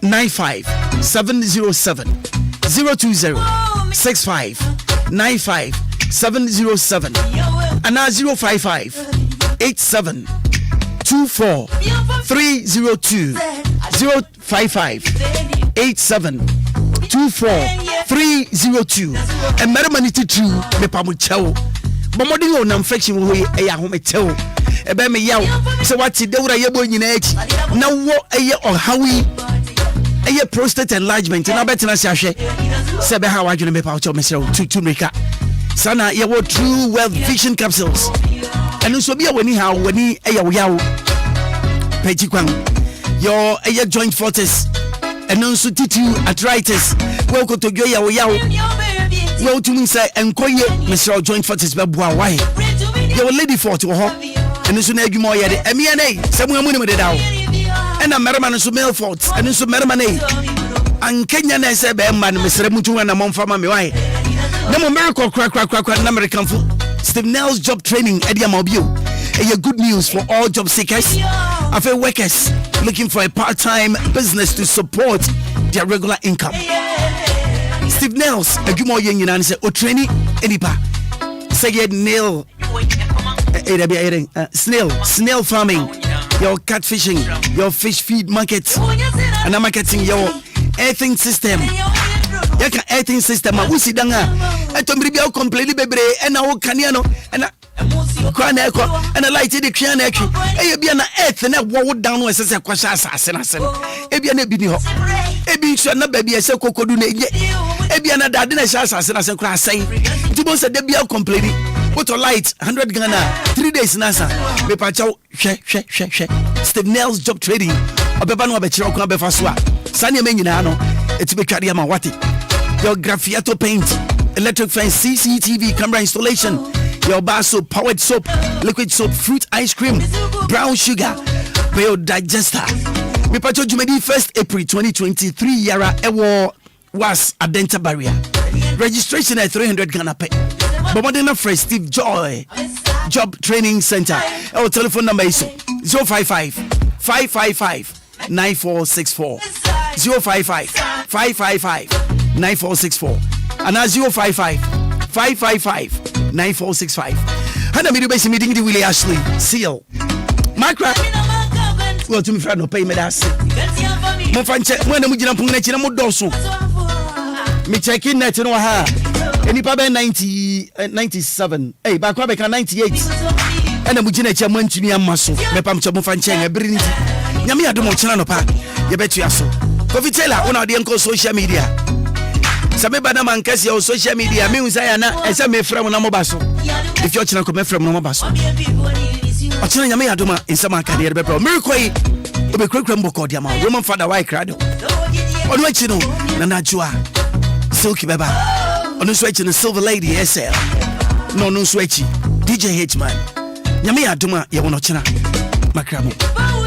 95 707 020 65 95 707 and now 055 87 24 302 055 87 24 302 and Meramanity 2 me pamuchao bomoding on infection wo e ya hometeo e be me yaw se wati dewura yebo nyina echi na wo eye ohawi eye prostate enlargement na betina se ahwe se be ha wadwene me pamuchao me sere tutu meka sana ye wo True Wealth Vision capsules and so bia wani ha wani eye wo yaw peji kwan your eye joint fortis and also titu arthritis well ko to ya wo yaw well to me say enkoye Mr. joint fortis be boa why your lady fort wo ho and so na adwuma ye de emia nei se mu amu ne de dawo and American so male fort and so American nei an Kenya na se be man mesere mutu na momfa ma me why na mo miracle crack na American food Steve Nell's job training Eddie Mobile a good news for all job seekers after workers looking for a part-time business to support their regular income. Steve Nell's a good more young and say o training enipa say nail snail farming, your catfishing, your fish feed market and marketing your earthing system. Yaka earthing system a wusi danga etomri bia complain bebre e na wo kania no na kwa na eko na light de twa na ekwi e bia na earth na wo down no esese kwasha asase na sen e bia na bi ni ho e bi nso na ba bia ese kokodu na enye e bia na dade na sha asase na sen kra sai ntibo se de bia complain what light 100 Ghana 3 days na sa me pa chaw hwe Steve Nell's job trading obeba no abechira okuna befa so a sane me nyina no etibe twade ama wati your graffiato paint, electric fence, CCTV camera installation, your bar soap, powered soap, liquid soap, fruit ice cream, brown sugar, biodigester. We patrol Jumedi 1st April 2023 Yara Ewo was a dental barrier. Registration at 300 Ghana pay. Bomodena Fresh Steve Joy Job Training Center. Our telephone number is 055 555 9464 055 555 9464 and 055 555 9465. Hana mi do besi meeting di Willy Ashley seal. Maakora. Well to me friend no pay me that. Mo fanche mo na mu gina pon na chi na mo doso. Me check in net no ha. Eni pa be 97. Eh ba kwa be ka 98. Ana mu gina chi mo ntumi amaso. Me pam che mo fanche e biri nti. Nyame adom o chena no pa. Ye betu aso. Kofi Taylor una de enko social media. Sabe bana man kase o social media me unsa ya na ese me frem na mobaso. If you china ko me frem na mobaso. O china nyame adoma insama akade de bepro. Miracle yi obekrekra mboko dia ma. Roman father why crado. Onu achi no na najua. Silky beba. Onu so achi no Silver Lady SL. No so achi DJ H man. Nyame adoma ye wono china. Makramo.